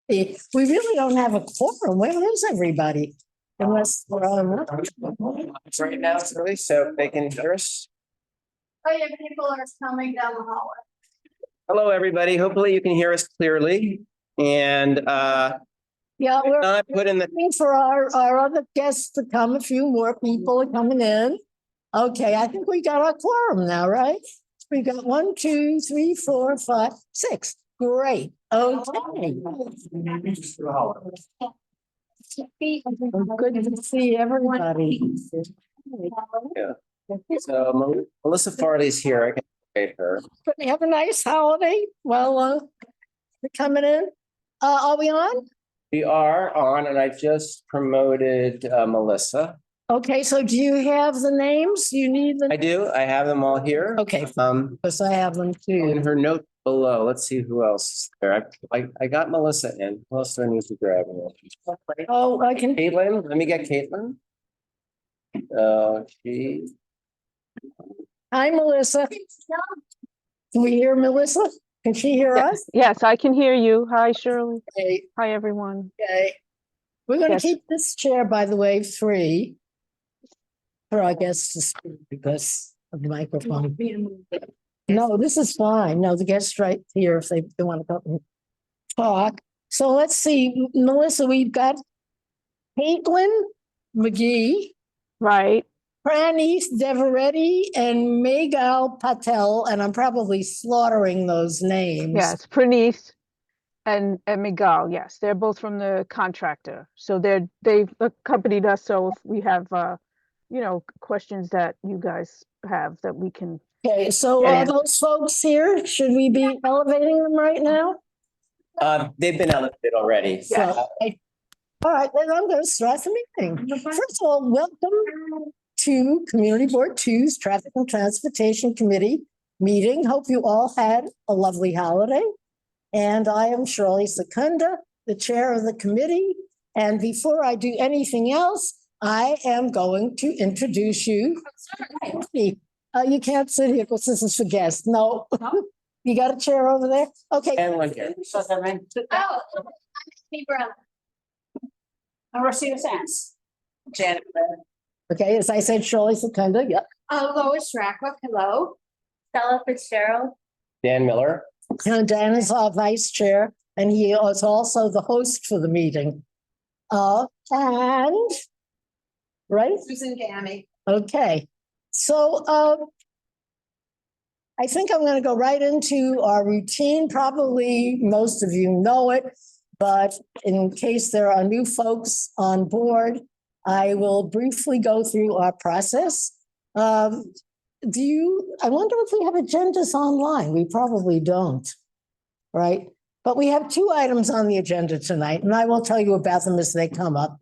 We really don't have a quorum. Where is everybody? Unless we're on. Right now, it's early, so they can hear us. Oh, yeah, people are coming down the hallway. Hello, everybody. Hopefully you can hear us clearly. And Yeah, we're not put in the, waiting for our other guests to come. A few more people are coming in. Okay, I think we got our quorum now, right? We got 1, 2, 3, 4, 5, 6. Great. Okay. Good to see everybody. so Melissa Farley's here. I can invite her. Have a nice holiday. Well, we're coming in. Are we on? We are on, and I just promoted Melissa. Okay, so do you have the names? You need I them? do. I have them all here. Okay, because I have them In too. her note below, let's see who else is there. I got Melissa in. Who else do I need to grab? Oh, I can. Caitlin, let me get Caitlin. She. Hi, Melissa. Can we hear Melissa? Can she hear us? Yes, I can hear you. Hi, Shirley. Okay, Hi, everyone. okay. We're going to Yes. keep this chair, by the way, free for our guests to speak because of the microphone. No, this is fine. No, the guests right here if they want to come and talk. So let's see, Melissa, we've got Caitlin McGee, Right. Pranis Devaretti, and Megal Patel, and I'm probably slaughtering those names. Yes, Pranice and Miguel. Yes, they're both from the contractor. So they've accompanied us. So if we have, questions that you guys have that we can. Okay, so are those folks here? Should we be elevating them right now? They've been elevated already. So, all right, then I'm going to start the meeting. First of all, welcome to Community Board 2's Traffic and Transportation Committee meeting. Hope you all had a lovely holiday. And I am Shirley Secunda, the chair of the committee. And before I do anything else, I am going to introduce you. You can't sit here because this is for guests. No. You got a chair over there? Okay. And one here. Oh, hey, brother. I'm Rosita Sands. Janet. Okay, as I said, Shirley Secunda, yep. Lois Rackwood, hello. Stella Fitzgerald. Dan Miller. And Dan is our vice chair, and he is also the host for the meeting. And, right? Susan Gammy. Okay, so I think I'm going to go right into our routine. Probably most of you know it, but in case there are new folks on board, I will briefly go through our process. I wonder if we have agendas online? We probably don't, right? But we have 2 items on the agenda tonight, and I will tell you about them as they come up.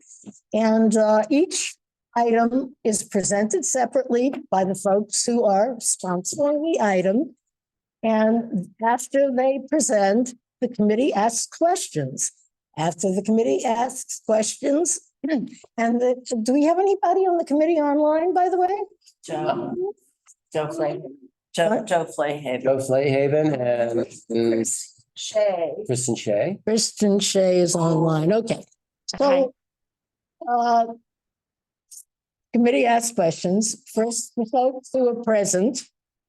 And each item is presented separately by the folks who are sponsoring the item. And after they present, the committee asks questions. After the committee asks questions, do we have anybody on the committee online, by the way? Joe Flayhaven. Joe Flayhaven. Joe Flayhaven and Shay. Kristen Shea. Kristen Shea is online. Okay. So, committee asks questions. First, the folks who are present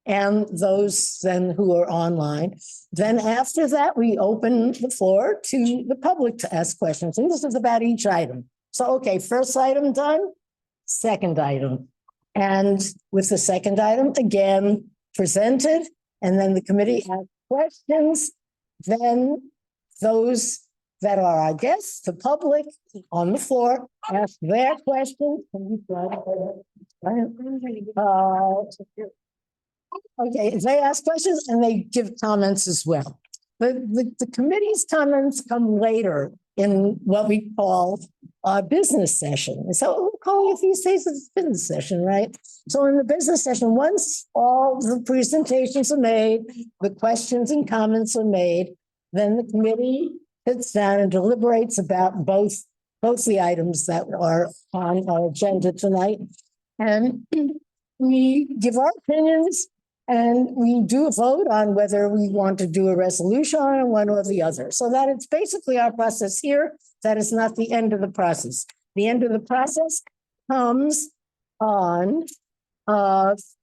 and those then who are online. Then after that, we open the floor to the public to ask questions. And this is about each item. So, okay, first item done, second item. And with the second item, again, presented, and then the committee asks questions. Then those that are our guests, the public on the floor, ask their questions. Okay, they ask questions and they give comments as well. The committee's comments come later in what we call our business session. So we're calling it these days a business session, right? So in the business session, once all the presentations are made, the questions and comments are made, then the committee sits down and deliberates about both the items that are on our agenda tonight. And we give our opinions And we do vote on whether we want to do a resolution on one or the other. So that it's basically our process here. That is not the end of the process. The end of the process comes on, let's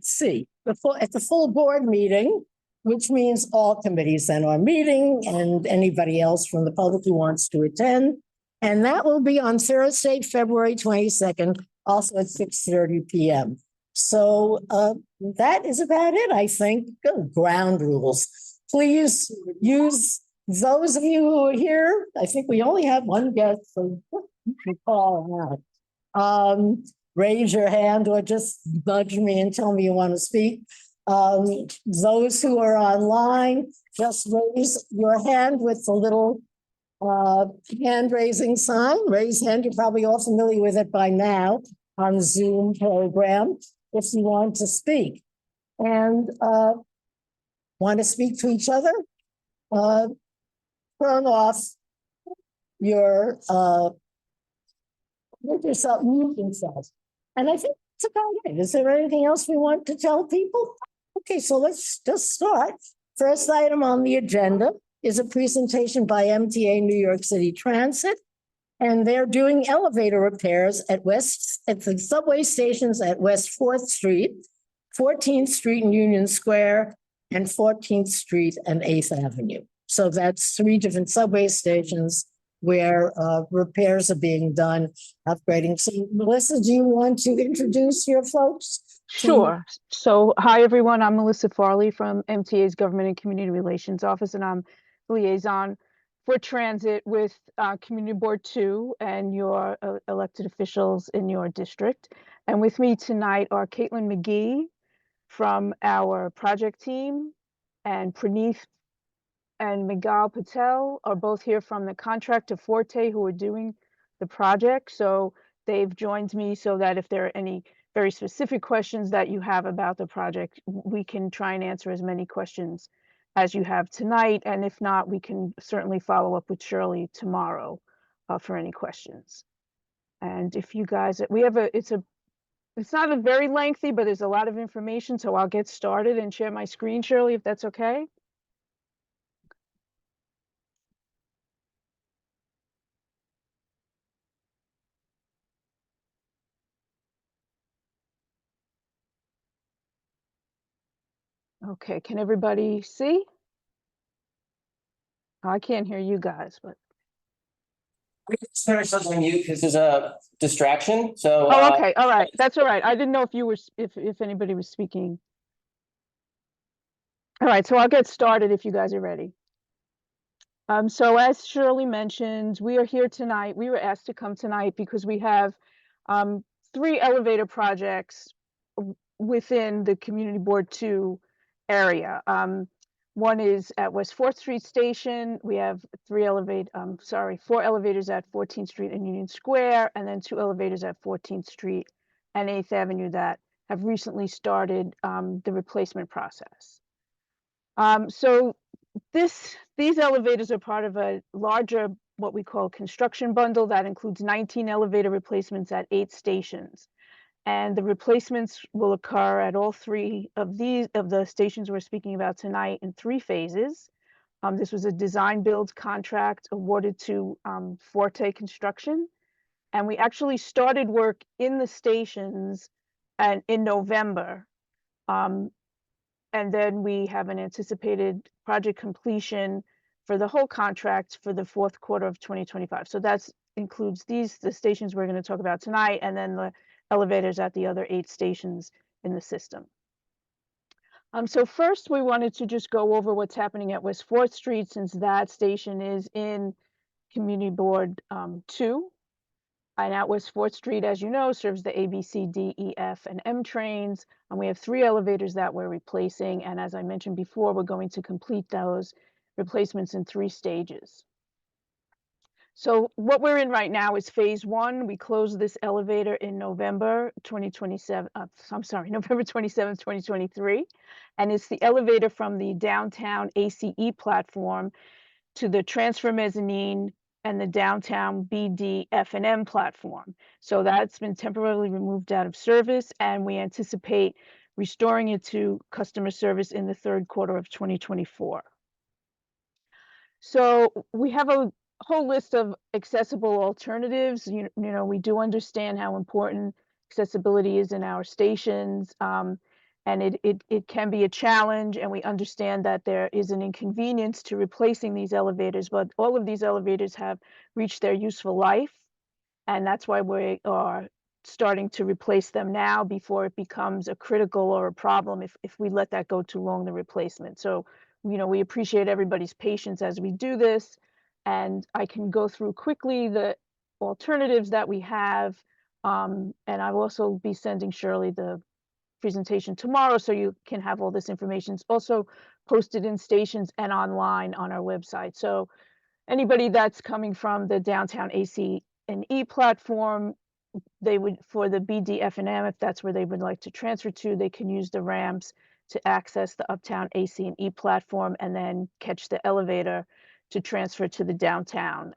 see, at the full board meeting, which means all committees then are meeting and anybody else from the public who wants to attend. And that will be on Thursday, February 22nd, also at 6:30 p.m. So that is about it, I think. Ground rules. Please use those of you who are here. I think we only have one guest, so you can call out. Raise your hand or just nudge me and tell me you want to speak. Those who are online, just raise your hand with the little hand raising sign. Raise hand, you're probably all familiar with it by now on the Zoom program if you want to speak. And want to speak to each other? Turn off your mute yourself. And I think it's about it. Is there anything else we want to tell people? Okay, so let's just start. First item on the agenda is a presentation by MTA New York City Transit. And they're doing elevator repairs at the subway stations at West 4th Street, 14th Street and Union Square, and 14th Street and 8th Avenue. So that's 3 different subway stations where repairs are being done, upgrading. So Melissa, do you want to introduce your folks? Sure. So hi, everyone. I'm Melissa Farley from MTA's Government and Community Relations Office, and I'm liaison for transit with Community Board 2 and your elected officials in your district. And with me tonight are Caitlin McGee from our project team, and Praneeth and Miguel Patel are both here from the contractor Forte who are doing the project. So they've joined me so that if there are any very specific questions that you have about the project, we can try and answer as many questions as you have tonight. And if not, we can certainly follow up with Shirley tomorrow for any questions. And if you guys, it's not a very lengthy, but there's a lot of information. So I'll get started and share my screen, Shirley, if that's okay. Okay, can everybody see? I can't hear you guys, but. We can turn ourselves on mute because there's a distraction, so. Oh, okay, all right, that's all right. I didn't know if you were, if anybody was speaking. All right, so I'll get started if you guys are ready. So as Shirley mentioned, we are here tonight. We were asked to come tonight because we have 3 elevator projects within the Community Board 2 area. One is at West 4th Street Station. We have 4 elevators at 14th Street and Union Square, and then 2 elevators at 14th Street and 8th Avenue that have recently started the replacement process. So these elevators are part of a larger, what we call construction bundle that includes 19 elevator replacements at 8 stations. And the replacements will occur at all 3 of the stations we're speaking about tonight in 3 phases. This was a design build contract awarded to Forte Construction. And we actually started work in the stations in November. And then we have an anticipated project completion for the whole contract for the 4th quarter of 2025. So that includes the stations we're going to talk about tonight, and then the elevators at the other 8 stations in the system. So first we wanted to just go over what's happening at West 4th Street, since that station is in Community Board 2. And at West 4th Street, as you know, serves the A, B, C, D, E, F, and M trains. And we have 3 elevators that we're replacing. And as I mentioned before, we're going to complete those replacements in 3 stages. So what we're in right now is phase 1. We closed this elevator in November 2027. November 27th, 2023. And it's the elevator from the downtown ACE platform to the transfer mezzanine and the downtown BD F&M platform. So that's been temporarily removed out of service, and we anticipate restoring it to customer service in the third quarter of 2024. So we have a whole list of accessible alternatives. You know, we do understand how important accessibility is in our stations, and it can be a challenge, and we understand that there is an inconvenience to replacing these elevators, but all of these elevators have reached their useful life, and that's why we are starting to replace them now before it becomes a critical or a problem if we let that go too long, the replacement. So, you know, we appreciate everybody's patience as we do this, and I can go through quickly the alternatives that we have, and I will also be sending Shirley the presentation tomorrow, so you can have all this information. It's also posted in stations and online on our website. So anybody that's coming from the downtown AC and E platform, they would, for the BDF and M, if that's where they would like to transfer to, they can use the ramps to access the uptown AC and E platform and then catch the elevator to transfer to the downtown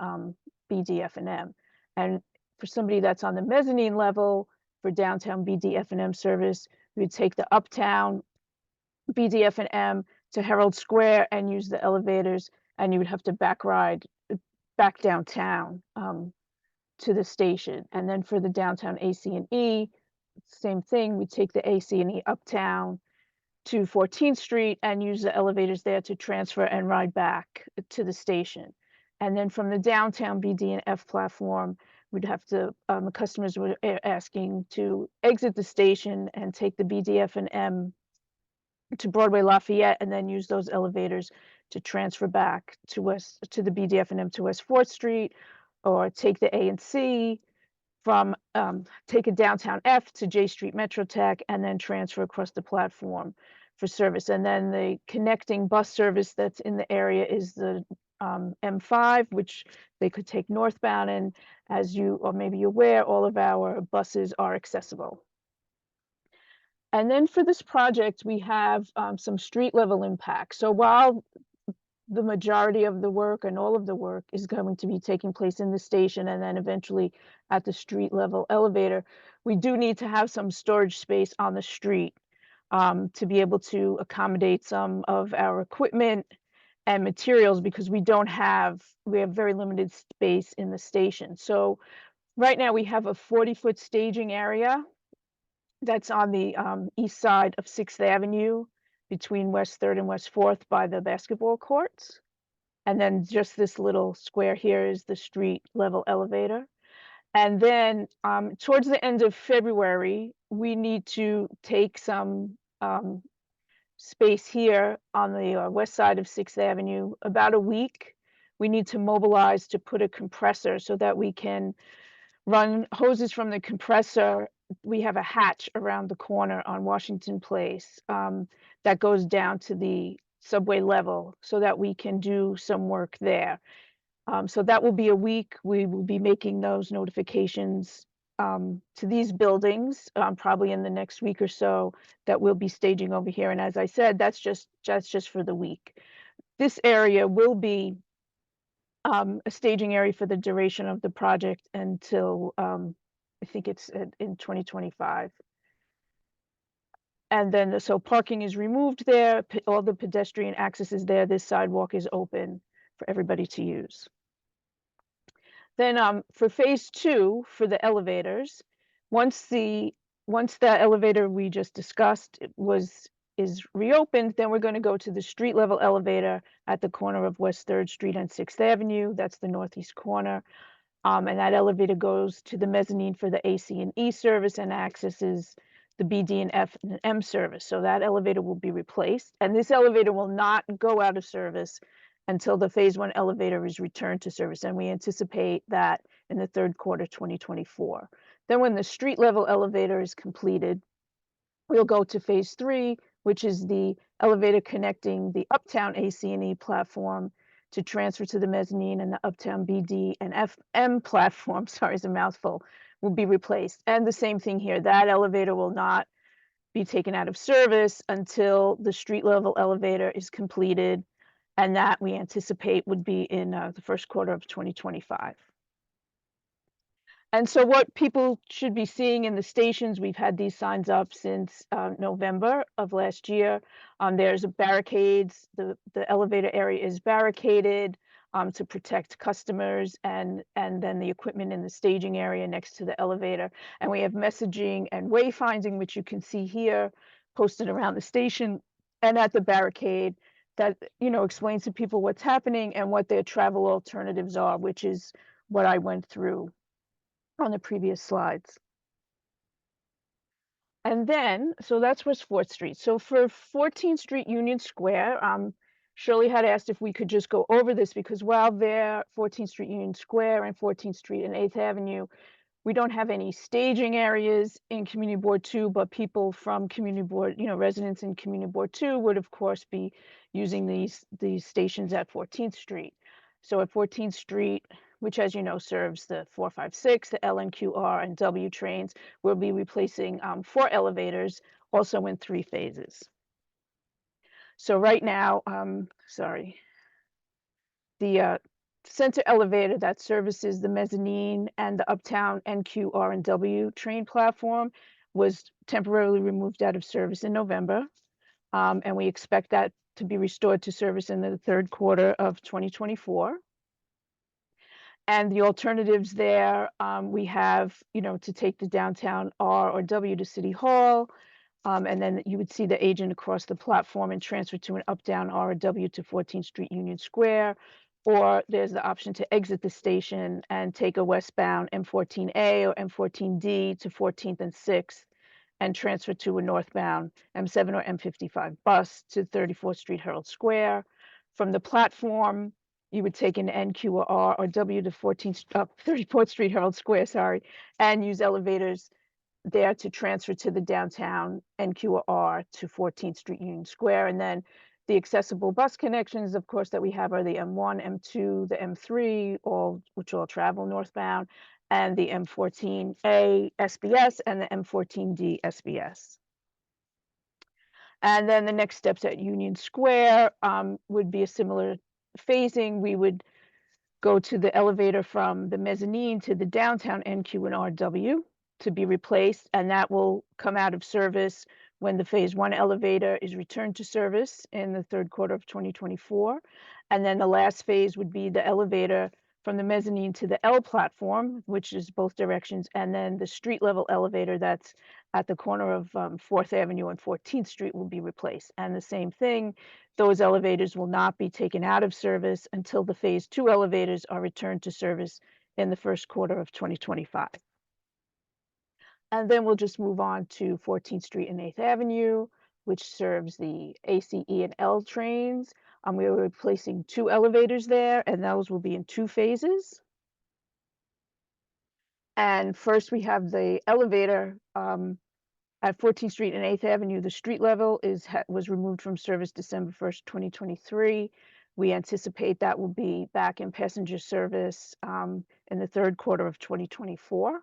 BDF and M. And for somebody that's on the mezzanine level for downtown BDF and M service, we would take the uptown BDF and M to Herald Square and use the elevators, and you would have to back downtown to the station. And then for the downtown AC and E, same thing, we take the AC and E uptown to 14th Street and use the elevators there to transfer and ride back to the station. And then from the downtown BD and F platform, we'd have to, the customers were asking to exit the station and take the BDF and M to Broadway Lafayette and then use those elevators to transfer back to the BDF and M to West 4th Street, or take the A and C from, take a downtown F to J Street Metrotech and then transfer across the platform for service. And then the connecting bus service that's in the area is the M5, which they could take northbound. And as you, or maybe you're aware, all of our buses are accessible. And then for this project, we have some street level impact. So while the majority of the work and all of the work is going to be taking place in the station and then eventually at the street level elevator, we do need to have some storage space on the street to be able to accommodate some of our equipment and materials, because we have very limited space in the station. So right now we have a 40-foot staging area that's on the east side of 6th Avenue between West 3rd and West 4th by the basketball courts. And then just this little square here is the street level elevator. And then towards the end of February, we need to take some space here on the west side of 6th Avenue, about a week. We need to mobilize to put a compressor so that we can run hoses from the compressor. We have a hatch around the corner on Washington Place that goes down to the subway level so that we can do some work there. So that will be a week. We will be making those notifications to these buildings probably in the next week or so, that we'll be staging over here. And as I said, that's just for the week. This area will be a staging area for the duration of the project until I think it's in 2025. And then, so parking is removed there, all the pedestrian access is there, this sidewalk is open for everybody to use. Then for phase 2, for the elevators, once the elevator we just discussed is reopened, then we're going to go to the street level elevator at the corner of West 3rd Street and 6th Avenue. That's the northeast corner. And that elevator goes to the mezzanine for the AC and E service and accesses the BD and F and M service. So that elevator will be replaced. And this elevator will not go out of service until the phase 1 elevator is returned to service. And we anticipate that in the third quarter 2024. Then when the street level elevator is completed, we'll go to phase 3, which is the elevator connecting the uptown AC and E platform to transfer to the mezzanine, and the uptown BD and FM platform, sorry, it's a mouthful, will be replaced. And the same thing here, that elevator will not be taken out of service until the street level elevator is completed, and that we anticipate would be in the first quarter of 2025. And so what people should be seeing in the stations, we've had these signs up since November of last year. There's barricades, the elevator area is barricaded to protect customers and then the equipment in the staging area next to the elevator. And we have messaging and wayfinding, which you can see here, posted around the station and at the barricade that, you know, explains to people what's happening and what their travel alternatives are, which is what I went through on the previous slides. And then, so that's for Schwartz Street. So for 14th Street Union Square, Shirley had asked if we could just go over this because while there, 14th Street Union Square and 14th Street and 8th Avenue, we don't have any staging areas in Community Board 2, but people from Community Board, you know, residents in Community Board 2 would of course be using these stations at 14th Street. So at 14th Street, which as you know serves the 456, the LNQR and W trains, we'll be replacing 4 elevators, also in 3 phases. So right now, the center elevator that services the mezzanine and the uptown NQR and W train platform was temporarily removed out of service in November. And we expect that to be restored to service in the 3rd quarter of 2024. And the alternatives there, we have, you know, to take the downtown R or W to City Hall, and then you would see the agent across the platform and transfer to an up-down R or W to 14th Street Union Square, or there's the option to exit the station and take a westbound M14A or M14D to 14th and 6th and transfer to a northbound M7 or M55 bus to 34th Street Herald Square. From the platform, you would take an NQ or R or W to 34th Street Herald Square, and use elevators there to transfer to the downtown NQ or R to 14th Street Union Square. And then the accessible bus connections, of course, that we have are the M1, M2, the M3, which all travel northbound, and the M14A SBS and the M14D SBS. And then the next steps at Union Square would be a similar phasing. We would go to the elevator from the mezzanine to the downtown NQ and RW to be replaced, and that will come out of service when the phase 1 elevator is returned to service in the 3rd quarter of 2024. And then the last phase would be the elevator from the mezzanine to the L platform, which is both directions, and then the street level elevator that's at the corner of 4th Avenue and 14th Street will be replaced. And the same thing, those elevators will not be taken out of service until the phase 2 elevators are returned to service in the 1st quarter of 2025. And then we'll just move on to 14th Street and 8th Avenue, which serves the ACE and L trains. We're replacing 2 elevators there, and those will be in 2 phases. And first we have the elevator at 14th Street and 8th Avenue. The street level was removed from service December 1st, 2023. We anticipate that will be back in passenger service in the 3rd quarter of 2024.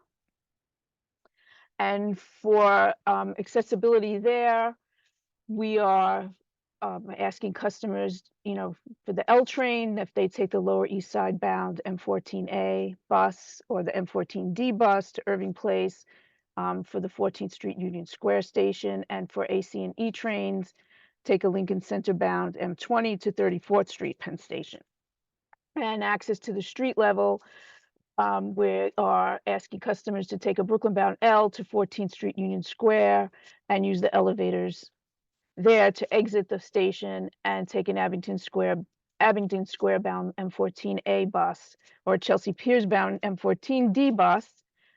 And for accessibility there, we are asking customers, you know, for the L train, if they take the Lower East Side bound M14A bus or the M14D bus to Irving Place for the 14th Street Union Square station, and for AC and E trains, take a Lincoln Center bound M20 to 34th Street Penn Station. And access to the street level, we are asking customers to take a Brooklyn bound L to 14th Street Union Square and use the elevators there to exit the station and take an Abington Square bound M14A bus or Chelsea Piers bound M14D bus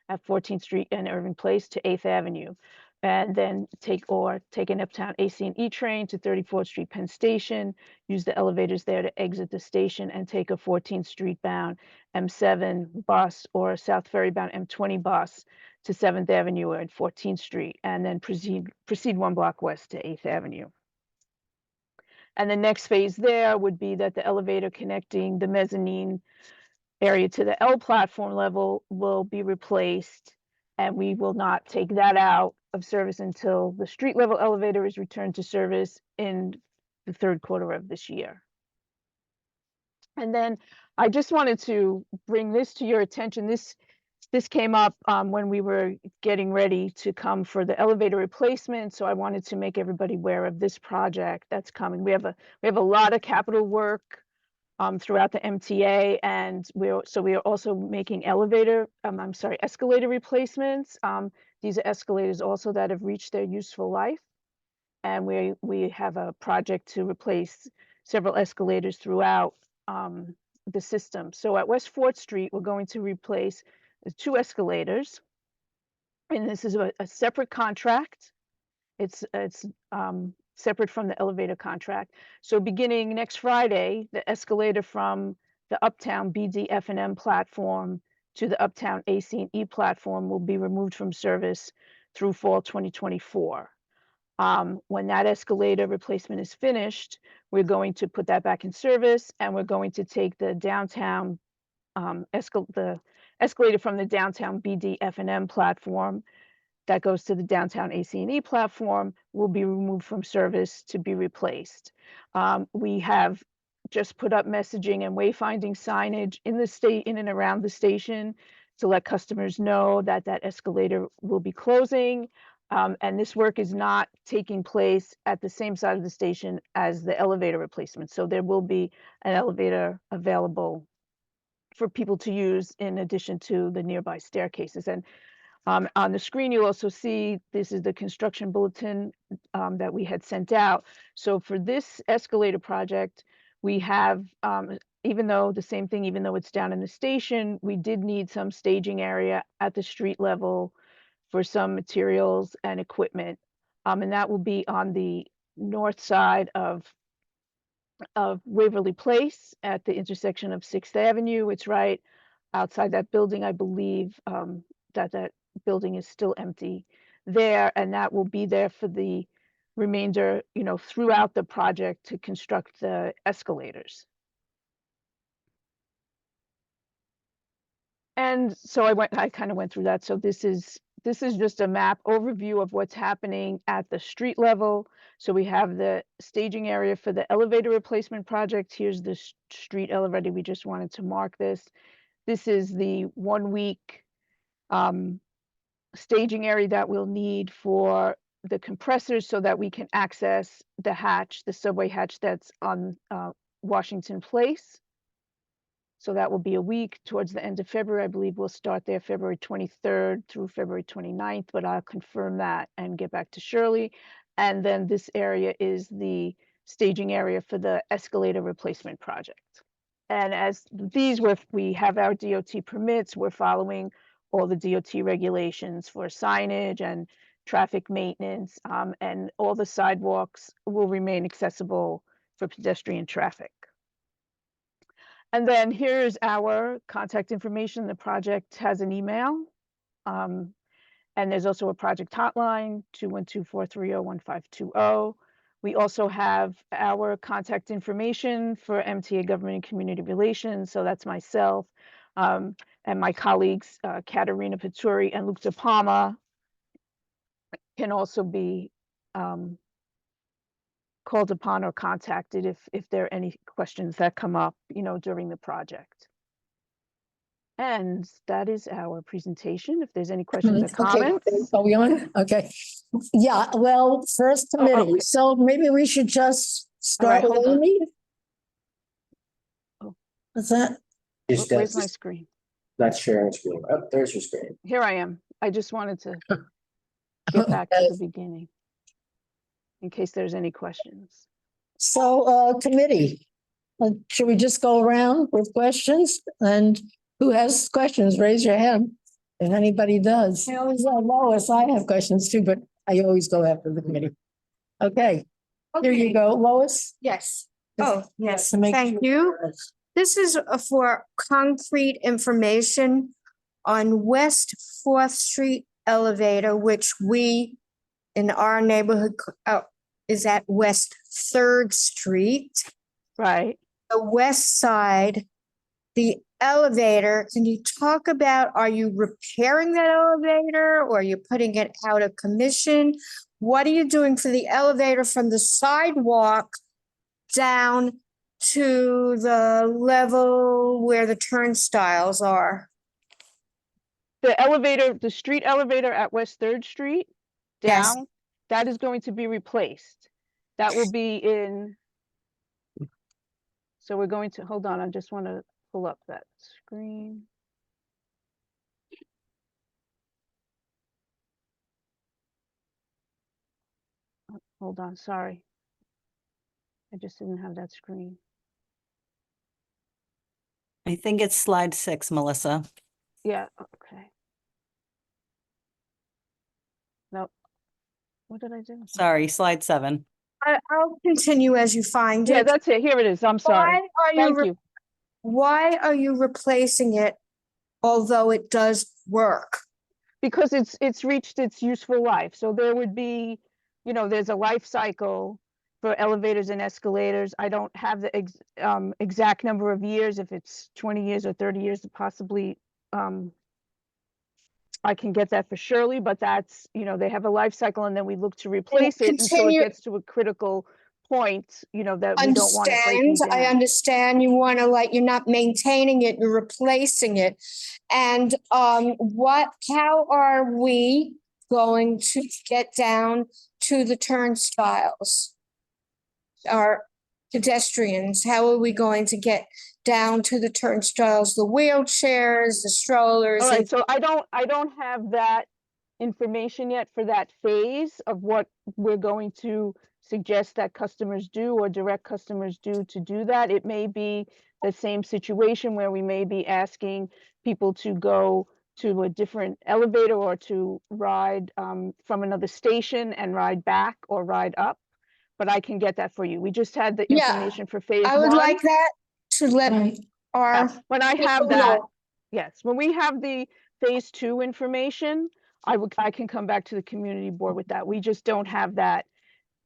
at 14th Street and Irving Place to 8th Avenue. And then take an Uptown AC and E train to 34th Street Penn Station, use the elevators there to exit the station, and take a 14th Street bound M7 bus or South Ferry bound M20 bus to 7th Avenue and 14th Street, and then proceed 1 block west to 8th Avenue. And the next phase there would be that the elevator connecting the mezzanine area to the L platform level will be replaced, and we will not take that out of service until the street level elevator is returned to service in the 3rd quarter of this year. And then I just wanted to bring this to your attention. This this came up when we were getting ready to come for the elevator replacement. So I wanted to make everybody aware of this project that's coming. We have a lot of capital work throughout the MTA, and we are also making escalator replacements. These are escalators also that have reached their useful life, and we have a project to replace several escalators throughout the system. So at West 4th Street, we're going to replace 2 escalators, and this is a separate contract. It's separate from the elevator contract. So beginning next Friday, the escalator from the Uptown BD-F&M platform to the Uptown AC&E platform will be removed from service through fall 2024. When that escalator replacement is finished, we're going to put that back in service, and we're going to take the downtown the escalator from the downtown BD-F&M platform that goes to the downtown AC&E platform will be removed from service to be replaced. We have just put up messaging and wayfinding signage in and around the station to let customers know that that escalator will be closing. And this work is not taking place at the same side of the station as the elevator replacement. So there will be an elevator available for people to use in addition to the nearby staircases. And on the screen, you'll also see this is the construction bulletin that we had sent out. So for this escalator project, we have, even though it's down in the station, we did need some staging area at the street level for some materials and equipment. And that will be on the north side of Waverly Place at the intersection of 6th Avenue. It's right outside that building. I believe that building is still empty there, and that will be there for the remainder, throughout the project to construct the escalators. And so I kind of went through that. So this is just a map overview of what's happening at the street level. So we have the staging area for the elevator replacement project. Here's the street elevator. We just wanted to mark this. This is the 1 week staging area that we'll need for the compressors so that we can access the subway hatch that's on Washington Place. So that will be a week towards the end of February. I believe we'll start there February 23rd through February 29th, but I'll confirm that and get back to Shirley. And then this area is the staging area for the escalator replacement project. And as we have our DOT permits, we're following all the DOT regulations for signage and traffic maintenance, and all the sidewalks will remain accessible for pedestrian traffic. And then here's our contact information. The project has an email, and there's also a project hotline, 212-430-1520. We also have our contact information for MTA Government and Community Relations. So that's myself and my colleagues, Katerina Paturi and Luke De Palma, can also be called upon or contacted if there are any questions that come up, during the project. And that is our presentation. If there's any questions or comments. Okay, are we on? Okay. Yeah, well, first committee. So maybe we should just start with Amy. Oh. What's that? Where's my screen? Not sharing screen. Oh, there's your screen. Here I am. I just wanted to get back to the beginning in case there's any questions. So committee, should we just go around with questions? And who has questions? Raise your hand if anybody does. I always know Lois, I have questions too, but I always go after the committee. Okay, here you go, Lois. Yes. Oh, yes. To make Thank sure- you. This is for concrete information on West 4th Street elevator, which we in our neighborhood is at West 3rd Street. Right. The west side, the elevator, can you talk about, are you repairing that elevator or are you putting it out of commission? What are you doing for the elevator from the sidewalk down to the level where the turnstiles are? the elevator, the street elevator at West Third Street Yes. down, that is going to be replaced. That will be in. So we're going to, hold on, I just want to pull up that screen. Hold on, sorry. I just didn't have that screen. I think it's slide 6, Melissa. Yeah, okay. No. What did I do? Sorry, slide 7. I'll continue as you find Yeah, it. that's it. Here it is. I'm sorry. Thank you. Why are you replacing it, although it does work? Because it's reached its useful life. So there would be, you know, there's a life cycle for elevators and escalators. I don't have the exact number of years, if it's 20 years or 30 years, possibly. I can get that for surely, but that's, you know, they have a life cycle and then we look to replace it until it continue- gets to a critical point, you know, that we don't want it Understand, breaking I down. understand you want to, like, you're not maintaining it, you're replacing it. And how are we going to get down to the turnstiles? Our pedestrians, how are we going to get down to the turnstiles, the wheelchairs, the strollers? All right, and- so I don't have that information yet for that phase of what we're going to suggest that customers do or direct customers do to do that. It may be the same situation where we may be asking people to go to a different elevator or to ride from another station and ride back or ride up. But I can get that for you. We just had the Yeah, information for phase I would one. like that to let our. Yeah, when I have people that, know. yes, when we have the phase 2 information, I can come back to the community board with that. We just don't have that,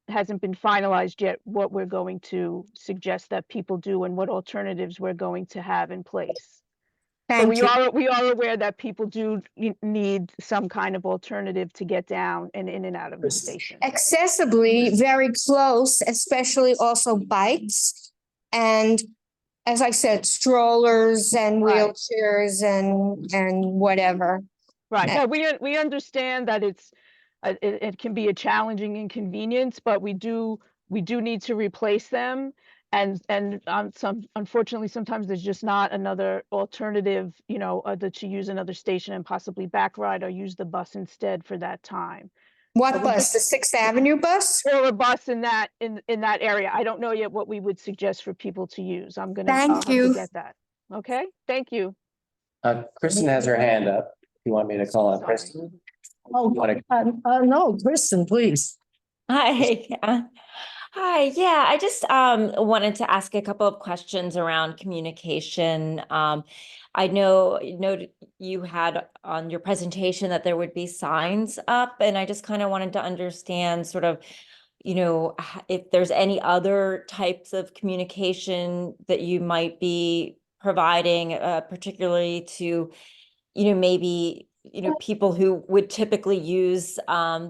hasn't been finalized yet, what we're going to suggest that people do and what alternatives we're going to have in place. But Thank you. we are aware that people do need some kind of alternative to get down and in and out of the station. Accessibly, very close, especially also bikes. And as I said, strollers and Right. wheelchairs and whatever. Right, no, we understand that it's, it can be a challenging inconvenience, but we do need to replace them. And unfortunately, sometimes there's just not another alternative, you know, to use another station and possibly back ride or use the bus instead for that time. What we bus? The Sixth Avenue bus? Or a bus in that area. I don't know yet what we would suggest for people to use. I'll Thank have to you. get that. Okay, thank you. Kristen has her hand up. You want me to call on Sorry. Kristen? Oh, no, Kristen, please. Hi. Hi. Yeah, I just wanted to ask a couple of questions around communication. I know you had on your presentation that there would be signs up, and I just kind of wanted to understand sort of, you know, if there's any other types of communication that you might be providing, particularly to, you know, maybe, you know, people who would typically use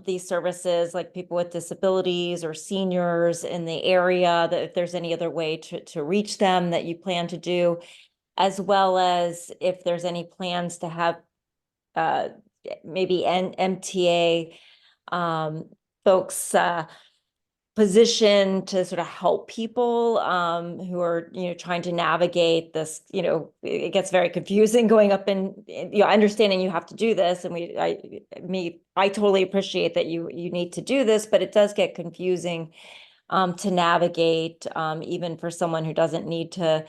these services, like people with disabilities or seniors in the area, that if there's any other way to reach them that you plan to do, as well as if there's any plans to have maybe MTA folks position to sort of help people who are, you know, trying to navigate this. You know, it gets very confusing going up and, you know, understanding you have to do this, and I totally appreciate that you need to do this, but it does get confusing to navigate, even for someone who doesn't need to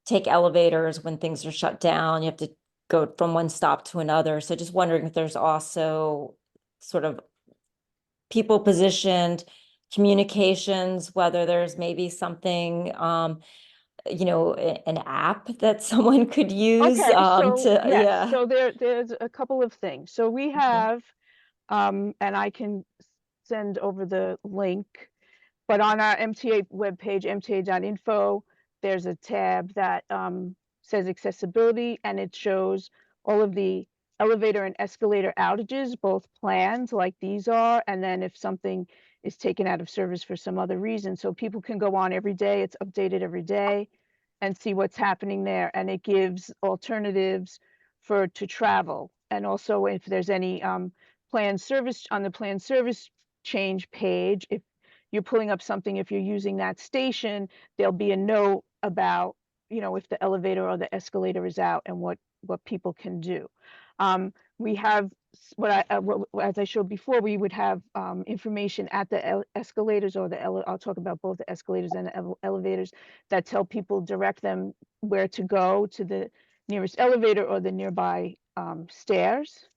take elevators when things are shut down. You have to go from one stop to another. So just wondering if there's also sort of people positioned communications, whether there's maybe something, you know, an app that someone could use. Okay, so yes, yeah. so there's a couple of things. So we have, and I can send over the link, but on our MTA webpage, mta.info, there's a tab that says accessibility, and it shows all of the elevator and escalator outages, both planned like these are, and then if something is taken out of service for some other reason. So people can go on every day, it's updated every day, and see what's happening there. And it gives alternatives to travel and also if there's any planned service on the planned service change page, if you're pulling up something, if you're using that station, there'll be a note about, you know, if the elevator or the escalator is out and what people can do. We have as I showed before, we would have information at the escalators or I'll talk about both the escalators and the elevators that tell people, direct them where to go to the nearest elevator or the nearby stairs.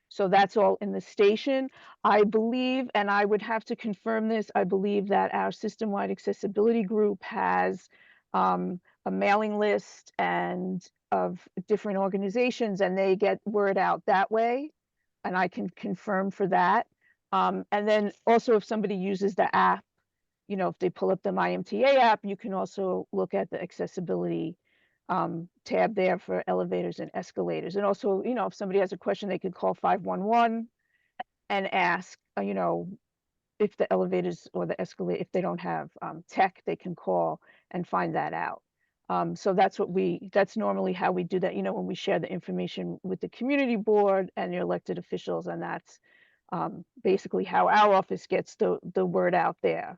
So that's all in the station. I believe, and I would have to confirm this, I believe that our system-wide accessibility group has a mailing list and of different organizations, and they get word out that way. And I can confirm for that. And then also if somebody uses the app, you know, if they pull up the MyMTA app, you can also look at the accessibility tab there for elevators and escalators. And also, you know, if somebody has a question, they could call 511 and ask, you know, if the elevators or the escalator, if they don't have tech, they can call and find that out. So that's that's normally how we do that, you know, when we share the information with the community board and the elected officials, and that's basically how our office gets the word out there.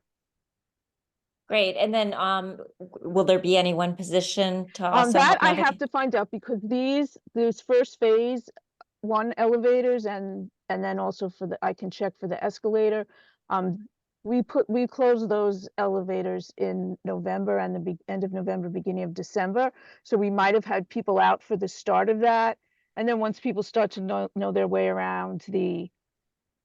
Great. And then will there be any one position to also That help I have navigate? to find out, because this first phase, 1 elevators and then also for I can check for the escalator. We closed those elevators in November and the end of November, beginning of December. So we might have had people out for the start of that. And then once people start to know their way around the,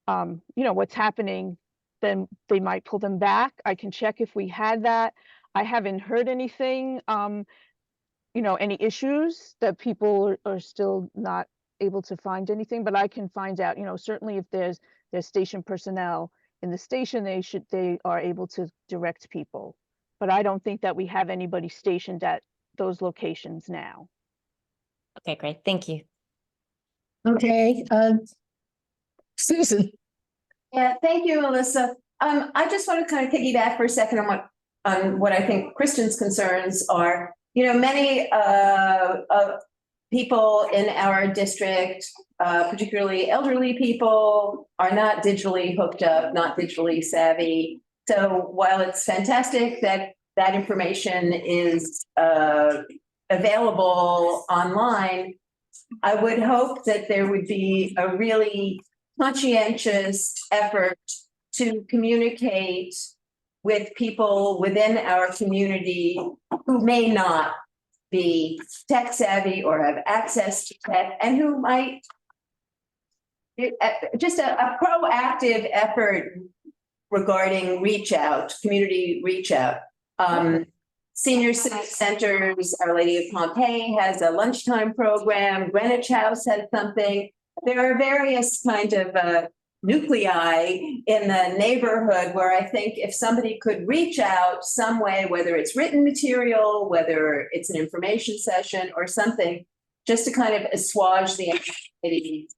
you know, what's happening, then they might pull them back. I can check if we had that. I haven't heard anything, you know, any issues that people are still not able to find anything, but I can find out, you know, certainly if there's station personnel in the station, they are able to direct people. But I don't think that we have anybody stationed at those locations now. Okay, great. Thank you. Okay, Susan. Yeah, thank you, Melissa. I just want to kind of piggyback for a second on what I think Kristen's concerns are. You know, many people in our district, particularly elderly people, are not digitally hooked up, not digitally savvy. So while it's fantastic that that information is available online, I would hope that there would be a really conscientious effort to communicate with people within our community who may not be tech savvy or have access to tech, and who might just a proactive effort regarding community reach out. Senior Civic Centers, Our Lady of Pompeii has a lunchtime program. Greenwich House has something. There are various kind of nuclei in the neighborhood where I think if somebody could reach out some way, whether it's written material, whether it's an information session or something, just to kind of assuage the anxiety.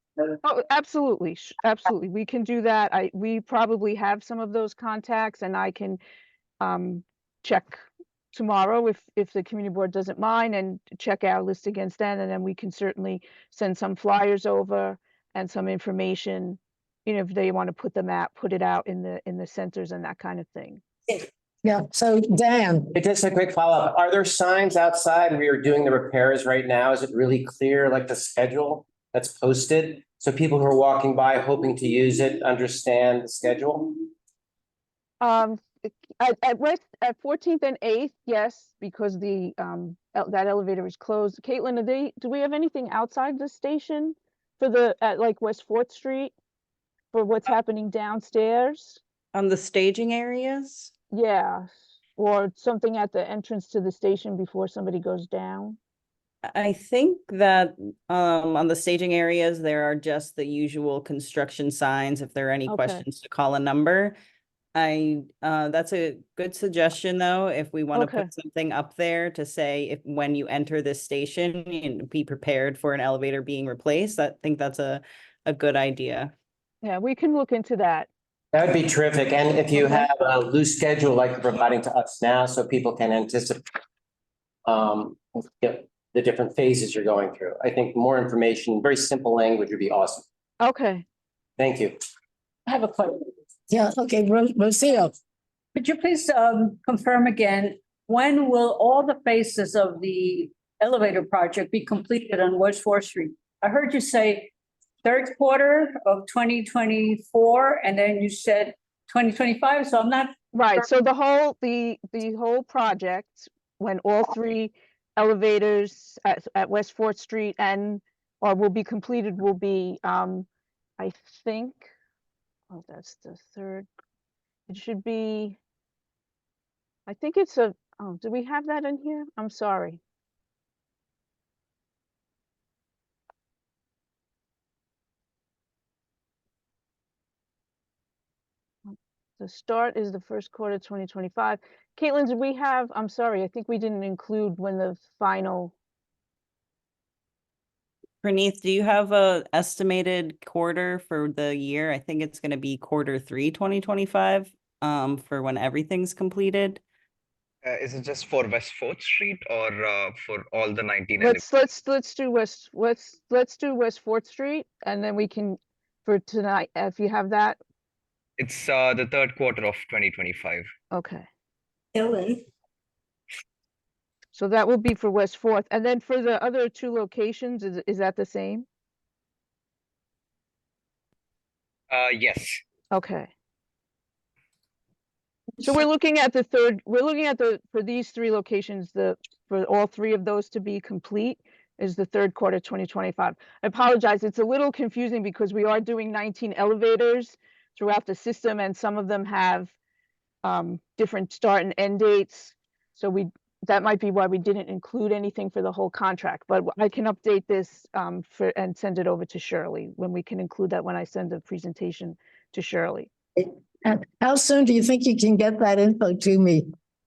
Oh, absolutely. Absolutely. We can do that. We probably have some of those contacts, and I can check tomorrow if the community board doesn't mind, and check our list against that, and then we can certainly send some flyers over and some information, you know, if they want to put it out in the centers and that kind of thing. Yeah, so Dan. Just a quick follow-up. Are there signs outside where you're doing the repairs right now? Is it really clear, like the schedule that's posted? So people who are walking by hoping to use it understand the schedule? At 14th and 8th, yes, because that elevator is closed. Caitlin, do we have anything outside the station for at like West 4th Street for what's happening downstairs? On the staging areas? Yeah, or something at the entrance to the station before somebody goes down? I think that on the staging areas, there are just the usual construction signs. If there are any Okay. questions, to call a number. That's a good suggestion, though, if we want to Okay. put something up there to say if when you enter this station, and be prepared for an elevator being replaced. I think that's a good idea. Yeah, we can look into that. That would be terrific. And if you Okay. have a loose schedule like you're providing to us now, so people can anticipate the different phases you're going through. I think more information, very simple language would be awesome. Okay. Thank you. I have a question. Yeah, okay, Rocio. Could you please confirm again, when will all the phases of the elevator project be completed on West Fourth Street? I heard you say third quarter of 2024, and then you said 2025, so I'm not. Right, so the whole project, when all three elevators at West Fourth Street or will be completed, will be, I think, oh, that's the third. It should be, I think it's oh, do we have that in here? I'm sorry. The start is the first quarter 2025. Caitlin, did we have, I'm sorry, I think we didn't include when the final. Praneeth, do you have a estimated quarter for the year? I think it's gonna be Q3 2025, for when everything's completed. Is it just for West Fourth Street or for all the 19? Let's do West Fourth Street, and then we can, for tonight, if you have that. It's the third quarter of 2025. Okay, Ellen, so that will be for West Fourth, and then for the other two locations, is that the same? Yes. Okay. So we're looking at for these three locations, for all three of those to be complete is the third quarter 2025. I apologize, it's a little confusing because we are doing 19 elevators throughout the system, and some of them have different start and end dates. So that might be why we didn't include anything for the whole contract, but I can update this and send it over to Shirley when we can include that when I send the presentation to Shirley. How soon do you think you can get that info to me,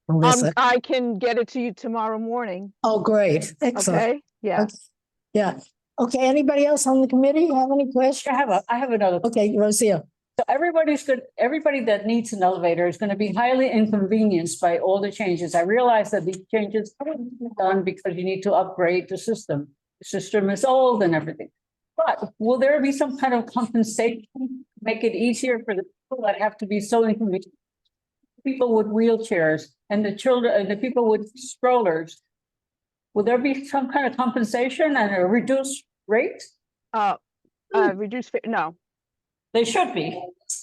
Melissa? I can get it to you tomorrow morning. Oh, great. Excellent. Okay, yeah. Okay. Yeah. Okay, anybody else on the committee have any questions? I have another. Okay, Rocio. So everybody that needs an elevator is going to be highly inconvenienced by all the changes. I realize that these changes are done because you need to upgrade the system. The system is old and everything. But will there be some kind of compensation, make it easier for the people that have to be so inconvenient? People with wheelchairs and the children and the people with strollers. Will there be some kind of compensation and a reduced rate? Reduce, no. They should be.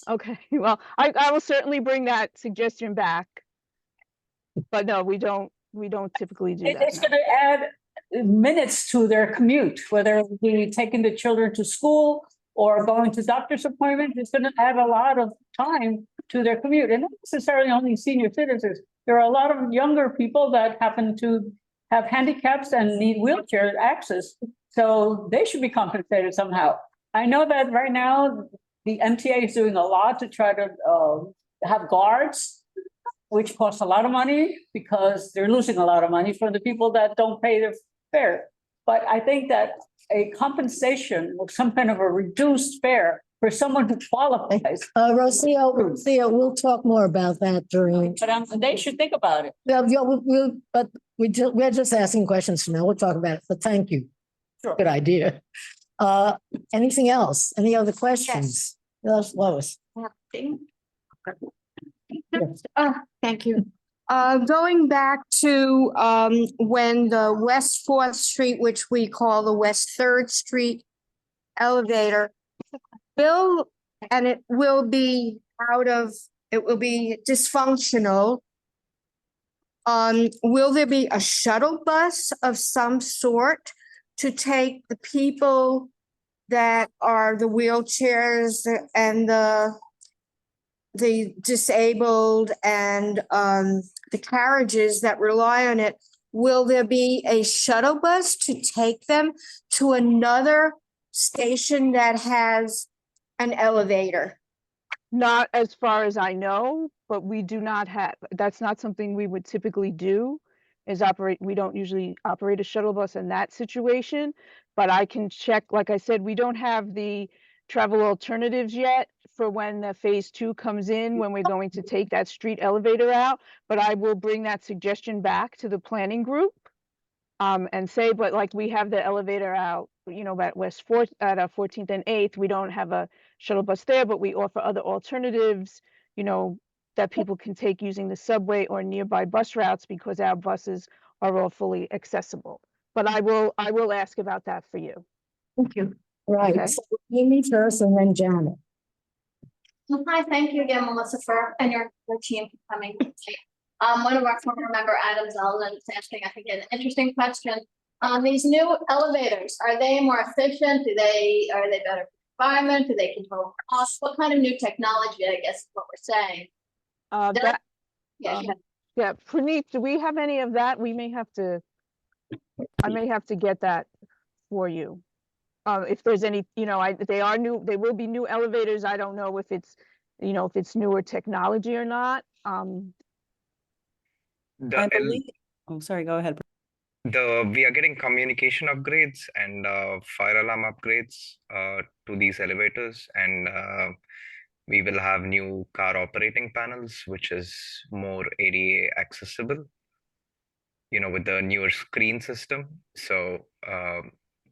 Okay, well, I will certainly bring that suggestion back. But no, we don't typically do that. It's going to add minutes to their commute, whether it be taking the children to school or going to doctor's appointments. It's going to add a lot of time to their commute, and not necessarily only senior citizens. There are a lot of younger people that happen to have handicaps and need wheelchair access, so they should be compensated somehow. I know that right now the MTA is doing a lot to try to have guards, which costs a lot of money because they're losing a lot of money for the people that don't pay their fare. But I think that a compensation or some kind of a reduced fare for someone who qualifies. Rocio, we'll talk more about that during. But they should think about it. But we're just asking questions for now. We'll talk about it, but thank you. Sure. Good idea. Anything else? Any other questions? Yes, Lois. Thank you. Going back to when the West Fourth Street, which we call the West Third Street elevator, and it will be dysfunctional. Will there be a shuttle bus of some sort to take the people that are the wheelchairs and the disabled and the carriages that rely on it? Will there be a shuttle bus to take them to another station that has an elevator? Not as far as I know, but we do not have, that's not something we would typically do, we don't usually operate a shuttle bus in that situation, but I can check, like I said, we don't have the travel alternatives yet for when the phase 2 comes in, when we're going to take that street elevator out, but I will bring that suggestion back to the planning group And say, but like we have the elevator out, you know, at West Fourth, at 14th and 8th, we don't have a shuttle bus there, but we offer other alternatives, you know, that people can take using the subway or nearby bus routes because our buses are all fully accessible. But I will ask about that for you. Thank you. Right, Okay. so Amy first and then Janet. Hi, thank you again, Melissa, and your team for coming. One of our former member, Adam Zeldin, is asking, I think, an interesting question. These new elevators, are they more efficient? Are they better for the environment? Do they control costs? What kind of new technology, I guess, is what we're saying? Yeah. Yeah, Praneeth, do we have any of that? We may have to, I may have to get that for you. If there's any, you know, they are new, they will be new elevators. I don't know if it's, you know, if it's newer technology or not. The I el- believe, oh, sorry, go ahead. we are getting communication upgrades and fire alarm upgrades to these elevators, and we will have new car operating panels, which is more ADA accessible, you know, with the newer screen system. So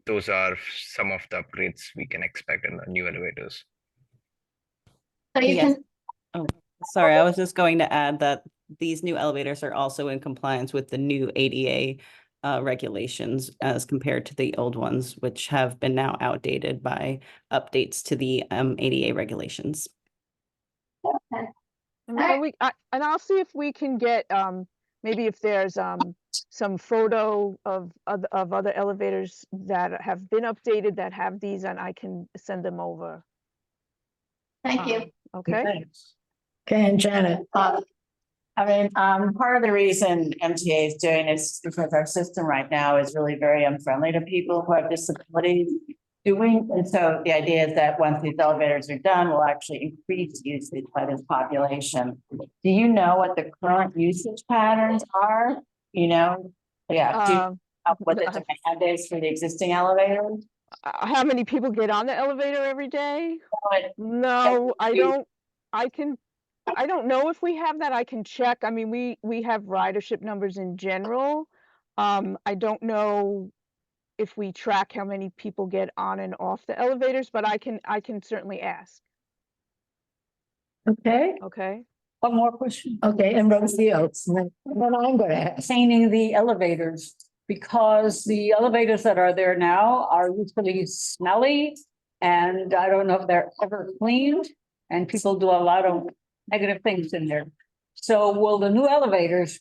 those are some of the upgrades we can expect in the new elevators. So you Yes. can, Oh, sorry, I was just going to add that these new elevators are also in compliance with the new ADA regulations as compared to the old ones, which have been now outdated by updates to the ADA regulations. And I'll see if we can get, maybe if there's some photo of other elevators that have been updated that have these, and I can send them over. thank you. Okay. Thanks. Okay, and Janet. I mean, part of the reason MTA is doing this is because our system right now is really very unfriendly to people who have disabilities doing. And so the idea is that once these elevators are done, we'll actually increase usage by this population. Do you know what the current usage patterns are? You know, yeah. Do you know what the demand is for the existing elevators? How many people get on the elevator every day? No, I don't. I don't know if we have that. I can check. I mean, we have ridership numbers in general. I don't know if we track how many people get on and off the elevators, but I can certainly ask. Okay, Okay. One more question. okay, and Rosie Oates, and then I'm gonna ask. Maintaining the elevators, because the elevators that are there now are usually smelly. And I don't know if they're ever cleaned, and people do a lot of negative things in there. So will the new elevators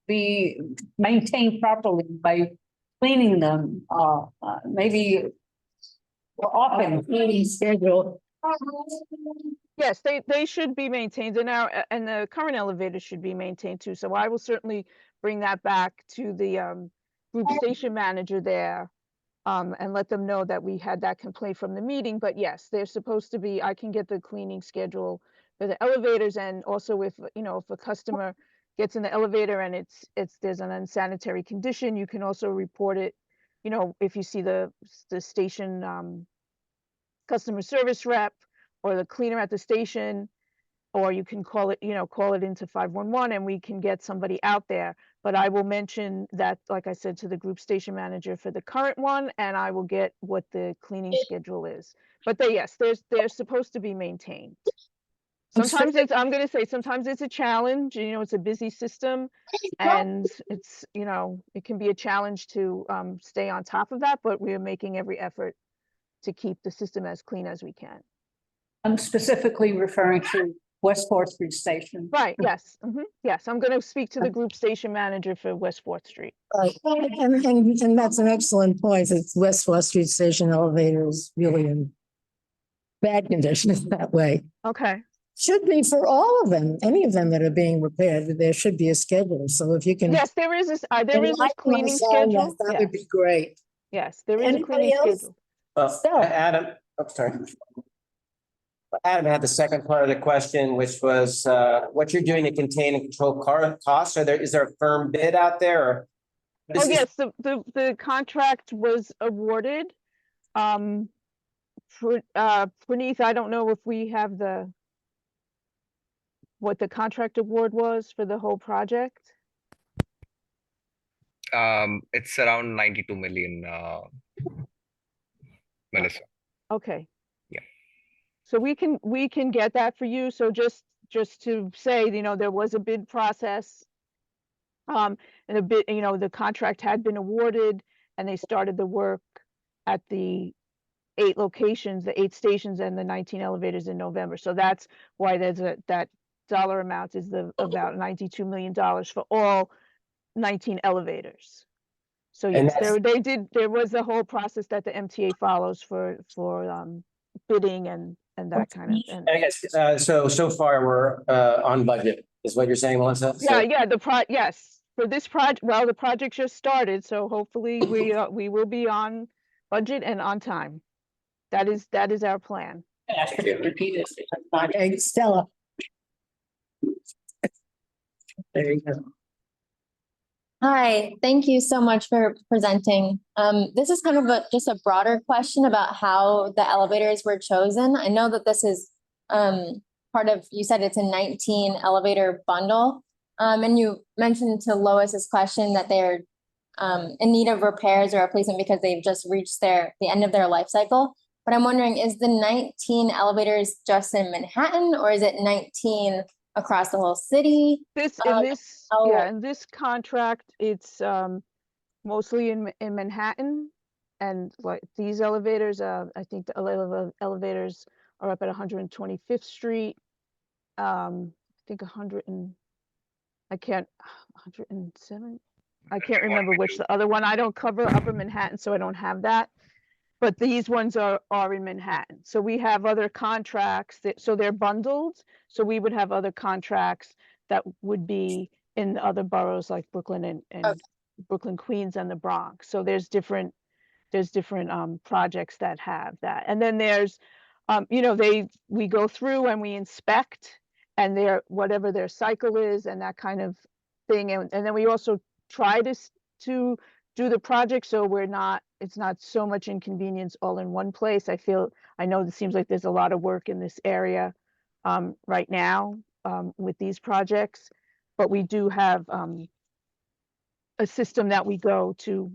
be maintained properly by cleaning them, maybe more often? Meeting schedule. Yes, they should be maintained, and the current elevators should be maintained too. So I will certainly bring that back to the group station manager there, and let them know that we had that complaint from the meeting. But yes, they're supposed to be. I can get the cleaning schedule for the elevators, and also if, you know, if a customer gets in the elevator and there's an unsanitary condition, you can also report it. You know, if you see the station customer service rep or the cleaner at the station, or you can call it into 511 and we can get somebody out there. But I will mention that, like I said, to the group station manager for the current one, and I will get what the cleaning schedule is. But they're supposed to be maintained. Sometimes I'm going to say, sometimes it's a challenge, you know, it's a busy system, and it's, you know, it can be a challenge to stay on top of that, but we are making every effort to keep the system as clean as we can. I'm specifically referring to West 4th Street Station. Right, yes, yes, I'm gonna speak to the group station manager for West 4th Street. Right, and that's an excellent point. It's West 4th Street Station elevator is really in bad condition that way. Okay, Should be for all of them, any of them that are being repaired, there should be a schedule. So if you can. yes, there is this cleaning schedule. schedule. That would be great. Yes, there is a Anybody cleaning else? schedule. Well, Adam, I'm sorry. Adam had the second part of the question, which was what you're doing to contain and control costs. Is there a firm bid out there? Or Oh, yes, the contract was awarded. Praneeth, I don't know if we have what the contract award was for the whole project. It's around 92 million, Melissa. Okay. Yeah. So we can get that for you. So just to say, there was a bid process. And a bit, the contract had been awarded and they started the work at the 8 locations, the 8 stations and the 19 elevators in November. So that's why there's that dollar amount is about $92 million for all 19 elevators. So And yes, that's- there was a whole process that the MTA follows for bidding and that kind of, and I guess, so far we're on budget, is what you're saying, Melissa? yeah, yes, for this project, well, the project just started, so hopefully we will be on budget and on time. That is our plan. Repeat it. Okay, Stella. There you go. Hi, thank you so much for presenting. This is kind of just a broader question about how the elevators were chosen. I know that this is part of, you said it's a 19 elevator bundle. And you mentioned to Lois's question that they're in need of repairs or replacement because they've just reached the end of their life cycle. But I'm wondering, is the 19 elevators just in Manhattan or is it 19 across the whole city? In this contract, it's mostly in Manhattan, and like these elevators, I think the elevators are up at 125th Street. I think 107. I can't remember which the other one. I don't cover Upper Manhattan, so I don't have that. But these ones are in Manhattan. So we have other contracts so they're bundled. So we would have other contracts that would be in other boroughs like Brooklyn and Okay. Brooklyn, Queens, and the Bronx. So there's different projects that have that. And then there's, we go through and we inspect and whatever their cycle is and that kind of thing. And then we also try to do the project so it's not so much inconvenience all in one place. I know it seems like there's a lot of work in this area right now with these projects, but we do have a system that we go to,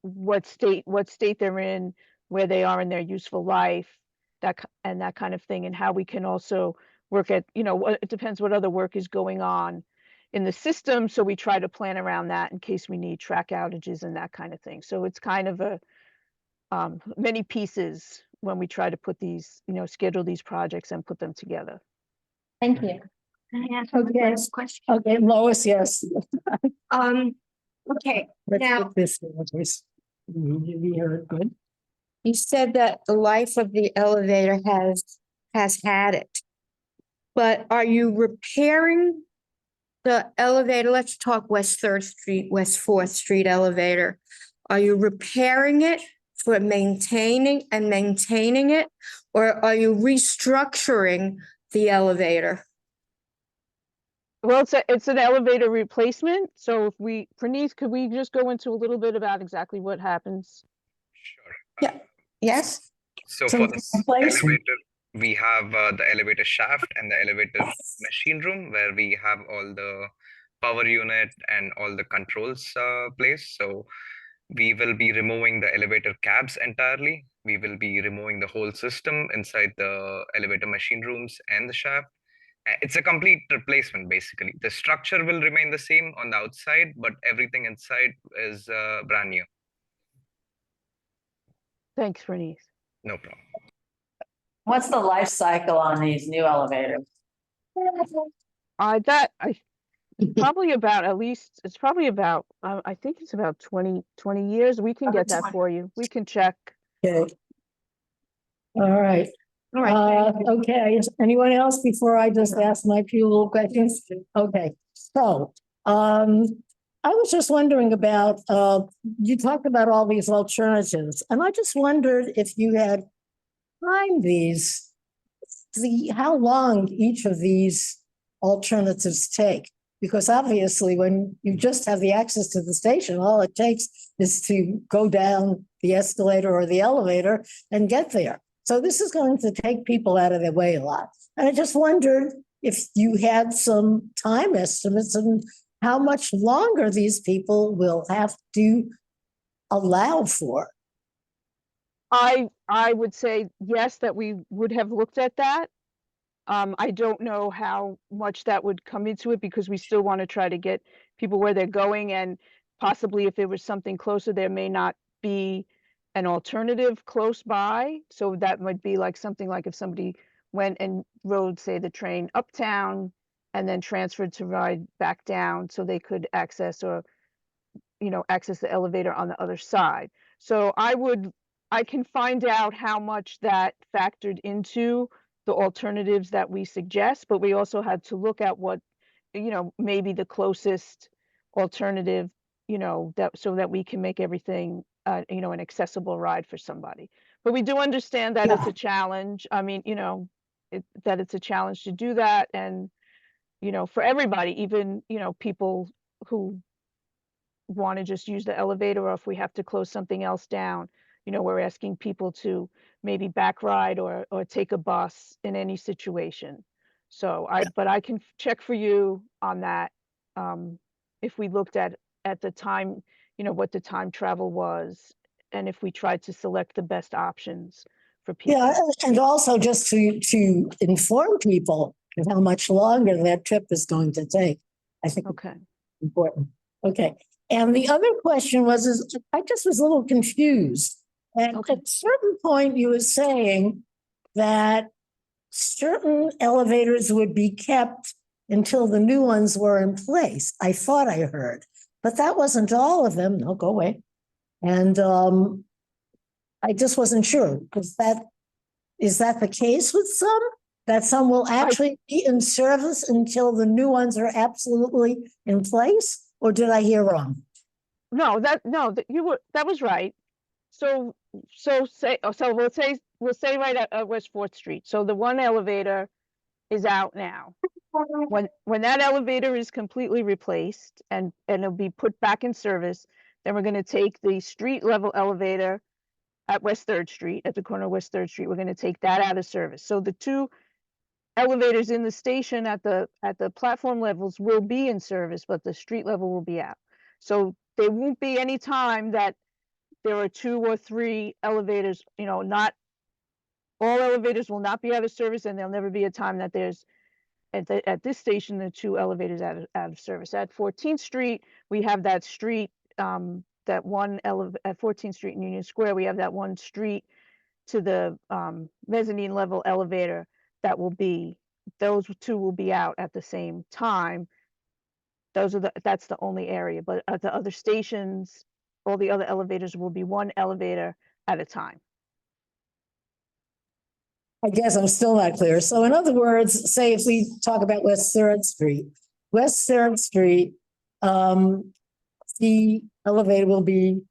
what state they're in, where they are in their useful life, that kind of thing, and how we can also work at, it depends what other work is going on in the system. So we try to plan around that in case we need track outages and that kind of thing. So it's kind of a many pieces when we try to put these, schedule these projects and put them together. Thank you. Okay. Okay, Lois, yes. Okay, Let's now, get this one, please. You heard good. you said that the life of the elevator has had it. But are you repairing the elevator? Let's talk West 3rd Street, West 4th Street elevator. Are you repairing it for maintaining it? Or are you restructuring the elevator? Well, it's an elevator replacement. So Praneeth, could we just go into a little bit about exactly what happens? Sure. Yeah. Yes? So So for this replacement. elevator, we have the elevator shaft and the elevator machine room where we have all the power unit and all the controls placed. So we will be removing the elevator cabs entirely. We will be removing the whole system inside the elevator machine rooms and the shaft. It's a complete replacement, basically. The structure will remain the same on the outside, but everything inside is brand new. Thanks, Praneeth. No problem. What's the life cycle on these new elevators? Probably about I think it's about 20 years. We can get that for you. We can check. Okay. All right. Okay, is anyone else before I just ask my few little questions? Okay, so, I was just wondering about, you talked about all these alternatives, and I just wondered if you had timed how long each of these alternatives take. Because obviously, when you just have the access to the station, all it takes is to go down the escalator or the elevator and get there. So this is going to take people out of their way a lot. And I just wondered if you had some time estimates and how much longer these people will have to allow for. I would say yes, that we would have looked at that. I don't know how much that would come into it because we still want to try to get people where they're going, and possibly if there was something closer, there may not be an alternative close by. So that might be like something like if somebody went and rode, say, the train uptown and then transferred to ride back down so they could access or, access the elevator on the other side. So I can find out how much that factored into the alternatives that we suggest, but we also had to look at what, maybe the closest alternative, that so that we can make everything, an accessible ride for somebody. But we do understand that it's a challenge. I mean, that it's a challenge to do that. And, for everybody, even, people who want to just use the elevator, or if we have to close something else down, we're asking people to maybe back ride or take a bus in any situation. So but I can check for you on that. If we looked at the time, what the time travel was, and if we tried to select the best options for people. Yeah, and also just to inform people of how much longer that trip is going to take. I think Okay. it's important. Okay. And the other question was, I just was a little confused. And Okay. at a certain point, you were saying that certain elevators would be kept until the new ones were in place. I thought I heard, but that wasn't all of them. No, go away. And I just wasn't sure. Is that the case with some? That some will actually be in service until the new ones are absolutely in place? Or did I hear wrong? No, that was right. So we'll say right at West 4th Street. So the one elevator is out now. When that elevator is completely replaced and it'll be put back in service, then we're going to take the street level elevator at West 3rd Street, at the corner of West 3rd Street. We're going to take that out of service. So the two elevators in the station at the platform levels will be in service, but the street level will be out. So there won't be any time that there are 2 or 3 elevators, not all elevators will not be out of service, and there'll never be a time that there's at this station, the 2 elevators out of service. At 14th Street, we have that street, that one at 14th Street in Union Square, we have that one street to the mezzanine level elevator those 2 will be out at the same time. That's the only area, but at the other stations, all the other elevators will be one elevator at a time. I guess I'm still not clear. So in other words, say if we talk about West 3rd Street, the elevator will be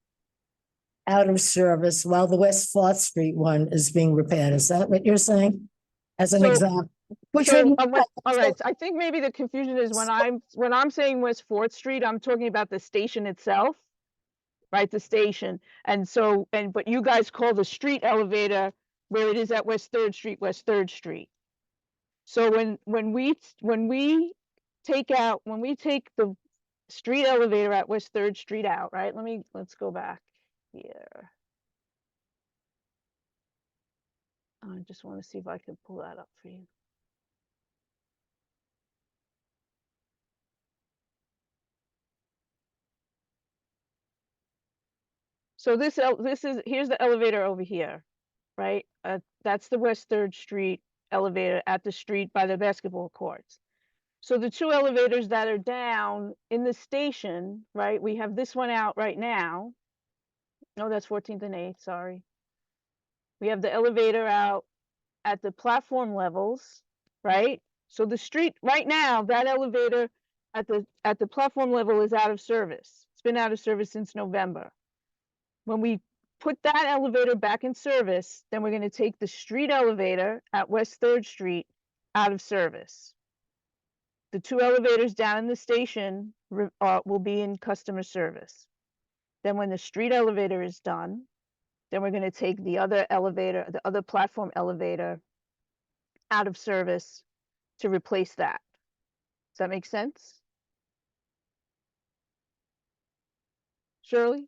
out of service while the West 4th Street one is being repaired. Is that what you're saying? As an example. All right. I think maybe the confusion is when I'm saying West 4th Street, I'm talking about the station itself, right? The station. But you guys call the street elevator where it is at West 3rd Street, West 3rd Street. So when we take the street elevator at West 3rd Street out, right? Let's go back here. I just want to see if I can pull that up for you. So here's the elevator over here, right? That's the West 3rd Street elevator at the street by the basketball courts. So the 2 elevators that are down in the station, right? We have this one out right now. No, that's 14th and 8th, sorry. We have the elevator out at the platform levels, right? So the street right now, that elevator at the platform level is out of service. It's been out of service since November. When we put that elevator back in service, then we're going to take the street elevator at West 3rd Street out of service. The 2 elevators down in the station will be in customer service. Then when the street elevator is done, then we're going to take the other elevator, the other platform elevator out of service to replace that. Does that make sense? Shirley?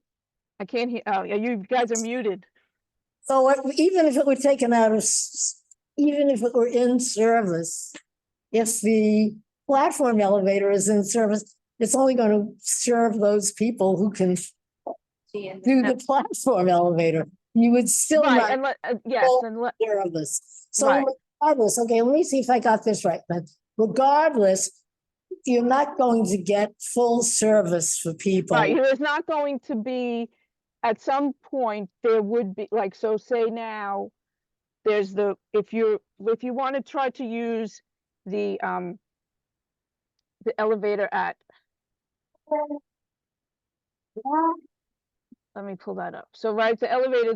I can't hear, oh, yeah, you guys are muted. So even if it were taken out of, even if it were in service, if the platform elevator is in service, it's only going to serve those people who can do the platform elevator. You would still Right, not and yes, and serve this. So Right. regardless, okay, let me see if I got this right. But regardless, you're not going to get full service for people. right, there's not going to be, at some point, there would be, like, so say now, there's if you want to try to use the elevator at, let me pull that up. So, right, the elevator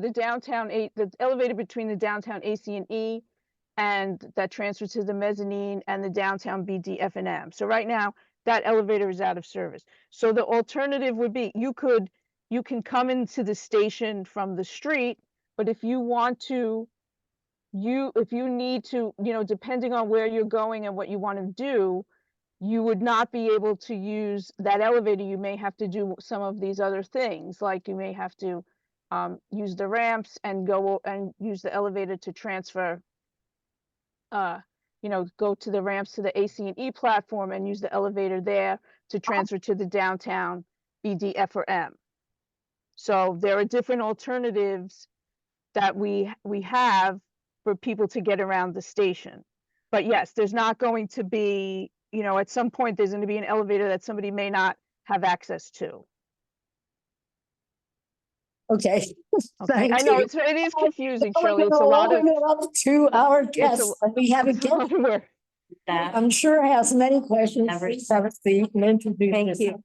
between the downtown AC and E, and that transfers to the mezzanine and the downtown BD F and M. So right now, that elevator is out of service. So the alternative would be, you can come into the station from the street, but if you want to, if you need to, depending on where you're going and what you want to do, you would not be able to use that elevator. You may have to do some of these other things, like you may have to use the ramps and go and use the elevator to transfer, go to the ramps to the AC and E platform and use the elevator there to transfer to the downtown BD F or M. So there are different alternatives that we have for people to get around the station. But yes, there's not going to be, at some point, there's going to be an elevator that somebody may not have access to. Okay. Okay, I know it is confusing, Shirley. It's a lot of 2 hour guests. We have a guest. I'm sure has many questions. Please have a seat and introduce Thank you.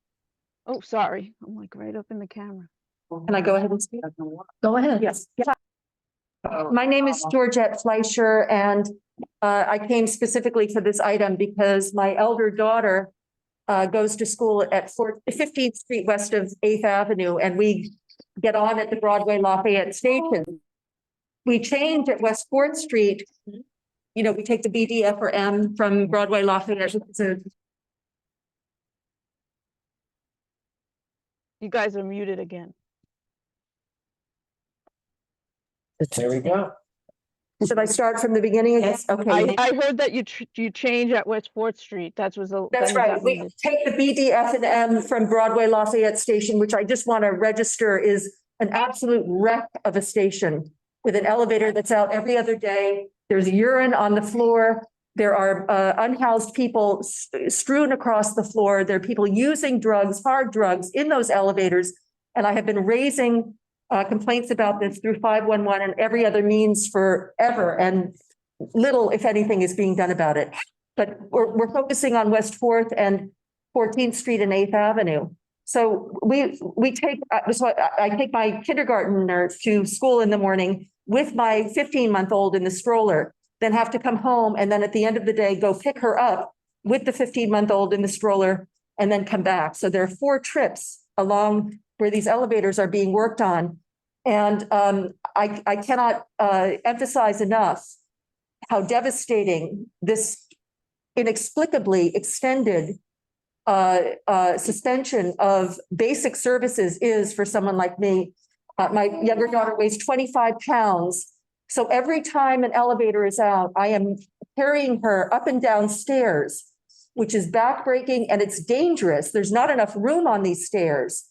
Oh, sorry. I'm like right up in the camera. Can I go ahead and speak? Go ahead. Yes. My name is Georgette Fleischer, and I came specifically for this item because my elder daughter goes to school at 15th Street west of 8th Avenue, and we get on at the Broadway Lafayette station. We change at West 4th Street. We take the BDF or M from Broadway Lafayette. You guys are muted again. There we go. Should I start from the beginning? Yes. Okay. I heard that you change at West 4th Street. That's right. We take the BDF and M from Broadway Lafayette Station, which I just want to register is an absolute wreck of a station with an elevator that's out every other day. There's urine on the floor. There are unhoused people strewn across the floor. There are people using drugs, hard drugs in those elevators. And I have been raising complaints about this through 511 and every other means forever. And little, if anything, is being done about it. But we're focusing on West 4th and 14th Street and 8th Avenue. So we take, so I take my kindergartner to school in the morning with my 15-month-old in the stroller, then have to come home. And then at the end of the day, go pick her up with the 15-month-old in the stroller and then come back. So there are 4 trips along where these elevators are being worked on. And I cannot emphasize enough how devastating this inexplicably extended suspension of basic services is for someone like me. My younger daughter weighs 25 pounds. So every time an elevator is out, I am carrying her up and down stairs, which is backbreaking and it's dangerous. There's not enough room on these stairs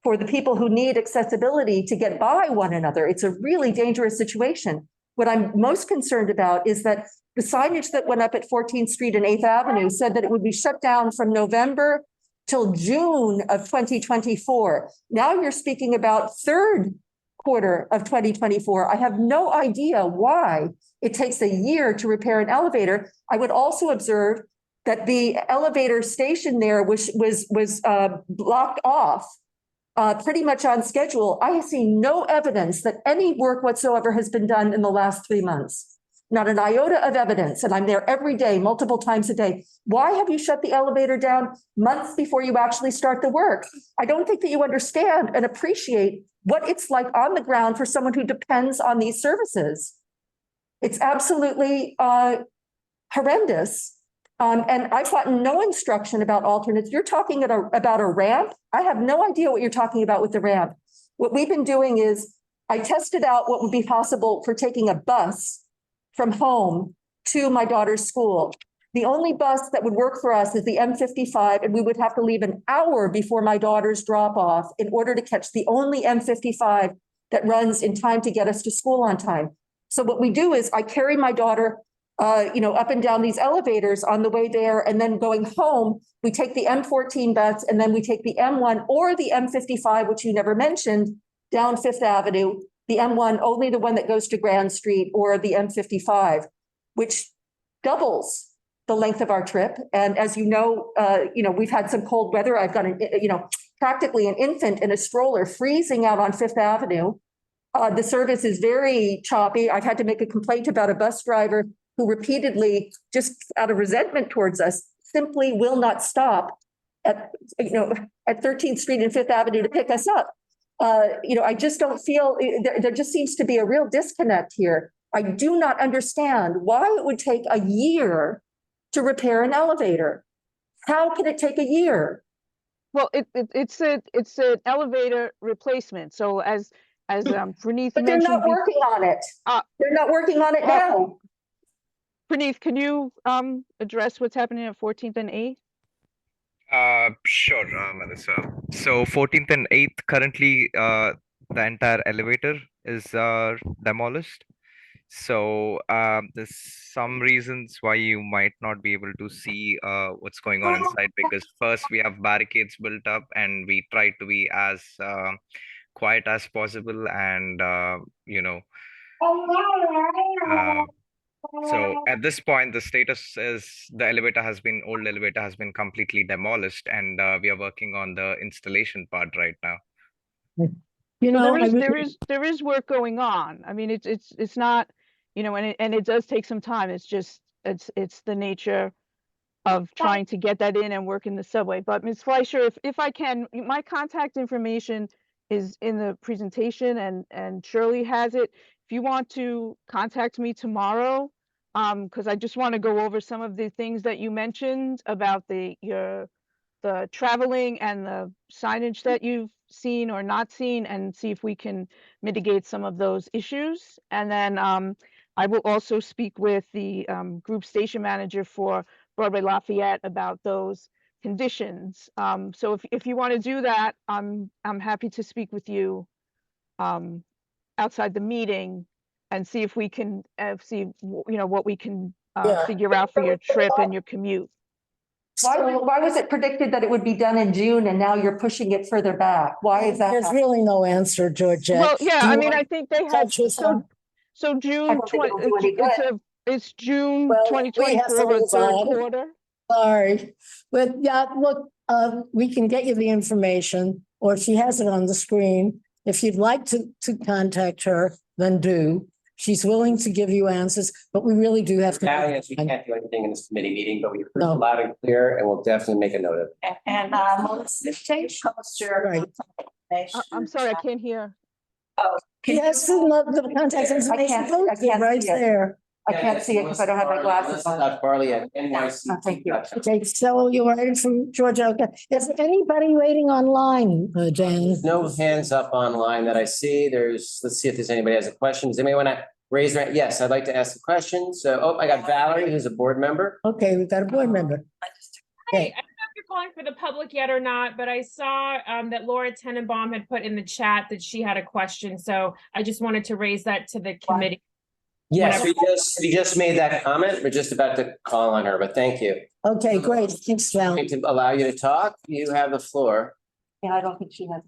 for the people who need accessibility to get by one another. It's a really dangerous situation. What I'm most concerned about is that the signage that went up at 14th Street and 8th Avenue said that it would be shut down from November till June of 2024. Now you're speaking about third quarter of 2024. I have no idea why it takes a year to repair an elevator. I would also observe that the elevator station there, which was blocked off, pretty much on schedule. I have seen no evidence that any work whatsoever has been done in the last 3 months. Not an iota of evidence. And I'm there every day, multiple times a day. Why have you shut the elevator down months before you actually start the work? I don't think that you understand and appreciate what it's like on the ground for someone who depends on these services. It's absolutely horrendous. And I've gotten no instruction about alternates. You're talking about a ramp? I have no idea what you're talking about with the ramp. What we've been doing is I tested out what would be possible for taking a bus from home to my daughter's school. The only bus that would work for us is the M55, and we would have to leave an hour before my daughter's drop off in order to catch the only M55 that runs in time to get us to school on time. So what we do is I carry my daughter up and down these elevators on the way there. And then going home, we take the M14 bus and then we take the M1 or the M55, which you never mentioned, down Fifth Avenue, the M1, only the one that goes to Grand Street, or the M55, which doubles the length of our trip. And as you know, we've had some cold weather. I've got practically an infant in a stroller freezing out on Fifth Avenue. The service is very choppy. I've had to make a complaint about a bus driver who repeatedly, just out of resentment towards us, simply will not stop at 13th Street and Fifth Avenue to pick us up. I just don't feel, there just seems to be a real disconnect here. I do not understand why it would take a year to repair an elevator. How can it take a year? Well, it's an elevator replacement. So as Praneeth But they're mentioned, not working on it. They're not working on it now. Praneeth, can you address what's happening at 14th and 8th? Sure, Melissa. So 14th and 8th, currently the entire elevator is demolished. So there's some reasons why you might not be able to see what's going on inside, because first we have barricades built up and we try to be as quiet as possible, and so at this point, the status is the old elevator has been completely demolished, and we are working on the installation part right now. There is work going on. I mean, it's not, and it does take some time. It's just, it's the nature of trying to get that in and work in the subway. But Ms. Fleischer, if I can, my contact information is in the presentation, and Shirley has it. If you want to contact me tomorrow, because I just want to go over some of the things that you mentioned about the traveling and the signage that you've seen or not seen, and see if we can mitigate some of those issues. And then I will also speak with the group station manager for Broadway Lafayette about those conditions. So if you want to do that, I'm happy to speak with you outside the meeting and see if we can see what we can figure out for your trip and your commute. Why was it predicted that it would be done in June and now you're pushing it further back? Why is that? There's really no answer, Georgette. Well, yeah, Do you I mean, want I think they had, so June 20, it's June Well, 2024, we have to third move on. quarter. Sorry, but yeah, look, we can get you the information, or she has it on the screen. If you'd like to contact her, then do. She's willing to give you answers, but we really do have to. Yes, we can't do anything in this committee meeting, but we heard loud and clear, and we'll definitely make a note of it. And I'm sorry, I can't hear. Yes, the contact information right there. I can't see it because I don't have my glasses on. Farley at NYC. Thank you. Okay, so you're writing from Georgia. Okay. Is there anybody waiting online, Dan? There's no hands up online that I see. Let's see if there's anybody has a question. Does anybody want to raise their hand? Yes, I'd like to ask a question. So, I got Valerie, who's a board member. Okay, we've got a board member. Hi, I don't know if you're calling for the public yet or not, but I saw that Laura Tenenbaum had put in the chat that she had a question. So I just wanted to raise that to the committee. Yes, we just made that comment. We're just about to call on her, but thank you. Okay, great. Thanks, Val. To allow you to talk, you have the floor. Yeah, I don't think she has.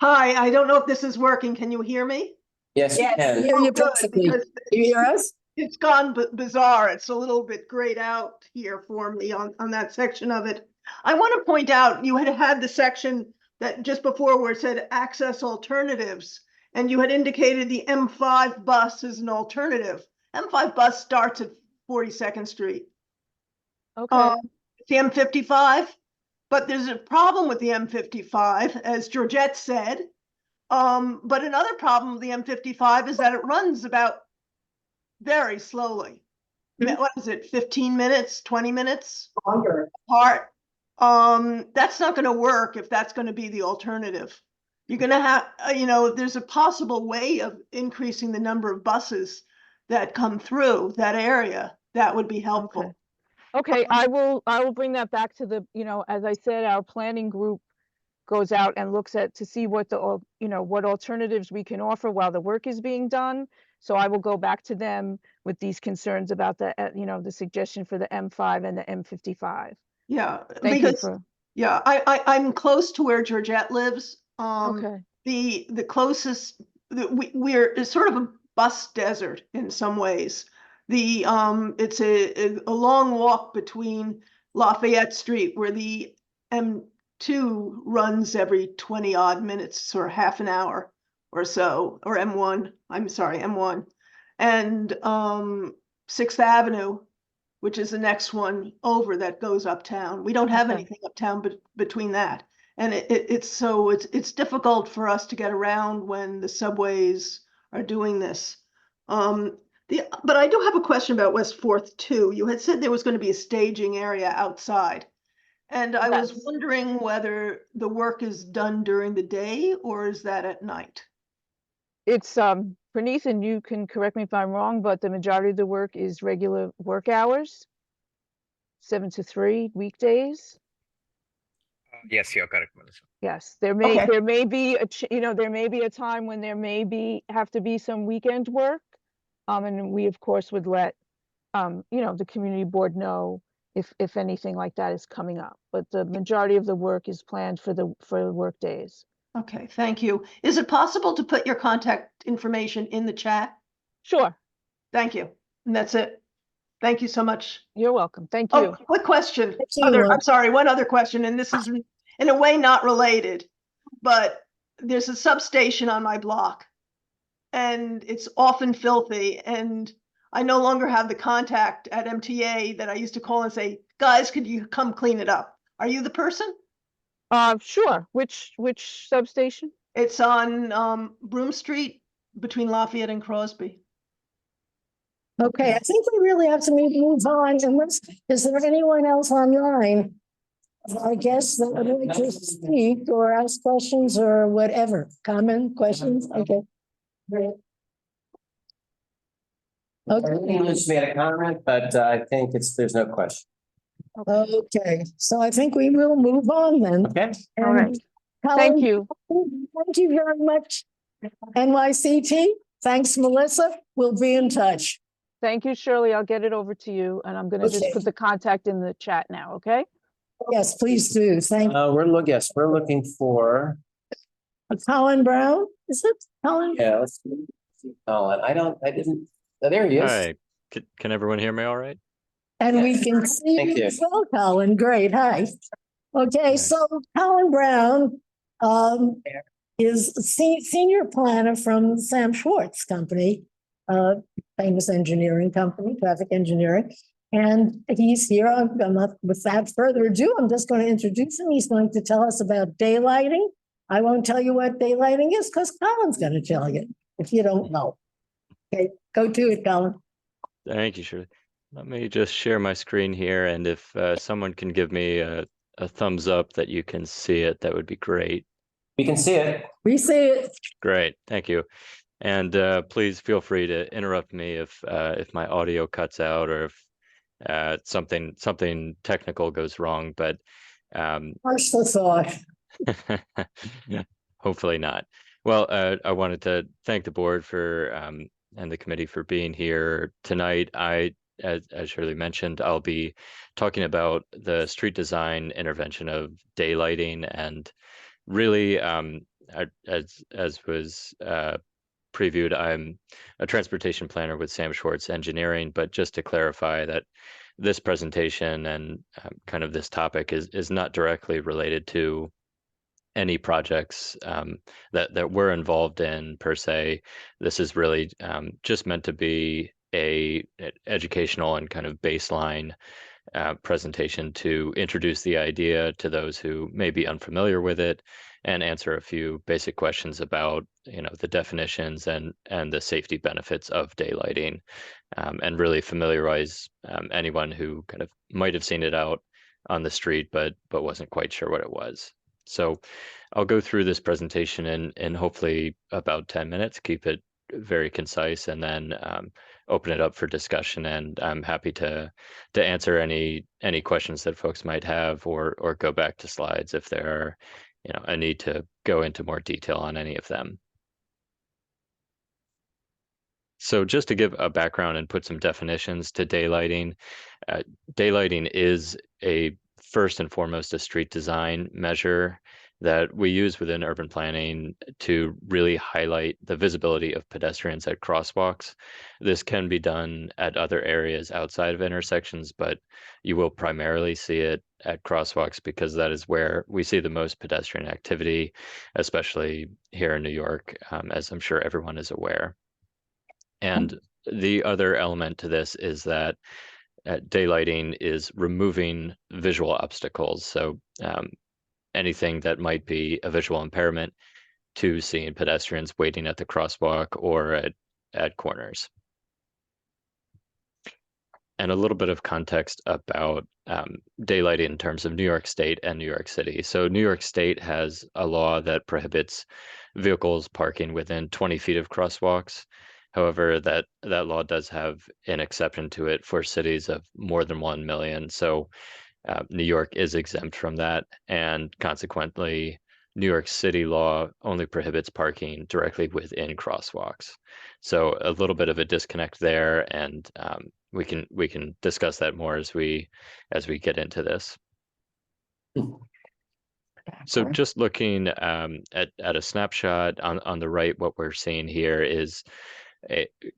Hi, I don't know if this is working. Can you hear me? Yes, you can. Hear you perfectly. Because You hear us? It's gone bizarre. It's a little bit grayed out here for me on that section of it. I want to point out, you had the section that just before where it said access alternatives, and you had indicated the M5 bus is an alternative. M5 bus starts at 42nd Street. Okay. It's the M55, but there's a problem with the M55, as Georgette said. But another problem with the M55 is that it runs about very slowly. what is it, 15 minutes, 20 minutes Longer. apart. That's not gonna work if that's gonna be the alternative. You're gonna have, there's a possible way of increasing the number of buses that come through that area. That would be helpful. Okay, I will bring that back to the, as I said, our planning group goes out and looks at to see what what alternatives we can offer while the work is being done. So I will go back to them with these concerns about the, the suggestion for the M5 and the M55. Yeah, Thank you because, for, yeah, I'm close to where Georgette lives. okay, The closest, we're sort of a bus desert in some ways. It's a long walk between Lafayette Street, where the M2 runs every 20 odd minutes or half an hour or so, or M1, I'm sorry, M1. And 6th Avenue, which is the next one over that goes uptown. We don't have Okay. anything uptown between that. And it's difficult for us to get around when the subways are doing this. But I do have a question about West Fourth too. You had said there was going to be a staging area outside. And I was Yes. wondering whether the work is done during the day or is that at night? It's, Bernice, and you can correct me if I'm wrong, but the majority of the work is regular work hours, 7 to 3 weekdays. Yes, you're correct, Melissa. Yes, there may Okay. be there may be a time when there may have to be some weekend work. And we of course would let the community board know if anything like that is coming up. But the majority of the work is planned for the work days. Okay, thank you. Is it possible to put your contact information in the chat? Sure, Thank you. And that's it. Thank you so much. you're welcome. Thank Oh, you. quick question. Thank you. I'm sorry, one other question, and this is in a way not related, but there's a substation on my block and it's often filthy, and I no longer have the contact at MTA that I used to call and say, guys, could you come clean it up? Are you the person? Sure. Which substation? It's on Broome Street between Lafayette and Crosby. Okay, I think we really have to move on. Is there anyone else online? I guess that would like to speak or ask questions or whatever. Comment, questions? Okay. Great. He Okay, just made a comment, but I think there's no question. okay, so I think we will move on then. Okay. All right. Thank you. Thank you very much. NYCT, thanks, Melissa. We'll be in touch. Thank you, Shirley. I'll get it over to you, and I'm gonna just Okay. put the contact in the chat now, okay? Yes, please do. Thank We're looking for, you. Colin Brown, is it Colin? yeah, let's see Colin. Oh, there he is. Hi, can everyone hear me all right? And we can see Thank you you. as well, Colin. Great, hi. Okay, so Colin Brown is senior planner from Sam Schwartz Company, famous engineering company, traffic engineering. And he's here. Without further ado, I'm just going to introduce him. He's going to tell us about daylighting. I won't tell you what daylighting is because Colin's going to tell you if you don't know. Okay, go to it, Colin. Thank you, Shirley. Let me just share my screen here, and if someone can give me a thumbs up that you can see it, that would be great. We can see it. We see it. Great, thank you. And please feel free to interrupt me if my audio cuts out or if something technical goes wrong, but Harsh the thought. hopefully not. Well, I wanted to thank the board for and the committee for being here tonight. As Shirley mentioned, I'll be talking about the street design intervention of daylighting, and really, as was previewed, I'm a transportation planner with Sam Schwartz Engineering. But just to clarify that this presentation and kind of this topic is not directly related to any projects that we're involved in per se. This is really just meant to be a educational and kind of baseline presentation to introduce the idea to those who may be unfamiliar with it, and answer a few basic questions about the definitions and the safety benefits of daylighting. and really familiarize anyone who kind of might have seen it out on the street, but wasn't quite sure what it was. So I'll go through this presentation in hopefully about 10 minutes, keep it very concise, and then open it up for discussion. And I'm happy to answer any questions that folks might have, or go back to slides if there are, a need to go into more detail on any of them. So just to give a background and put some definitions to daylighting, daylighting is first and foremost a street design measure that we use within urban planning to really highlight the visibility of pedestrians at crosswalks. This can be done at other areas outside of intersections, but you will primarily see it at crosswalks because that is where we see the most pedestrian activity, especially here in New York, as I'm sure everyone is aware. And the other element to this is that daylighting is removing visual obstacles. So anything that might be a visual impairment to seeing pedestrians waiting at the crosswalk or at corners. And a little bit of context about daylighting in terms of New York State and New York City. So New York State has a law that prohibits vehicles parking within 20 feet of crosswalks. However, that law does have an exception to it for cities of more than 1 million. So New York is exempt from that. And consequently, New York City law only prohibits parking directly within crosswalks. So a little bit of a disconnect there. And we can discuss that more as we get into this. So just looking at a snapshot on the right, what we're seeing here is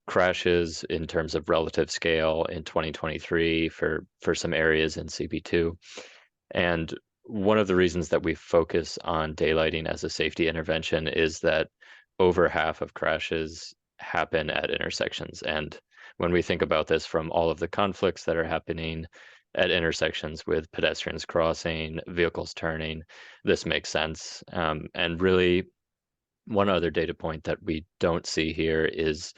crashes in terms of relative scale in 2023 for some areas in CB2. And one of the reasons that we focus on daylighting as a safety intervention is that over half of crashes happen at intersections. And when we think about this from all of the conflicts that are happening at intersections with pedestrians crossing, vehicles turning, this makes sense. And really, one other data point that we don't see here is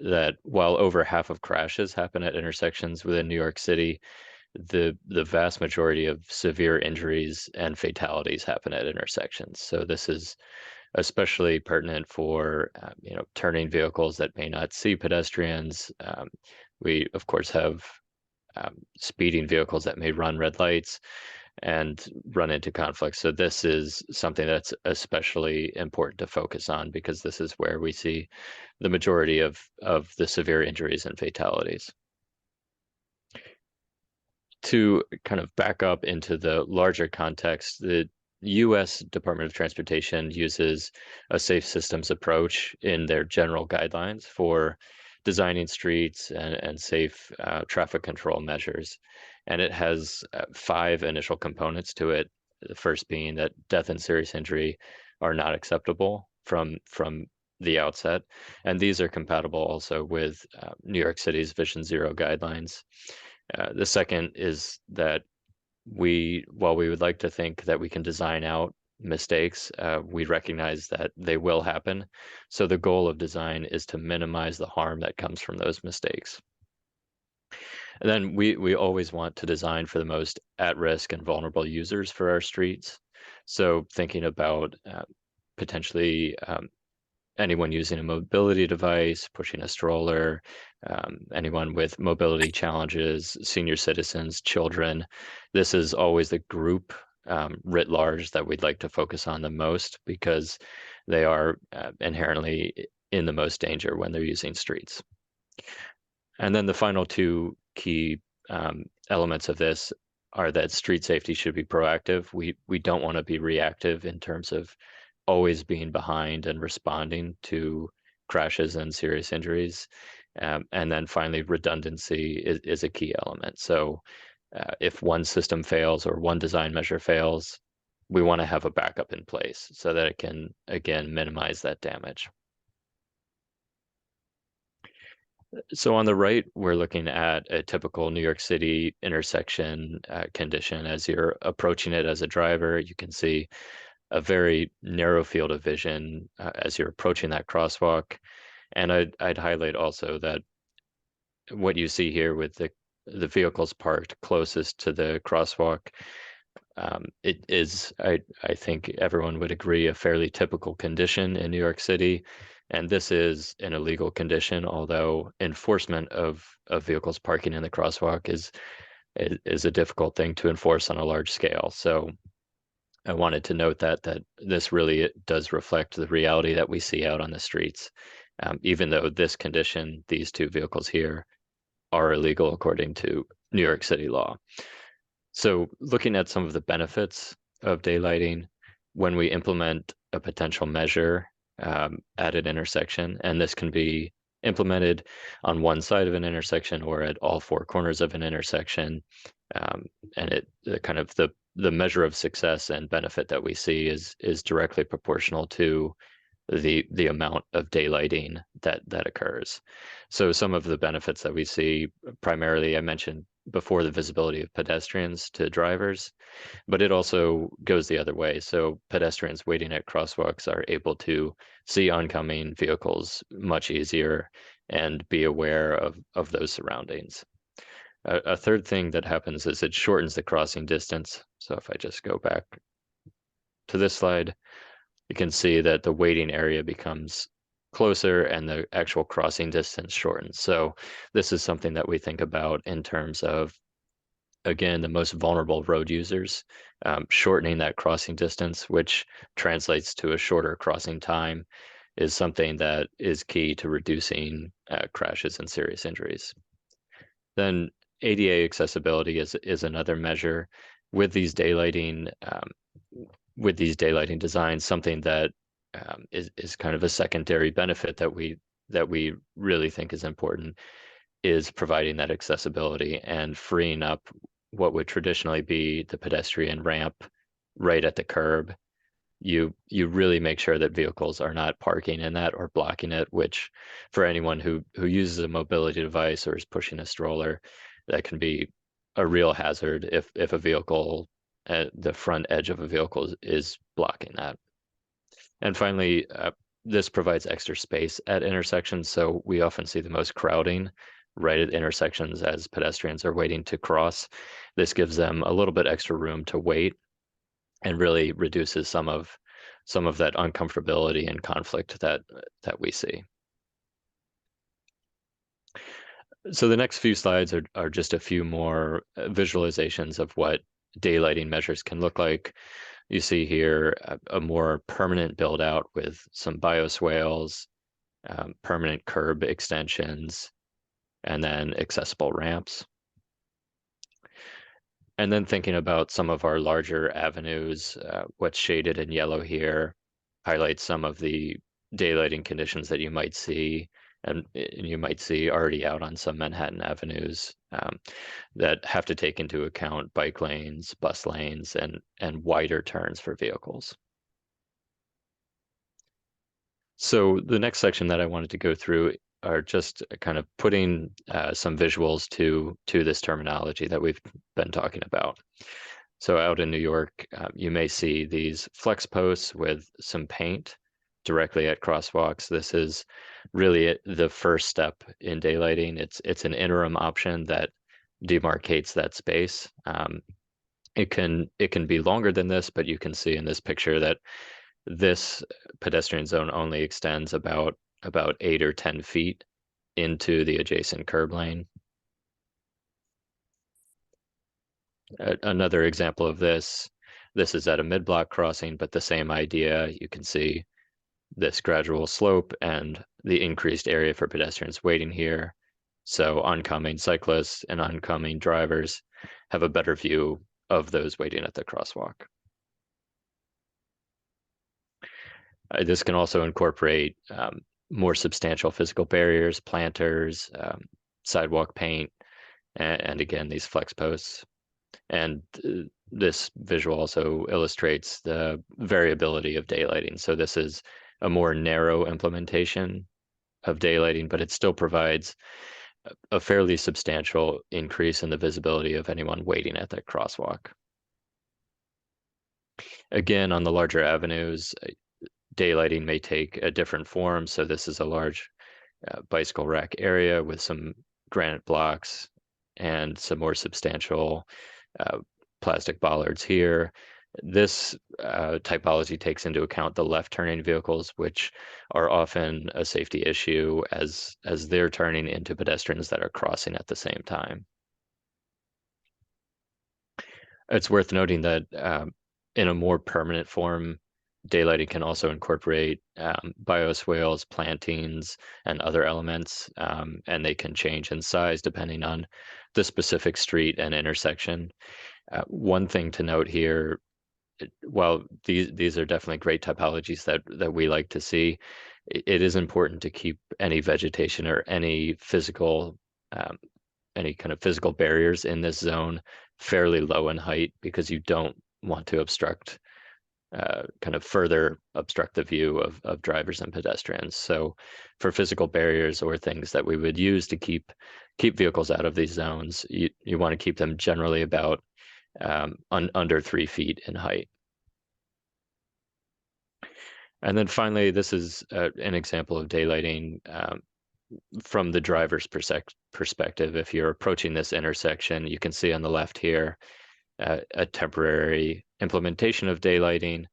that while over half of crashes happen at intersections within New York City, the vast majority of severe injuries and fatalities happen at intersections. So this is especially pertinent for turning vehicles that may not see pedestrians. We of course have speeding vehicles that may run red lights and run into conflicts. So this is something that's especially important to focus on because this is where we see the majority of the severe injuries and fatalities. To kind of back up into the larger context, the U.S. Department of Transportation uses a safe systems approach in their general guidelines for designing streets and safe traffic control measures. And it has 5 initial components to it. The first being that death and serious injury are not acceptable from the outset. And these are compatible also with New York City's Vision Zero guidelines. The second is that while we would like to think that we can design out mistakes, we recognize that they will happen. So the goal of design is to minimize the harm that comes from those mistakes. And then we always want to design for the most at-risk and vulnerable users for our streets. So thinking about potentially anyone using a mobility device, pushing a stroller, anyone with mobility challenges, senior citizens, children. This is always the group writ large that we'd like to focus on the most because they are inherently in the most danger when they're using streets. And then the final 2 key elements of this are that street safety should be proactive. We don't want to be reactive in terms of always being behind and responding to crashes and serious injuries. And then finally, redundancy is a key element. So if one system fails or one design measure fails, we want to have a backup in place so that it can, again, minimize that damage. So on the right, we're looking at a typical New York City intersection condition. As you're approaching it as a driver, you can see a very narrow field of vision as you're approaching that crosswalk. And I'd highlight also that what you see here with the vehicles parked closest to the crosswalk, it is, I think everyone would agree, a fairly typical condition in New York City. And this is an illegal condition, although enforcement of vehicles parking in the crosswalk is a difficult thing to enforce on a large scale. So I wanted to note that this really does reflect the reality that we see out on the streets. Even though this condition, these two vehicles here, are illegal according to New York City law. So looking at some of the benefits of daylighting, when we implement a potential measure at an intersection, and this can be implemented on one side of an intersection or at all four corners of an intersection, and kind of the measure of success and benefit that we see is directly proportional to the amount of daylighting that occurs. So some of the benefits that we see, primarily I mentioned before, the visibility of pedestrians to drivers, but it also goes the other way. So pedestrians waiting at crosswalks are able to see oncoming vehicles much easier and be aware of those surroundings. A third thing that happens is it shortens the crossing distance. So if I just go back to this slide, you can see that the waiting area becomes closer and the actual crossing distance shortens. So this is something that we think about in terms of, again, the most vulnerable road users, shortening that crossing distance, which translates to a shorter crossing time, is something that is key to reducing crashes and serious injuries. Then ADA accessibility is another measure. With these daylighting designs, something that is kind of a secondary benefit that we really think is important is providing that accessibility and freeing up what would traditionally be the pedestrian ramp right at the curb. You really make sure that vehicles are not parking in that or blocking it, which for anyone who uses a mobility device or is pushing a stroller, that can be a real hazard if a vehicle, the front edge of a vehicle is blocking that. And finally, this provides extra space at intersections. So we often see the most crowding right at intersections as pedestrians are waiting to cross. This gives them a little bit extra room to wait and really reduces some of that uncomfortability and conflict that we see. So the next few slides are just a few more visualizations of what daylighting measures can look like. You see here a more permanent build out with some bioswales, permanent curb extensions, and then accessible ramps. And then thinking about some of our larger avenues, what's shaded in yellow here highlights some of the daylighting conditions that you might see, and you might see already out on some Manhattan avenues that have to take into account bike lanes, bus lanes, and wider turns for vehicles. So the next section that I wanted to go through are just kind of putting some visuals to this terminology that we've been talking about. So out in New York, you may see these flex posts with some paint directly at crosswalks. This is really the first step in daylighting. It's an interim option that demarcates that space. It can be longer than this, but you can see in this picture that this pedestrian zone only extends about 8 or 10 feet into the adjacent curb lane. Another example of this is at a mid-block crossing, but the same idea. You can see this gradual slope and the increased area for pedestrians waiting here. So oncoming cyclists and oncoming drivers have a better view of those waiting at the crosswalk. This can also incorporate more substantial physical barriers, planters, sidewalk paint, and again, these flex posts. And this visual also illustrates the variability of daylighting. So this is a more narrow implementation of daylighting, but it still provides a fairly substantial increase in the visibility of anyone waiting at that crosswalk. Again, on the larger avenues, daylighting may take a different form. So this is a large bicycle rack area with some granite blocks and some more substantial plastic bollards here. This typology takes into account the left turning vehicles, which are often a safety issue as they're turning into pedestrians that are crossing at the same time. It's worth noting that in a more permanent form, daylighting can also incorporate bioswales, plantings, and other elements, and they can change in size depending on the specific street and intersection. One thing to note here, while these are definitely great typologies that we like to see, it is important to keep any vegetation or any physical any kind of physical barriers in this zone fairly low in height, because you don't want to obstruct kind of further obstruct the view of drivers and pedestrians. So for physical barriers or things that we would use to keep vehicles out of these zones, you want to keep them generally about under 3 feet in height. And then finally, this is an example of daylighting from the driver's perspective. If you're approaching this intersection, you can see on the left here a temporary implementation of daylighting,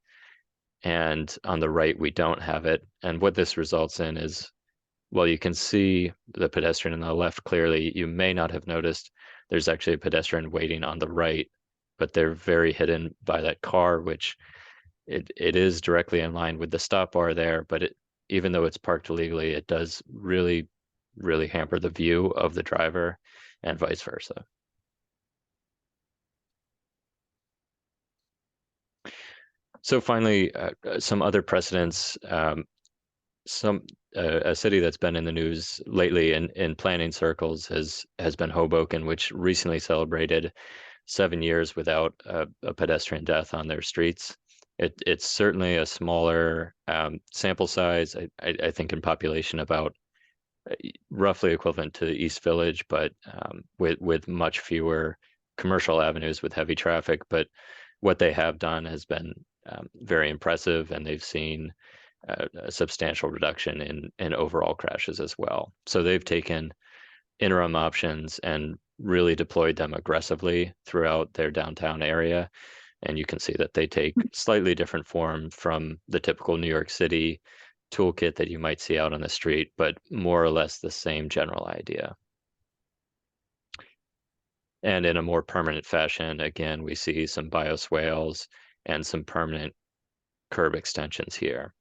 and on the right we don't have it. And what this results in is, well, you can see the pedestrian on the left clearly. You may not have noticed there's actually a pedestrian waiting on the right, but they're very hidden by that car, which it is directly in line with the stop bar there, but even though it's parked illegally, it does really hamper the view of the driver, and vice versa. So finally, some other precedents. A city that's been in the news lately in planning circles has been Hoboken, which recently celebrated 7 years without a pedestrian death on their streets. It's certainly a smaller sample size. I think in population about roughly equivalent to East Village, but with much fewer commercial avenues with heavy traffic. But what they have done has been very impressive, and they've seen a substantial reduction in overall crashes as well. So they've taken interim options and really deployed them aggressively throughout their downtown area. And you can see that they take slightly different form from the typical New York City toolkit that you might see out on the street, but more or less the same general idea. And in a more permanent fashion, again, we see some bioswales and some permanent curb extensions here.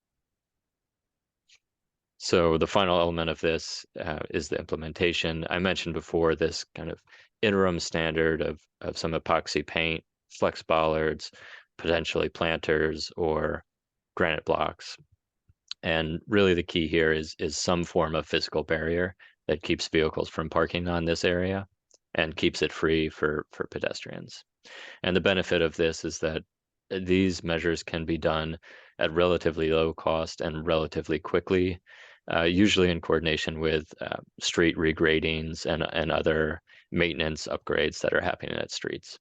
So the final element of this is the implementation. I mentioned before this kind of interim standard of some epoxy paint, flex bollards, potentially planters or granite blocks. And really the key here is some form of physical barrier that keeps vehicles from parking on this area and keeps it free for pedestrians. And the benefit of this is that these measures can be done at relatively low cost and relatively quickly, usually in coordination with street regradings and other maintenance upgrades that are happening at streets.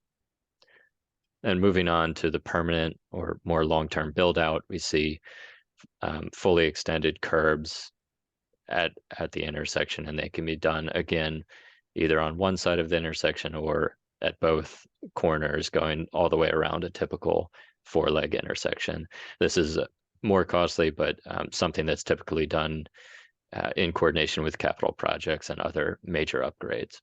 And moving on to the permanent or more long-term build out, we see fully extended curbs at the intersection, and they can be done again either on one side of the intersection or at both corners, going all the way around a typical 4-leg intersection. This is more costly, but something that's typically done in coordination with capital projects and other major upgrades.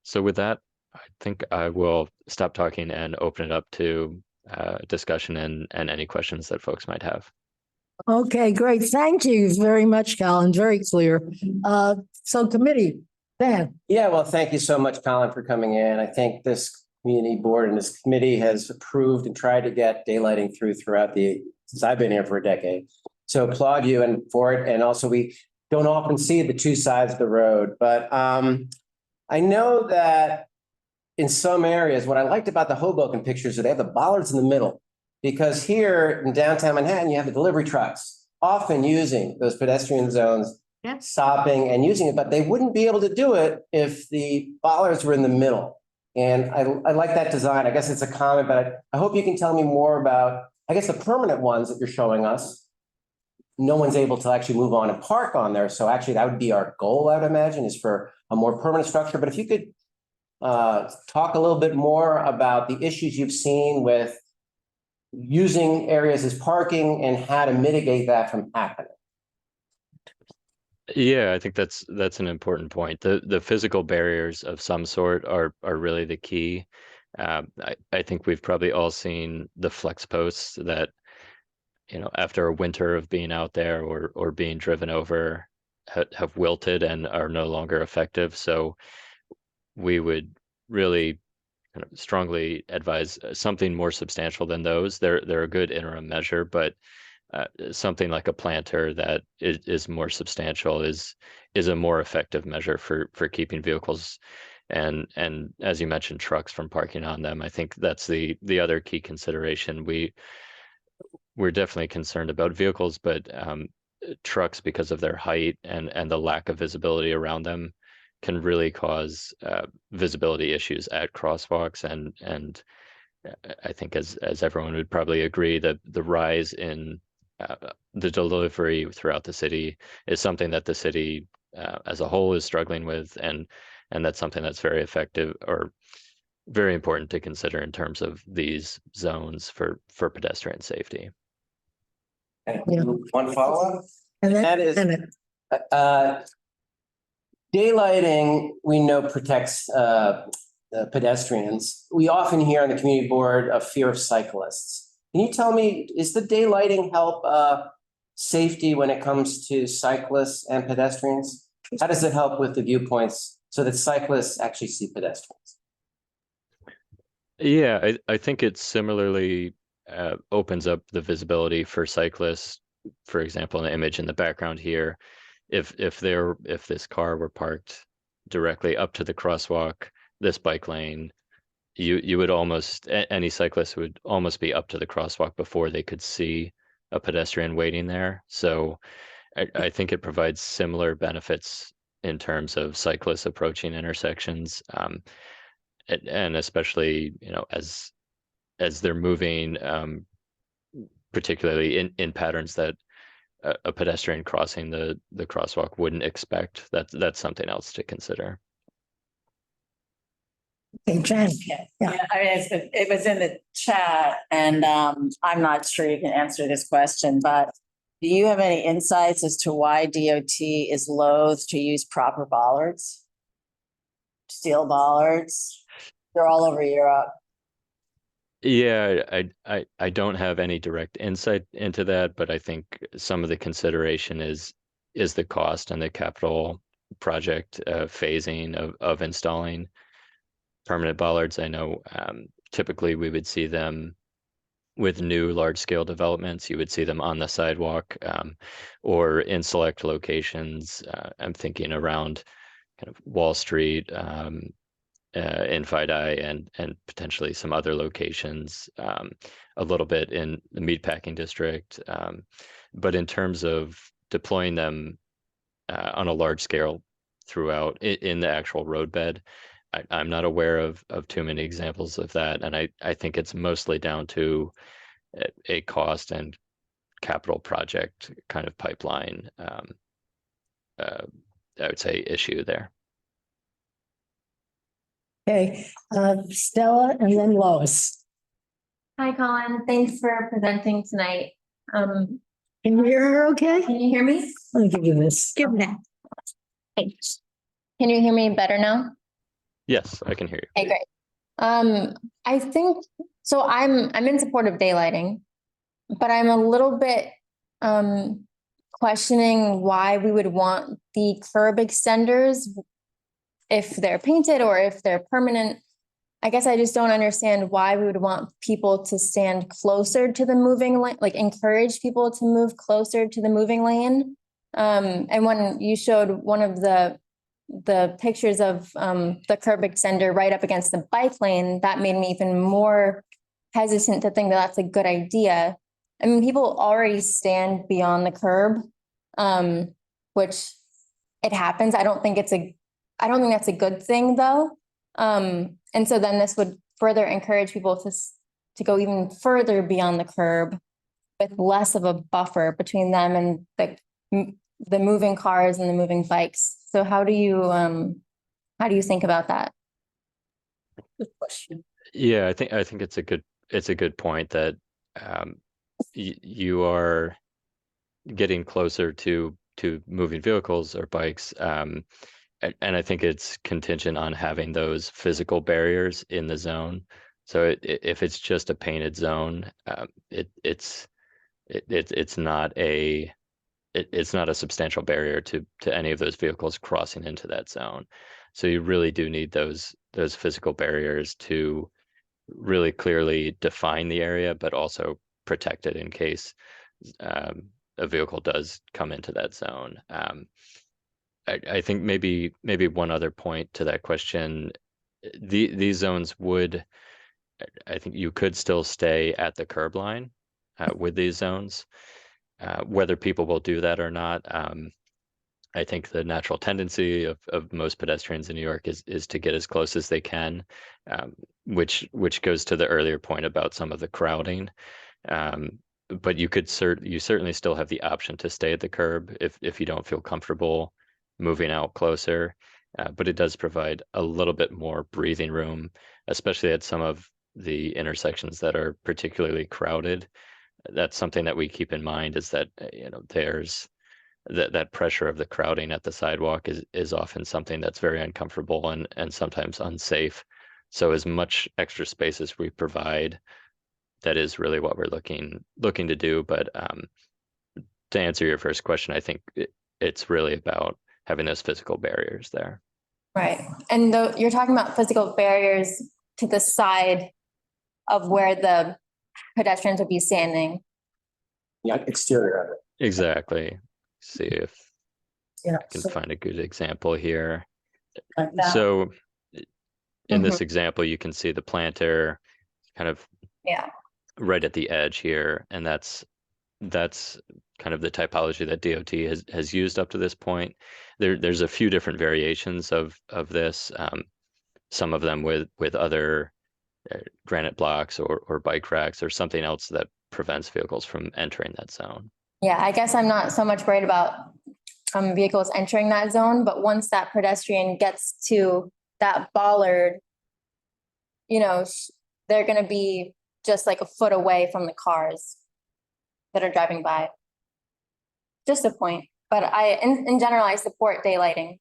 So with that, I think I will stop talking and open it up to discussion and any questions that folks might have. Okay, great. Thank you very much, Colin. Very clear. So committee, Dan. Yeah, well, thank you so much, Colin, for coming in. I think this community board and this committee has approved and tried to get daylighting throughout since I've been here for a decade. So applaud you for it. And also we don't often see the two sides of the road, but I know that in some areas, what I liked about the Hoboken pictures is they have the bollards in the middle, because here in downtown Manhattan, you have the delivery trucks often using those pedestrian zones, stopping and using it, but they wouldn't be able to do it if the bollards were in the middle. And I like that design. I guess it's a comment, but I hope you can tell me more about, I guess, the permanent ones that you're showing us no one's able to actually move on and park on there. So actually that would be our goal, I would imagine, is for a more permanent structure. But if you could talk a little bit more about the issues you've seen with using areas as parking and how to mitigate that from happening. Yeah, I think that's an important point. The physical barriers of some sort are really the key. I think we've probably all seen the flex posts that, you know, after a winter of being out there or being driven over have wilted and are no longer effective. So we would really kind of strongly advise something more substantial than those. They're a good interim measure, but something like a planter that is more substantial is a more effective measure for keeping vehicles and as you mentioned, trucks from parking on them. I think that's the other key consideration. We're definitely concerned about vehicles, but trucks, because of their height and the lack of visibility around them, can really cause visibility issues at crosswalks. And I think as everyone would probably agree, that the rise in the delivery throughout the city is something that the city as a whole is struggling with, and that's something that's very effective or very important to consider in terms of these zones for pedestrian safety. And one follow-up, And that is daylighting, we know protects the pedestrians. We often hear on the community board a fear of cyclists. Can you tell me, is the daylighting help safety when it comes to cyclists and pedestrians? How does it help with the viewpoints so that cyclists actually see pedestrians? Yeah, I think it similarly opens up the visibility for cyclists. For example, in the image in the background here, if this car were parked directly up to the crosswalk, this bike lane, you would almost, any cyclist would almost be up to the crosswalk before they could see a pedestrian waiting there. So I think it provides similar benefits in terms of cyclists approaching intersections, and especially, you know, as they're moving, particularly in patterns that a pedestrian crossing the crosswalk wouldn't expect. That's something else to consider. Okay, Jen. Yeah, I mean, it was in the chat, and I'm not sure you can answer this question, but do you have any insights as to why DOT is loath to use proper bollards? Steel bollards? They're all over Europe. Yeah, I don't have any direct insight into that, but I think some of the consideration is the cost and the capital project phasing of installing permanent bollards. I know typically we would see them with new large scale developments. You would see them on the sidewalk or in select locations. I'm thinking around kind of Wall Street, in Fidei, and potentially some other locations, a little bit in the meatpacking district. But in terms of deploying them on a large scale throughout in the actual roadbed, I'm not aware of too many examples of that. And I think it's mostly down to a cost and capital project kind of pipeline, I would say, issue there. Okay, Stella and then Lois. Hi, Colin. Thanks for presenting tonight. Can you hear her okay? Can you hear me? Let me give you this. Give that. Thanks. Can you hear me better now? Yes, I can hear you. Okay, great. I think, so I'm in support of daylighting, but I'm a little bit questioning why we would want the curb extenders if they're painted or if they're permanent. I guess I just don't understand why we would want people to stand closer to the moving lane, like encourage people to move closer to the moving lane. And when you showed one of the pictures of the curb extender right up against the bike lane, that made me even more hesitant to think that that's a good idea. I mean, people already stand beyond the curb, which it happens. I don't think that's a good thing though. And so then this would further encourage people to go even further beyond the curb, with less of a buffer between them and the moving cars and the moving bikes. So how do you think about that? Good question. Yeah, I think it's a good point that you are getting closer to moving vehicles or bikes. And I think it's contingent on having those physical barriers in the zone. So if it's just a painted zone, it's not a substantial barrier to any of those vehicles crossing into that zone. So you really do need those physical barriers to really clearly define the area, but also protect it in case a vehicle does come into that zone. I think maybe one other point to that question, these zones would, I think you could still stay at the curb line with these zones. Whether people will do that or not, I think the natural tendency of most pedestrians in New York is to get as close as they can, which goes to the earlier point about some of the crowding. But you certainly still have the option to stay at the curb if you don't feel comfortable moving out closer. But it does provide a little bit more breathing room, especially at some of the intersections that are particularly crowded. That's something that we keep in mind, is that there's that pressure of the crowding at the sidewalk is often something that's very uncomfortable and sometimes unsafe. So as much extra space as we provide, that is really what we're looking to do. But to answer your first question, I think it's really about having those physical barriers there. Right. And you're talking about physical barriers to the side of where the pedestrians would be standing. Yeah, exterior of it. Exactly. See if I can find a good example here. So in this example, you can see the planter kind of right at the edge here, and that's kind of the typology that DOT has used up to this point. There's a few different variations of this, some of them with other granite blocks or bike racks or something else that prevents vehicles from entering that zone. Yeah, I guess I'm not so much worried about vehicles entering that zone, but once that pedestrian gets to that bollard, they're going to be just like a foot away from the cars that are driving by. Just a point, but in general, I support daylighting.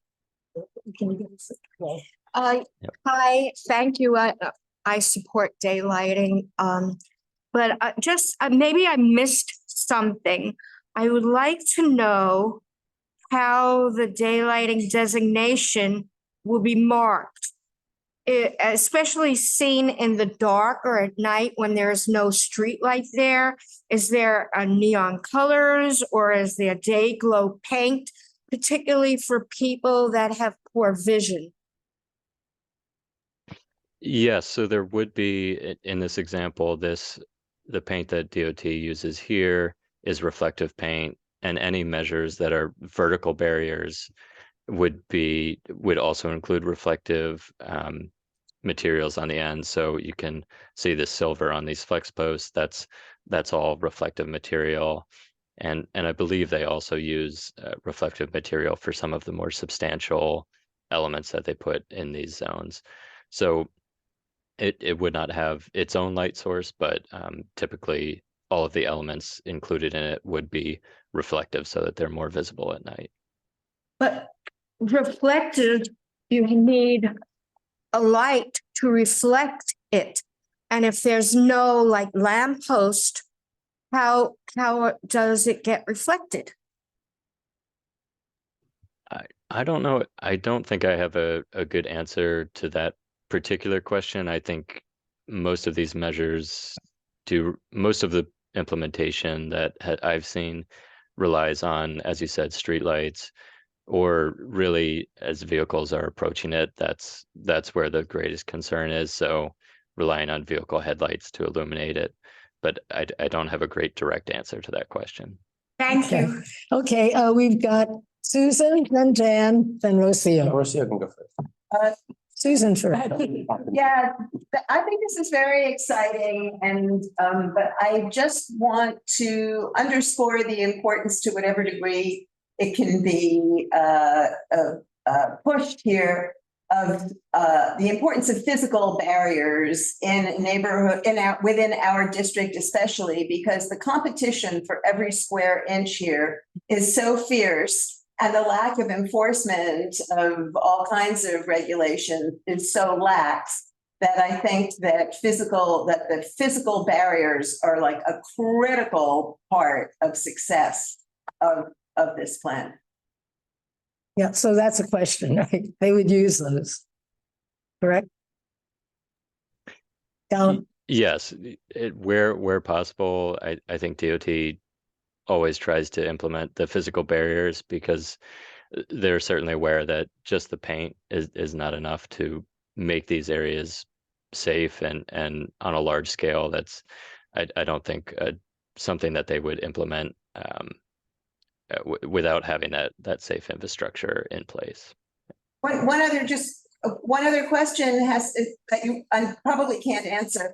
Hi, thank you. I support daylighting. But maybe I missed something. I would like to know how the daylighting designation will be marked, especially seen in the dark or at night when there's no street light there. Is there a neon colors or is there day glow paint, particularly for people that have poor vision? Yes, so there would be, in this example, the paint that DOT uses here is reflective paint, and any measures that are vertical barriers would also include reflective materials on the end. So you can see the silver on these flex posts. That's all reflective material, and I believe they also use reflective material for some of the more substantial elements that they put in these zones. So it would not have its own light source, but typically all of the elements included in it would be reflective so that they're more visible at night. But reflective, you need a light to reflect it. And if there's no lamppost, how does it get reflected? I don't know. I don't think I have a good answer to that particular question. I think most of these measures most of the implementation that I've seen relies on, as you said, streetlights, or really as vehicles are approaching it, that's where the greatest concern is. So relying on vehicle headlights to illuminate it. But I don't have a great direct answer to that question. Thank you. Okay, we've got Susan, then Jan, then Rocio. Rocio can go first. Susan, for Yeah, I think this is very exciting and, but I just want to underscore the importance to whatever degree it can be, pushed here of, the importance of physical barriers in a neighborhood, within our district especially, because the competition for every square inch here is so fierce. And the lack of enforcement of all kinds of regulation is so lax that I think that the physical barriers are like a critical part of success of this plan. Yeah, so that's a question, right? They would use those, correct? Down. Yes, where possible, I think DOT always tries to implement the physical barriers because they're certainly aware that just the paint is not enough to make these areas safe and on a large scale. That's I don't think something that they would implement without having that safe infrastructure in place. One other question that you probably can't answer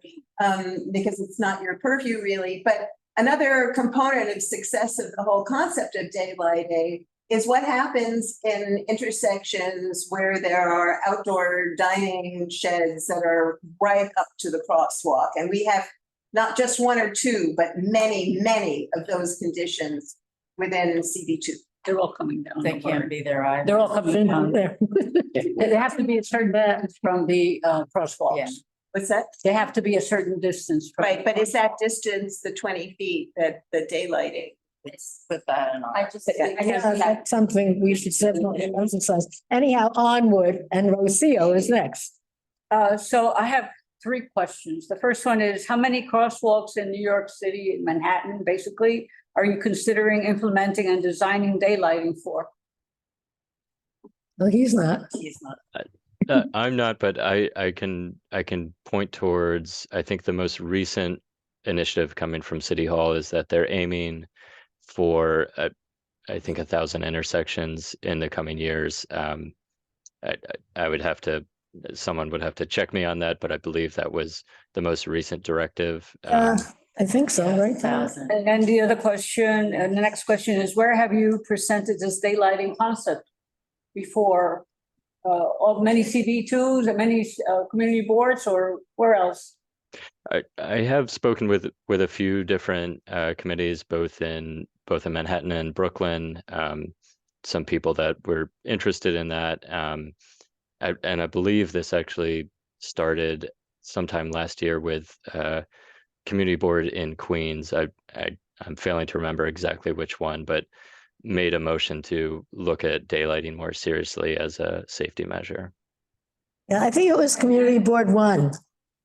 because it's not your purview really, but another component of success of the whole concept of daylighting is what happens in intersections where there are outdoor dining sheds that are right up to the crosswalk. And we have not just one or two, but many, many of those conditions within CB2. They're all coming down. They can't be there either. They're all coming down there. They have to be a certain distance from the crosswalks. Yeah. What's that? They have to be a certain distance. From Right, but is that distance the 20 feet that the daylighting? Put that in. I just, Yeah, that's something we should certainly emphasize. Anyhow, Onwood and Rocio is next. So I have 3 questions. The first one is, how many crosswalks in New York City, in Manhattan, basically, are you considering implementing and designing daylighting for? Well, he's not. He's not. I'm not, but I can point towards, I think the most recent initiative coming from City Hall is that they're aiming for I think 1,000 intersections in the coming years. I would have to, someone would have to check me on that, but I believe that was the most recent directive. I think so, right? 1,000. And then the other question, and the next question is, where have you presented this daylighting concept before? Of many CB2s and many community boards, or where else? I have spoken with a few different committees, both in Manhattan and Brooklyn. Some people that were interested in that, and I believe this actually started sometime last year with community board in Queens. I'm failing to remember exactly which one, but made a motion to look at daylighting more seriously as a safety measure. Yeah, I think it was Community Board 1.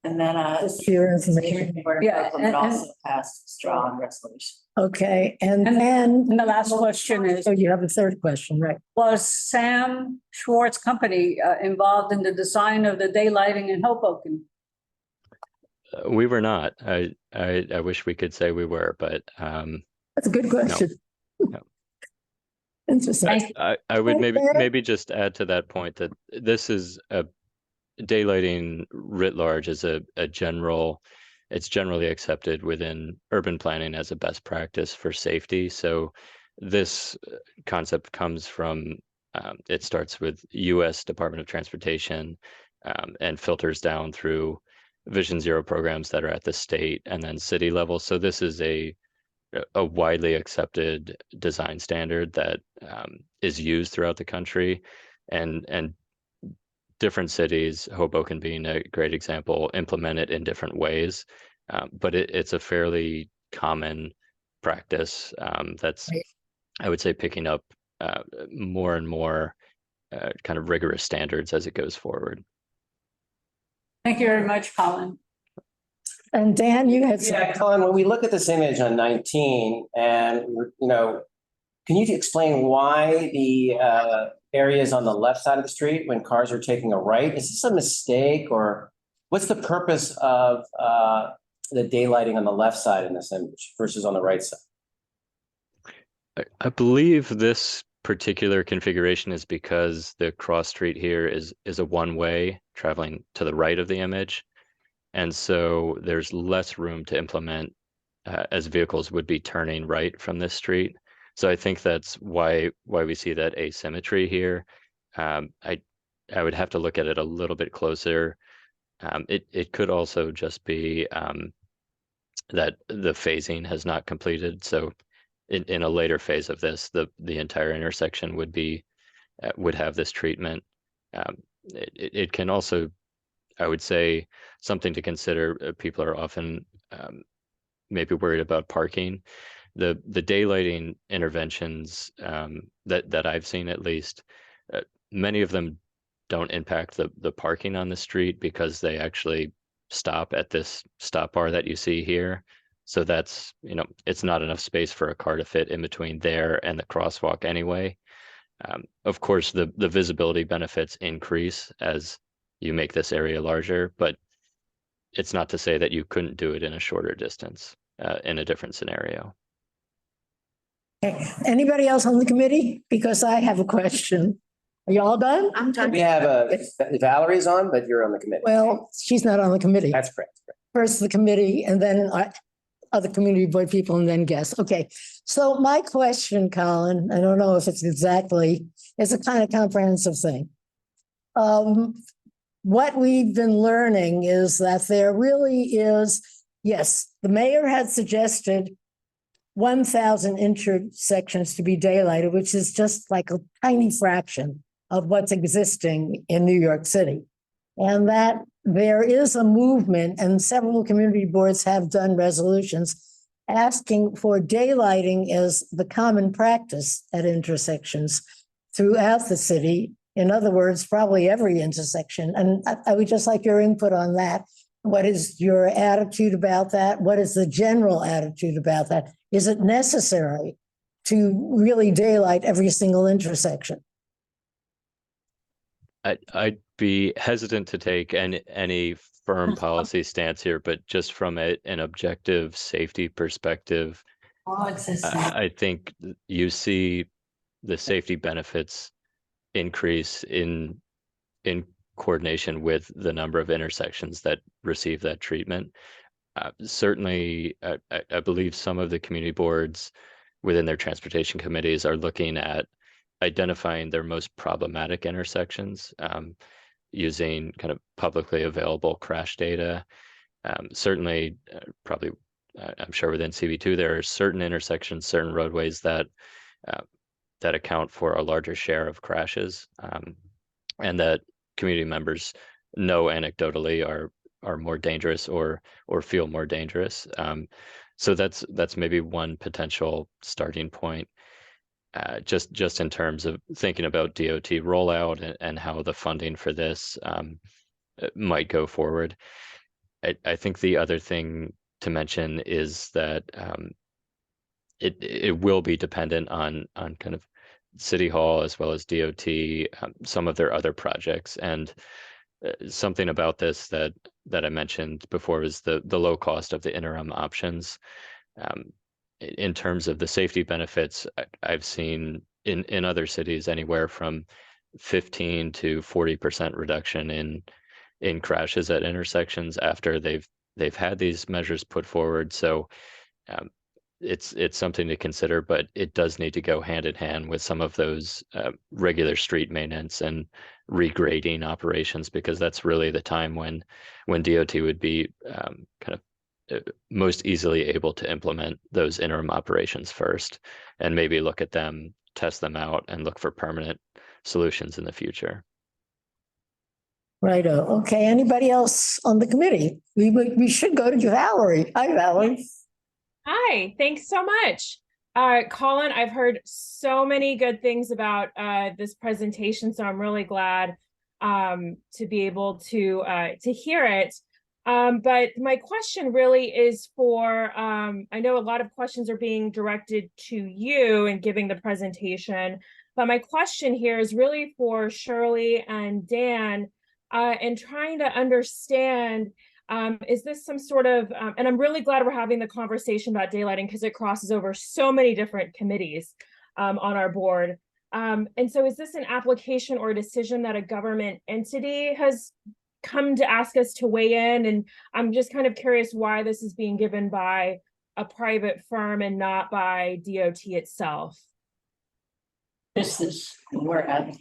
And then Just for your information. Yeah, and also passed a strong resolution. Okay, and then, And the last question is, oh, you have a third question, right? was Sam Schwartz company involved in the design of the daylighting in Hoboken? We were not. I wish we could say we were, but That's a good question. No. Interesting. I would maybe just add to that point that this is a daylighting writ large is it's generally accepted within urban planning as a best practice for safety. So this concept comes from, it starts with US Department of Transportation and filters down through Vision Zero programs that are at the state and then city level. So this is a widely accepted design standard that is used throughout the country, and different cities, Hoboken being a great example, implement it in different ways. But it's a fairly common practice that's, I would say, picking up more and more kind of rigorous standards as it goes forward. Thank you very much, Colin. And Dan, you had some. Yeah, Colin, when we look at this image on 19 and, can you explain why the area is on the left side of the street when cars are taking a right? Is this a mistake, or what's the purpose of the daylighting on the left side in this image versus on the right side? I believe this particular configuration is because the cross street here is a one-way traveling to the right of the image. And so there's less room to implement as vehicles would be turning right from this street. So I think that's why we see that asymmetry here. I would have to look at it a little bit closer. It could also just be that the phasing has not completed. So in a later phase of this, the entire intersection would have this treatment. It can also, I would say, something to consider. People are often maybe worried about parking. The daylighting interventions that I've seen, at least, many of them don't impact the parking on the street because they actually stop at this stop bar that you see here. So that's, it's not enough space for a car to fit in between there and the crosswalk anyway. Of course, the visibility benefits increase as you make this area larger, but it's not to say that you couldn't do it in a shorter distance in a different scenario. Okay, anybody else on the committee? Because I have a question. Are you all done? I'm done. We have Valerie's on, but you're on the committee. Well, she's not on the committee. That's correct. First the committee and then other community board people and then guests. Okay, so my question, Colin, I don't know if it's a kind of comprehensive thing. What we've been learning is that there really is, yes, the mayor had suggested 1,000 intersections to be daylighted, which is just like a tiny fraction of what's existing in New York City. And that there is a movement, and several community boards have done resolutions asking for daylighting as the common practice at intersections throughout the city. In other words, probably every intersection. And I would just like your input on that. What is your attitude about that? What is the general attitude about that? Is it necessary to really daylight every single intersection? I'd be hesitant to take any firm policy stance here, but just from an objective safety perspective, I think you see the safety benefits increase in coordination with the number of intersections that receive that treatment. Certainly, I believe some of the community boards within their transportation committees are looking at identifying their most problematic intersections using kind of publicly available crash data. Certainly, probably, I'm sure within CB2, there are certain intersections, certain roadways that account for a larger share of crashes, and that community members know anecdotally are more dangerous or feel more dangerous. So that's maybe one potential starting point. Just in terms of thinking about DOT rollout and how the funding for this might go forward. I think the other thing to mention is that it will be dependent on kind of City Hall as well as DOT, some of their other projects. And something about this that I mentioned before was the low cost of the interim options. In terms of the safety benefits, I've seen in other cities anywhere from 15 to 40% reduction in crashes at intersections after they've had these measures put forward. So it's something to consider, but it does need to go hand in hand with some of those regular street maintenance and regrading operations, because that's really the time when DOT would be kind of most easily able to implement those interim operations first, and maybe look at them, test them out, and look for permanent solutions in the future. Right. Okay. Anybody else on the committee? We should go to Valerie. Hi, Valerie. Hi, thanks so much. Colin, I've heard so many good things about this presentation, so I'm really glad to be able to hear it. But my question really is for, I know a lot of questions are being directed to you and giving the presentation, but my question here is really for Shirley and Dan, and trying to understand, is this some sort of, and I'm really glad we're having the conversation about daylighting because it crosses over so many different committees on our board. And so is this an application or a decision that a government entity has come to ask us to weigh in? And I'm just kind of curious why this is being given by a private firm and not by DOT itself. This is, we're at.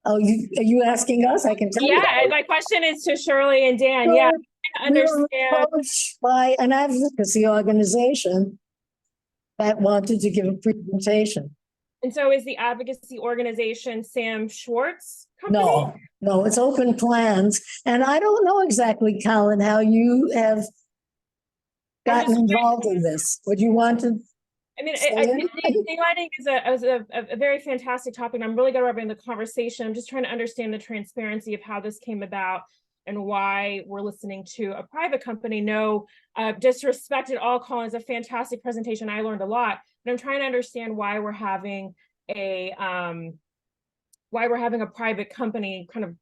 Oh, are you asking us? I can tell you. Yeah, my question is to Shirley and Dan. Yeah, I We were understand. approached by an advocacy organization that wanted to give a presentation. And so is the advocacy organization Sam Schwartz company? No, it's Open Plans. And I don't know exactly, Colin, how you have gotten involved in this. Would you want to? I mean, daylighting is a very fantastic topic. I'm really glad we're having the conversation. I'm just trying to understand the transparency of how this came about and why we're listening to a private company. No disrespect at all, Colin. It's a fantastic presentation. I learned a lot, but I'm trying to understand why we're having a private company kind of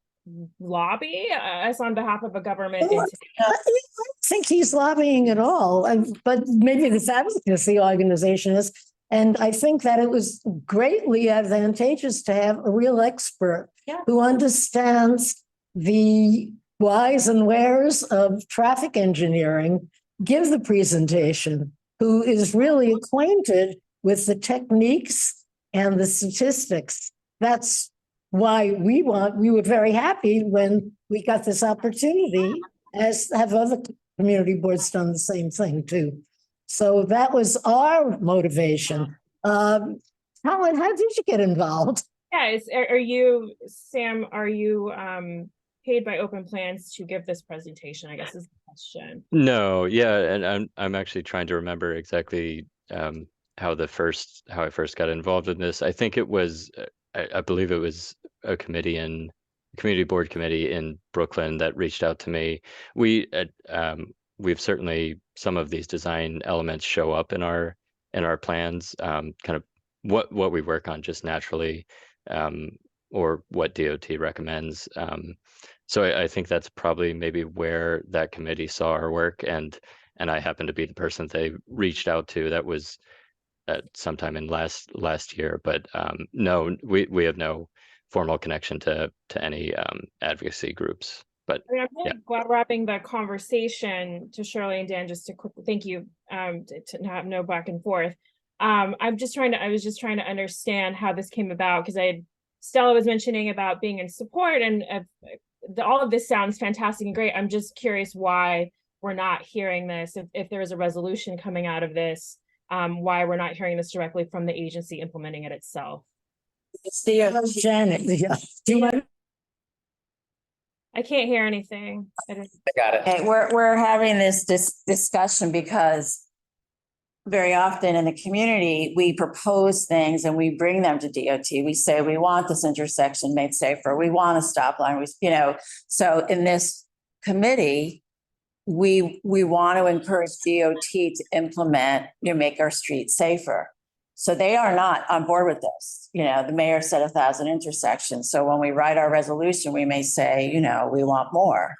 lobby us on behalf of a government entity. I don't think he's lobbying at all, but maybe this advocacy organization is. And I think that it was greatly advantageous to have a real expert who understands the whys and wheres of traffic engineering give the presentation, who is really acquainted with the techniques and the statistics. That's why we were very happy when we got this opportunity, as have other community boards done the same thing too. So that was our motivation. Colin, how did you get involved? Yeah, are you, Sam, paid by Open Plans to give this presentation, I guess is the question. No, yeah, and I'm actually trying to remember exactly how I first got involved in this. I think it was I believe it was a community board committee in Brooklyn that reached out to me. We've certainly, some of these design elements show up in our plans, kind of what we work on just naturally, or what DOT recommends. So I think that's probably maybe where that committee saw our work, and I happened to be the person they reached out to. That was sometime in last year, but no, we have no formal connection to any advocacy groups. But I mean, I'm really glad we're having the conversation. To Shirley and Dan, just to quickly thank you to have no back and forth. I was just trying to understand how this came about, because Stella was mentioning about being in support, and all of this sounds fantastic and great. I'm just curious why we're not hearing this, if there is a resolution coming out of this, why we're not hearing this directly from the agency implementing it itself. It's the Janet. Yeah. Do you want? I can't hear anything. I got it. Okay, we're having this discussion because very often in the community, we propose things and we bring them to DOT. We say, we want this intersection made safer. We want a stop line. So in this committee, we want to encourage DOT to implement, make our streets safer. So they are not on board with this. The mayor said 1,000 intersections. So when we write our resolution, we may say, we want more,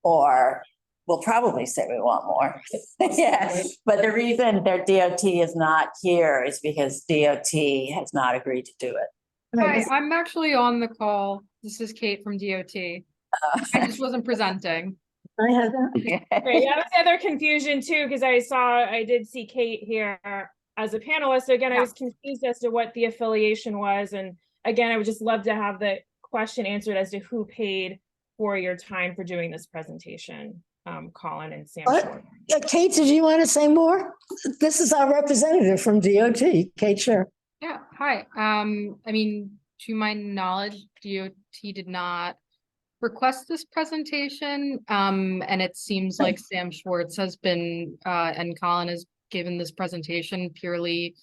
or we'll probably say we want more. Yeah. But the reason their DOT is not here is because DOT has not agreed to do it. Hi, I'm actually on the call. This is Kate from DOT. I just wasn't presenting. I have that. Great. That was the other confusion too, because I did see Kate here as a panelist. So again, I was confused as to what the affiliation was. And again, I would just love to have the question answered as to who paid for your time for doing this presentation, Colin and Sam Schwartz. Kate, did you want to say more? This is our representative from DOT, Kate Scher. Yeah, hi. I mean, to my knowledge, DOT did not request this presentation. And it seems like Sam Schwartz has been, and Colin has given this presentation purely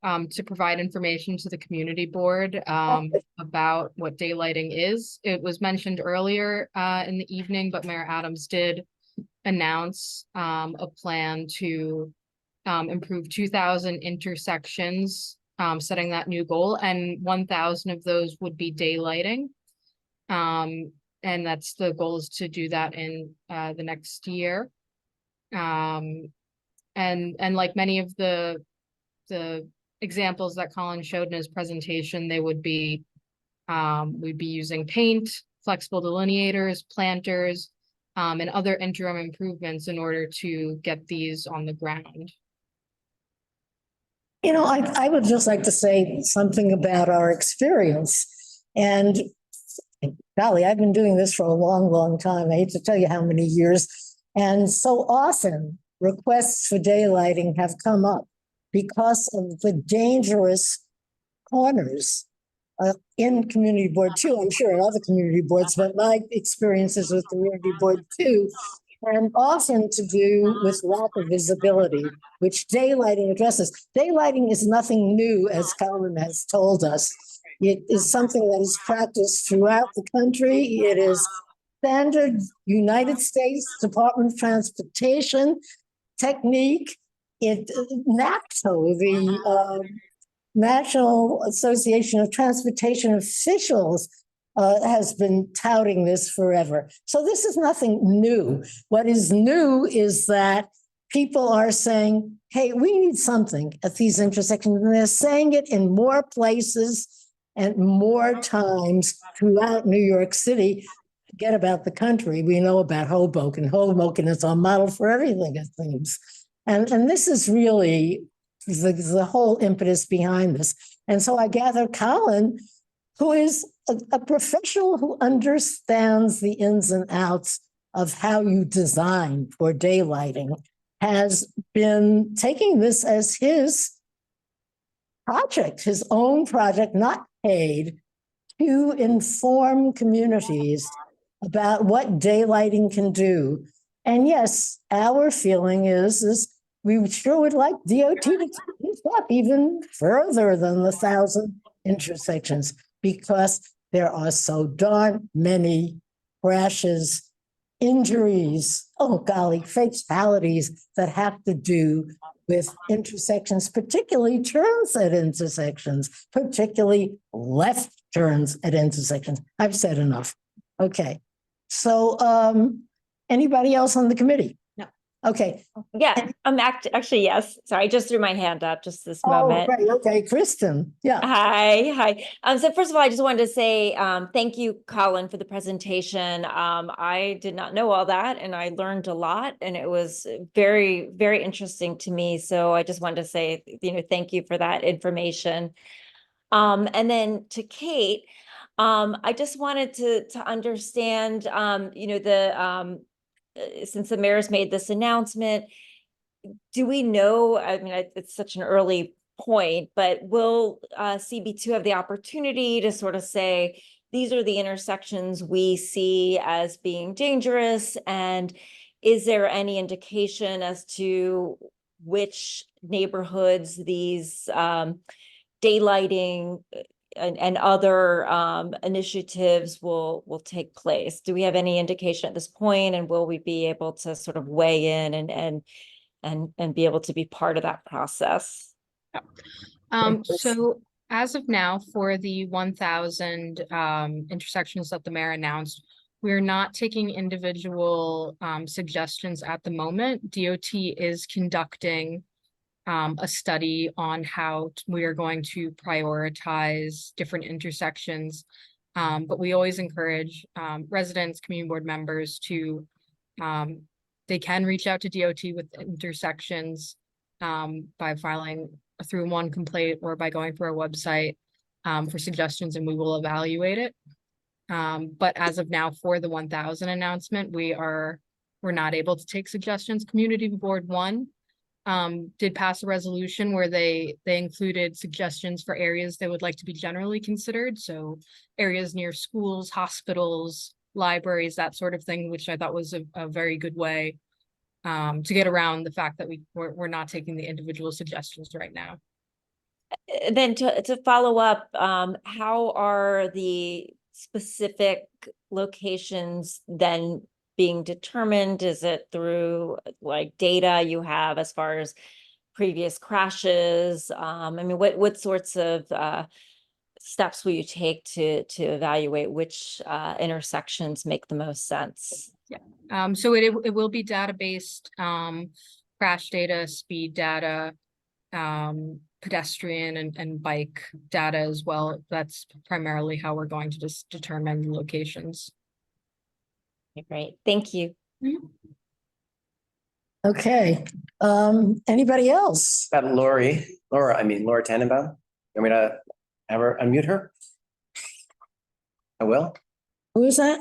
to provide information to the community board about what daylighting is. It was mentioned earlier in the evening, but Mayor Adams did announce a plan to improve 2,000 intersections, setting that new goal, and 1,000 of those would be daylighting. And that's the goal, is to do that in the next year. And like many of the examples that Colin showed in his presentation, they would be, we'd be using paint, flexible delineators, planters, and other interim improvements in order to get these on the ground. You know, I would just like to say something about our experience. And golly, I've been doing this for a long, long time. I hate to tell you how many years. And so often requests for daylighting have come up because of the dangerous corners in community board too. I'm sure in other community boards, but my experiences with community board too, and often to do with lack of visibility, which daylighting addresses. Daylighting is nothing new, as Colin has told us. It is something that is practiced throughout the country. It is standard United States Department of Transportation technique. NACTO, the National Association of Transportation Officials, has been touting this forever. So this is nothing new. What is new is that people are saying, hey, we need something at these intersections. And they're saying it in more places and more times throughout New York City. Forget about the country. We know about Hoboken. Hoboken is our model for everything, it seems. And this is really the whole impetus behind this. And so I gather Colin, who is a professional who understands the ins and outs of how you design for daylighting, has been taking this as his project, his own project, not paid, to inform communities about what daylighting can do. And yes, our feeling is we sure would like DOT to take this up even further than the 1,000 intersections, because there are so darn many crashes, injuries, oh golly, fatalities that have to do with intersections, particularly turns at intersections, particularly left turns at intersections. I've said enough. Okay. So anybody else on the committee? No. Okay. Yeah, I'm actually, yes. Sorry, I just threw my hand up just this Oh, moment. right. Okay, Kristen. Yeah. Hi. So first of all, I just wanted to say thank you, Colin, for the presentation. I did not know all that, and I learned a lot, and it was very, very interesting to me. So I just wanted to say, thank you for that information. And then to Kate, I just wanted to understand, since the mayor's made this announcement, do we know, I mean, it's such an early point, but will CB2 have the opportunity to sort of say, these are the intersections we see as being dangerous? And is there any indication as to which neighborhoods these daylighting and other initiatives will take place? Do we have any indication at this point, and will we be able to sort of weigh in and be able to be part of that process? So as of now, for the 1,000 intersections that the mayor announced, we're not taking individual suggestions at the moment. DOT is conducting a study on how we are going to prioritize different intersections. But we always encourage residents, community board members to, they can reach out to DOT with intersections by filing through one complaint or by going through our website for suggestions, and we will evaluate it. But as of now, for the 1,000 announcement, we're not able to take suggestions. Community Board 1 did pass a resolution where they included suggestions for areas they would like to be generally considered. So areas near schools, hospitals, libraries, that sort of thing, which I thought was a very good way to get around the fact that we're not taking the individual suggestions right now. Then to follow up, how are the specific locations then being determined? Is it through like data you have as far as previous crashes? I mean, what sorts of steps will you take to evaluate which intersections make the most sense? Yeah. So it will be data-based, crash data, speed data, pedestrian and bike data as well. That's primarily how we're going to just determine the locations. Great, thank you. Okay, anybody else? Got Laura Tannenbaum. You want me to have her unmute her? I will. Who is that?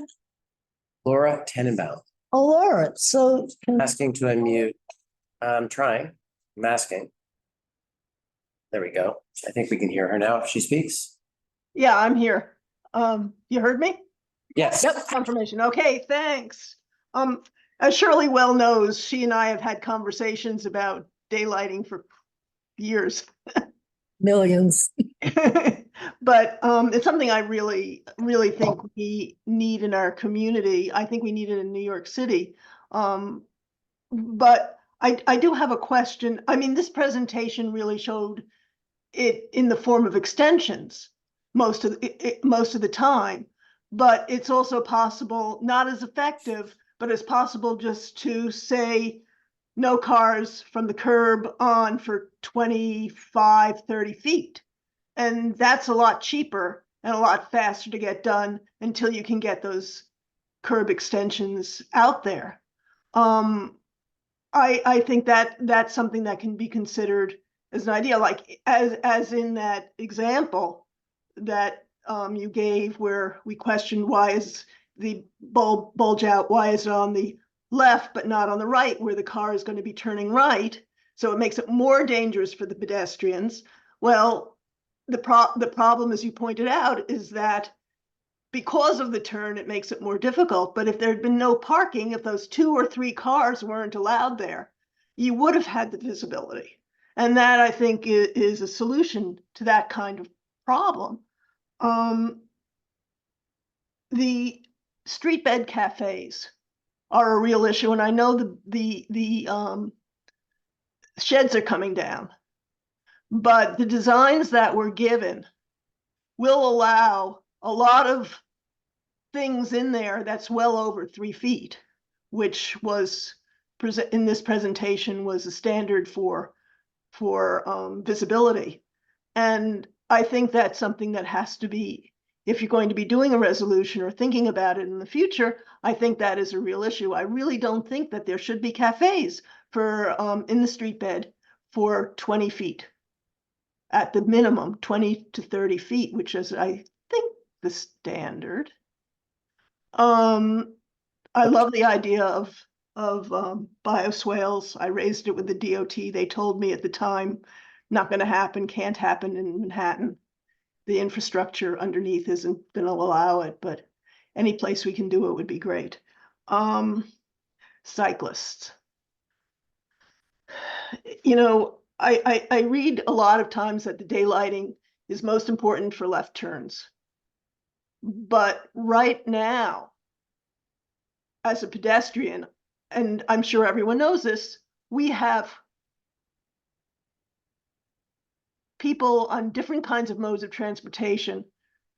Laura Tannenbaum. Oh, Laura, so. Asking to unmute. I'm trying. I'm asking. There we go. I think we can hear her now if she speaks. Yeah, I'm here. You heard me? Yes. Yep, confirmation. Okay, thanks. As Shirley well knows, she and I have had conversations about daylighting for years. Millions. But it's something I really think we need in our community. I think we need it in New York City. But I do have a question. I mean, this presentation really showed it in the form of extensions most of the time, but it's also possible, not as effective, but it's possible just to say no cars from the curb on for 25, 30 feet. And that's a lot cheaper and a lot faster to get done until you can get those curb extensions out there. I think that that's something that can be considered as an idea, like as in that example that you gave where we questioned why is the bulge out, why is it on the left but not on the right where the car is going to be turning right, so it makes it more dangerous for the pedestrians. Well, the problem, as you pointed out, is that because of the turn, it makes it more difficult. But if there had been no parking, if those 2 or 3 cars weren't allowed there, you would have had the visibility. And that, I think, is a solution to that kind of problem. The street bed cafes are a real issue. And I know the sheds are coming down, but the designs that were given will allow a lot of things in there that's well over 3 feet, which was in this presentation was a standard for visibility. And I think that's something that has to be, if you're going to be doing a resolution or thinking about it in the future, I think that is a real issue. I really don't think that there should be cafes for in the street bed for 20 feet. At the minimum, 20 to 30 feet, which is, I think, the standard. I love the idea of bioswales. I raised it with the DOT. They told me at the time, not going to happen, can't happen in Manhattan. The infrastructure underneath isn't going to allow it, but any place we can do it would be great. Cyclists. You know, I read a lot of times that the daylighting is most important for left turns. But right now, as a pedestrian, and I'm sure everyone knows this, we have people on different kinds of modes of transportation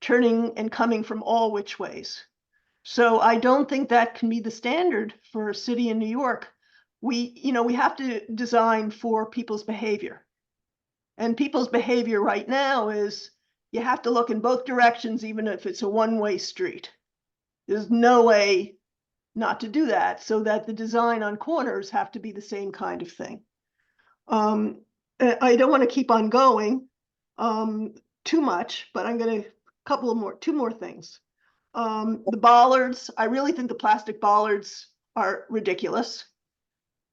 turning and coming from all which ways. So I don't think that can be the standard for a city in New York. We have to design for people's behavior. And people's behavior right now is you have to look in both directions, even if it's a one-way street. There's no way not to do that, so that the design on corners have to be the same kind of thing. I don't want to keep on going too much, but I'm going to two more things. The bollards, I really think the plastic bollards are ridiculous.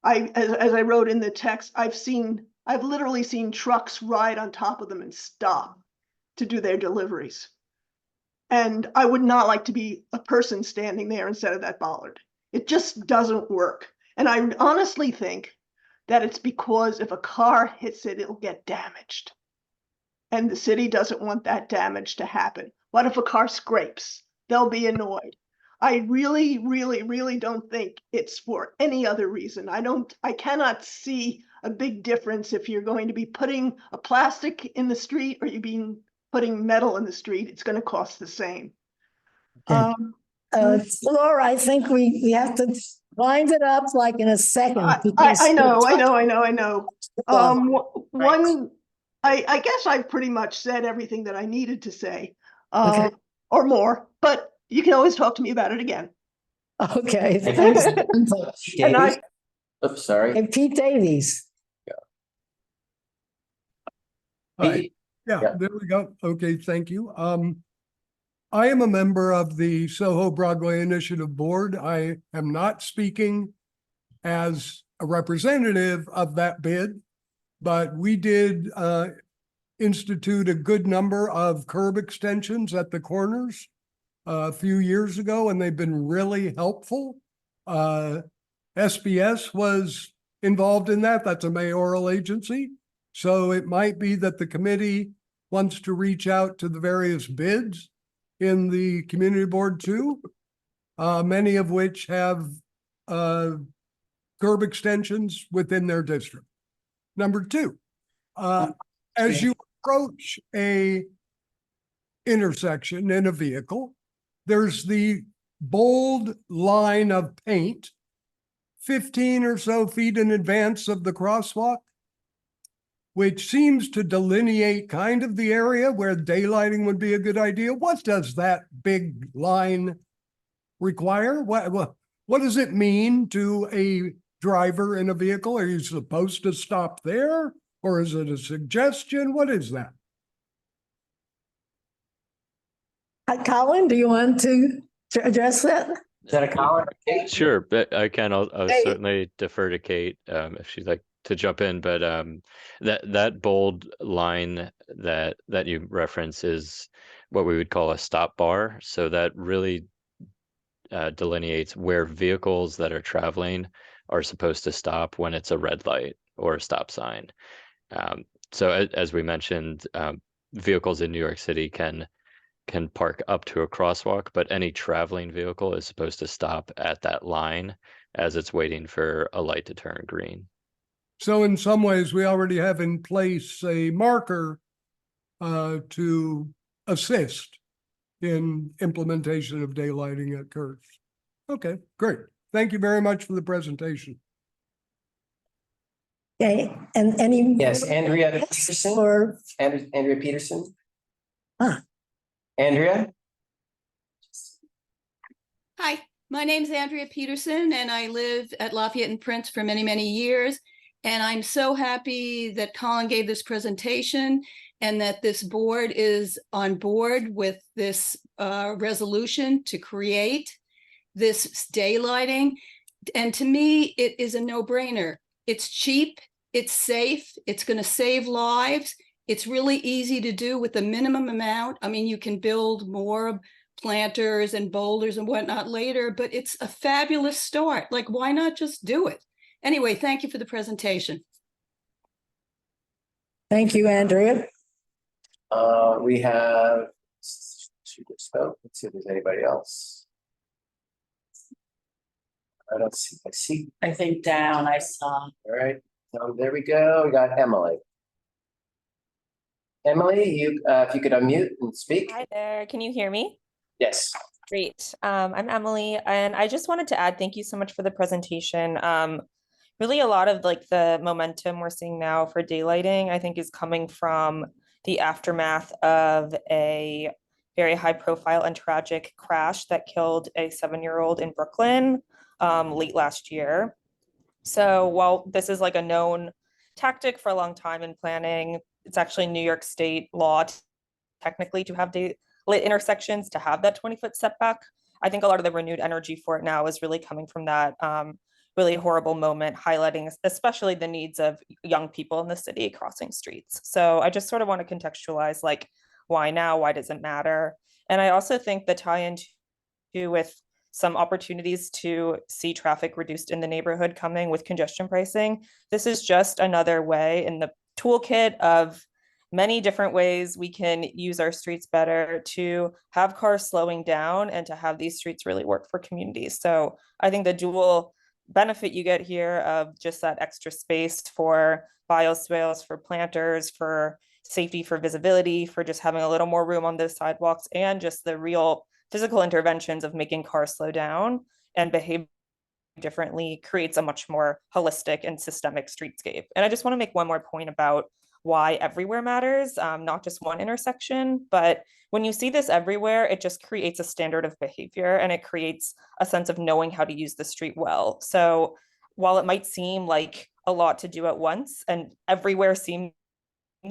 As I wrote in the text, I've literally seen trucks ride on top of them and stop to do their deliveries. And I would not like to be a person standing there instead of that bollard. It just doesn't work. And I honestly think that it's because if a car hits it, it'll get damaged. And the city doesn't want that damage to happen. What if a car scrapes? They'll be annoyed. I really, really, really don't think it's for any other reason. I cannot see a big difference if you're going to be putting a plastic in the street or you're putting metal in the street. It's going to cost the same. Laura, I think we have to wind it up like in a second. I know. One I guess I've pretty much said everything that I needed to say, Okay. or more, but you can always talk to me about it again. Okay, thanks. And I, Oops, sorry. And Pete Davies. Pete? Yeah, there we go. Okay, thank you. I am a member of the Soho Broadway Initiative Board. I am not speaking as a representative of that bid, but we did institute a good number of curb extensions at the corners a few years ago, and they've been really helpful. SBS was involved in that. That's a mayoral agency. So it might be that the committee wants to reach out to the various bids in the community board too, many of which have curb extensions within their district. Number two, as you approach a intersection in a vehicle, there's the bold line of paint 15 or so feet in advance of the crosswalk, which seems to delineate kind of the area where daylighting would be a good idea. What does that big line require? What does it mean to a driver in a vehicle? Are you supposed to stop there? Or is it a suggestion? What is that? Colin, do you want to address that? Is that a Colin? Sure, but I can. I'll Hey. certainly defer to Kate if she'd like to jump in. But that bold line that you reference is what we would call a stop bar. So that really delineates where vehicles that are traveling are supposed to stop when it's a red light or a stop sign. So as we mentioned, vehicles in New York City can park up to a crosswalk, but any traveling vehicle is supposed to stop at that line as it's waiting for a light to turn green. So in some ways, we already have in place a marker to assist in implementation of daylighting at curbs. Okay, great. Thank you very much for the presentation. Okay, and any? Yes, Andrea Peterson. Or, Andrea Peterson. ah, Andrea? Hi, my name's Andrea Peterson, and I lived at Lafayette and Prince for many, many years. And I'm so happy that Colin gave this presentation and that this board is on board with this resolution to create this daylighting. And to me, it is a no-brainer. It's cheap, it's safe, it's going to save lives. It's really easy to do with a minimum amount. I mean, you can build more planters and boulders and whatnot later, but it's a fabulous start. Like, why not just do it? Anyway, thank you for the presentation. thank you, Andrea. We have two just spoke. Let's see if there's anybody else. I don't see. I see. I think down, I saw. All right. There we go. We got Emily. Emily, you if you could unmute and speak. Hi there. Can you hear me? Yes. Great. I'm Emily, and I just wanted to add thank you so much for the presentation. Really a lot of like the momentum we're seeing now for daylighting, I think, is coming from the aftermath of a very high profile and tragic crash that killed a 7-year-old in Brooklyn late last year. So while this is like a known tactic for a long time in planning, it's actually New York State law technically to have lit intersections to have that 20-foot setback. I think a lot of the renewed energy for it now is really coming from that really horrible moment, highlighting especially the needs of young people in the city crossing streets. So I just sort of want to contextualize, like, why now? Why does it matter? And I also think the tie-in with some opportunities to see traffic reduced in the neighborhood coming with congestion pricing. This is just another way in the toolkit of many different ways we can use our streets better to have cars slowing down and to have these streets really work for communities. So I think the dual benefit you get here of just that extra space for bioswales, for planters, for safety, for visibility, for just having a little more room on those sidewalks, and just the real physical interventions of making cars slow down and behave differently creates a much more holistic and systemic streetscape. And I just want to make one more point about why everywhere matters, not just one intersection. But when you see this everywhere, it just creates a standard of behavior and it creates a sense of knowing how to use the street well. So while it might seem like a lot to do at once and everywhere seems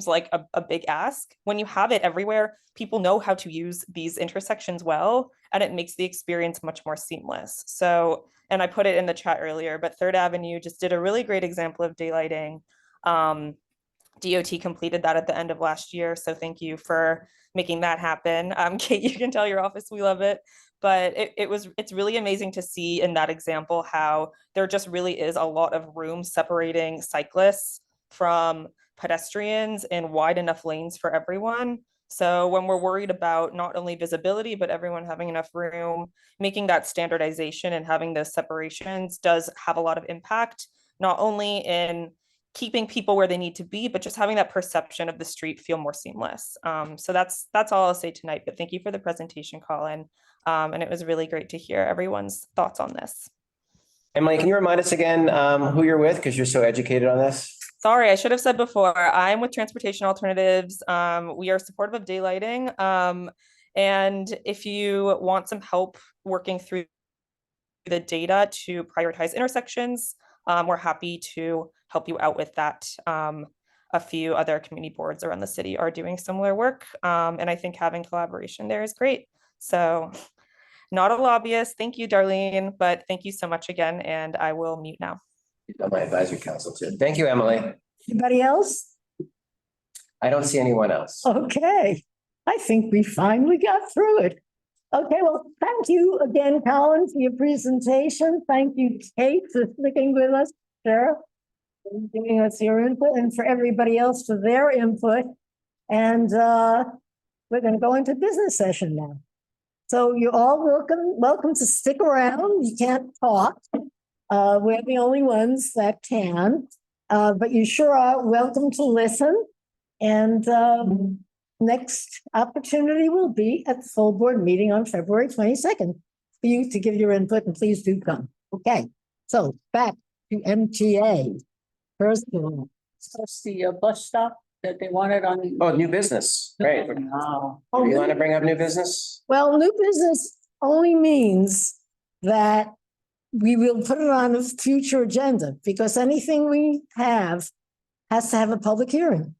like a big ask, when you have it everywhere, people know how to use these intersections well, and it makes the experience much more seamless. So, and I put it in the chat earlier, but Third Avenue just did a really great example of daylighting. DOT completed that at the end of last year. So thank you for making that happen. Kate, you can tell your office we love it. But it's really amazing to see in that example how there just really is a lot of room separating cyclists from pedestrians in wide enough lanes for everyone. So when we're worried about not only visibility, but everyone having enough room, making that standardization and having those separations does have a lot of impact, not only in keeping people where they need to be, but just having that perception of the street feel more seamless. So that's all I'll say tonight, but thank you for the presentation, Colin. And it was really great to hear everyone's thoughts on this. Emily, can you remind us again who you're with? Because you're so educated on this. Sorry, I should have said before, I'm with Transportation Alternatives. We are supportive of daylighting. And if you want some help working through the data to prioritize intersections, we're happy to help you out with that. A few other community boards around the city are doing similar work. And I think having collaboration there is great. So not a lobbyist. Thank you, Darlene, but thank you so much again. And I will mute now. On my advisory council too. Thank you, Emily. Anybody else? I don't see anyone else. Okay, I think we finally got through it. Okay, well, thank you again, Colin, for your presentation. Thank you, Kate, for sticking with us, Sarah, for giving us your input, and for everybody else for their input. And we're going to go into business session now. So you're all welcome to stick around. You can't talk. We're the only ones that can, but you sure are welcome to listen. And next opportunity will be at the full board meeting on February 22nd for you to give your input, and please do come. Okay, so back to MTA. First of all, That's the bus stop that they wanted on. Oh, new business. Great. No. Do you want to bring up new business? Well, new business only means that we will put it on a future agenda, because anything we have has to have a public hearing.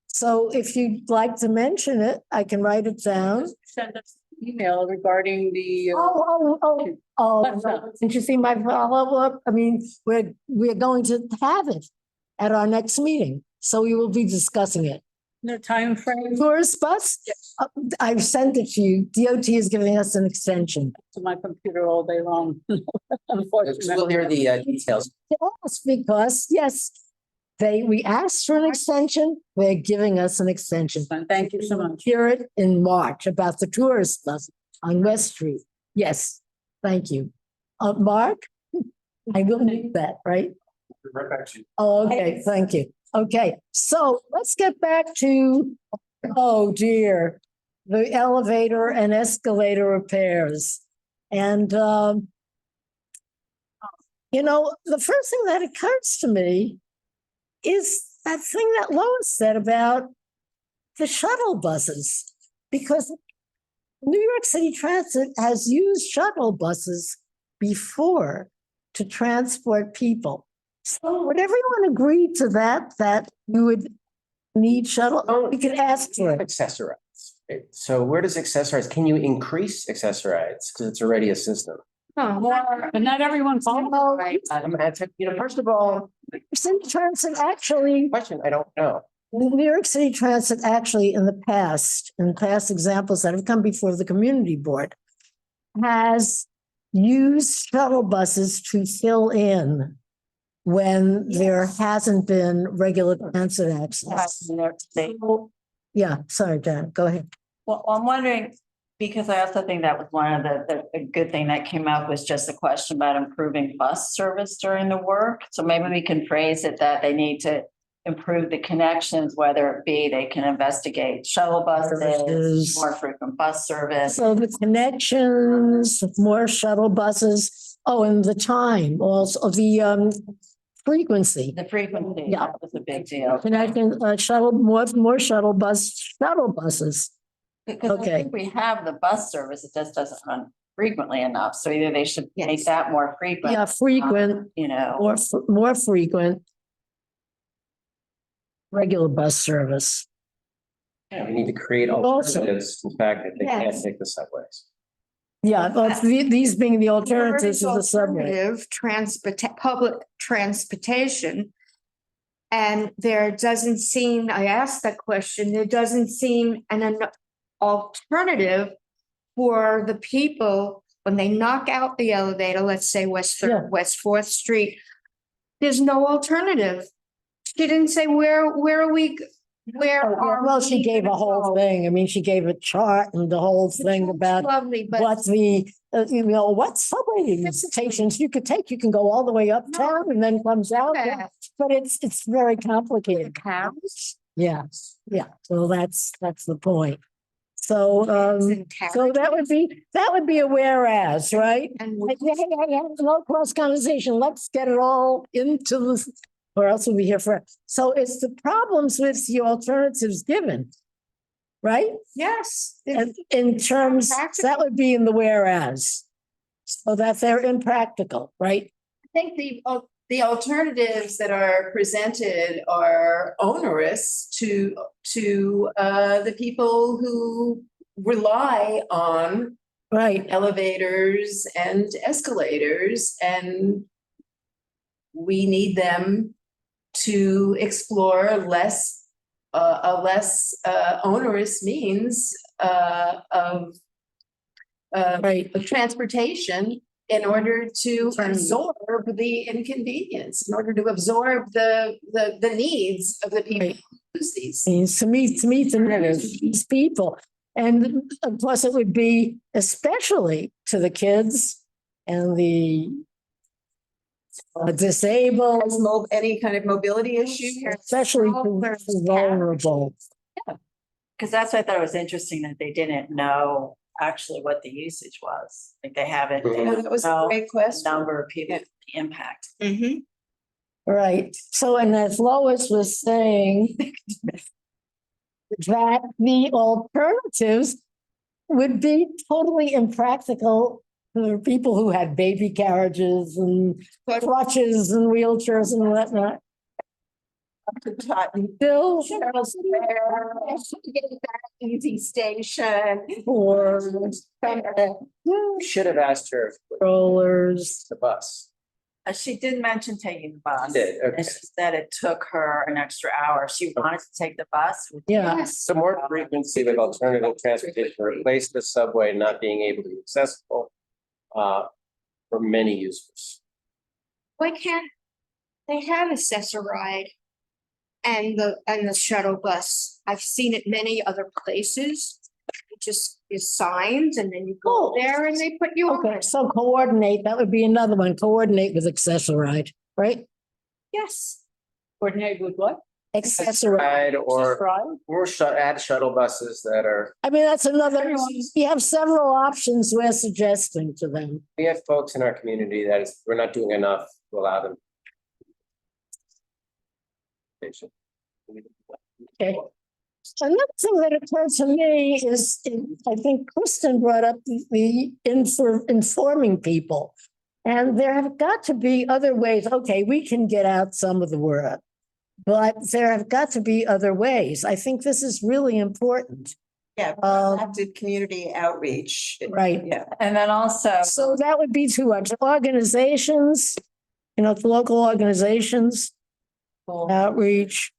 So if you'd like to mention it, I can write it down. Send us an email regarding the. Did you see my follow-up? I mean, we're going to have it at our next meeting, so we will be discussing it. No time frame. Tourist bus? I've sent it to you. DOT is giving us an extension. To my computer all day long. Unfortunately. We'll hear the details. Yes, because yes, we asked for an extension. They're giving us an extension. Thank you so much. Hear it in March about the tourist bus on West Street. Yes, thank you. Mark, I will need that, right? Right back to you. Oh, okay, thank you. Okay, so let's get back to, oh dear, the elevator and escalator repairs. And, you know, the first thing that occurs to me is that thing that Lois said about the shuttle buses, because New York City Transit has used shuttle buses before to transport people. So would everyone agree to that you would need shuttle? We could ask for it. Accessorize. So where does accessorize? Can you increase accessorize? Because it's already a system. But not everyone's right. You know, first of all, City Transit actually. Question, I don't know. New York City Transit actually in past examples that have come before the community board has used shuttle buses to fill in when there hasn't been regular transit access. So, yeah, sorry, Dan, go ahead. Well, I'm wondering, because I also think that was one of the good thing that came up was just the question about improving bus service during the work. So maybe we can phrase it that they need to improve the connections, whether it be they can investigate shuttle buses, more frequent bus service. So the connections, more shuttle buses. Oh, and the time also, the frequency. The frequency, Yeah. that was a big deal. Connecting shuttle, more shuttle buses. Because I Okay. think we have the bus service, it just doesn't run frequently enough, so either they should make that more frequent. Yeah, frequent, You know. more frequent. Regular bus service. Yeah, we need to create Also- alternatives, in fact, that they can't Yes. take the subways. Yeah, but these being the alternatives to the subway. Alternative public transportation. And there doesn't seem, I asked that question, there doesn't seem an alternative for the people when they knock out the elevator, let's say West Yeah. West Fourth Street. There's no alternative. She didn't say where are we, where are Well, she we gave a gonna whole go? thing. I mean, she gave a chart and the whole Which thing was about lovely, but what the, what subway stations you could take. You can go all the way uptown and then comes out. Yeah. But it's very complicated. Carriage? Yeah, yeah. So that's the point. So, so that would be a whereas, right? And No cross conversation. Let's get it all into the, or else we'll be here for, so it's the problems with the alternatives given. Right? yes. And in terms, that would be in the whereas. So that they're impractical, right? I think the alternatives that are presented are onerous to the people who rely on Right. elevators and escalators, and we need them to explore a less onerous means of transportation in order to absorb the inconvenience, in order to absorb the needs of the people who use these. Means to meet the needs of these people. And plus it would be especially to the kids and the disabled. Any kind of mobility issue. Especially to vulnerable. Because that's why I thought it was interesting that they didn't know actually what the usage was. Like they haven't. they Yeah, don't that was a know great question. Number of people, the impact. Right. So, and as Lois was saying, that the alternatives would be totally impractical for people who had baby carriages and crutches and wheelchairs and whatnot. Bill, Easy station. or Should have asked her if rollers. the bus. She did mention taking the bus. She did, okay. And she said it took her an extra hour. She wanted to take the bus. Yeah. So more frequency with alternative transportation, replace the subway not being able to be accessible for many users. Why can't they have assessor ride and the shuttle bus? I've seen it many other places. It just is signs and then you go there and they put you on. Okay, so coordinate, that would be another one, coordinate with accessoride, right? Yes. Coordinate with what? Accessoride. Ride or add shuttle buses that are, I mean, that's another, you have several options we're suggesting to them. we have folks in our community that is, we're not doing enough to allow them. Okay. Another thing that occurred to me is, I think Kristen brought up the informing people. And there have got to be other ways. Okay, we can get out some of the word, but there have got to be other ways. I think this is really important. Yeah, active community outreach. Right. Yeah. And then also. So that would be to organizations, local organizations, outreach.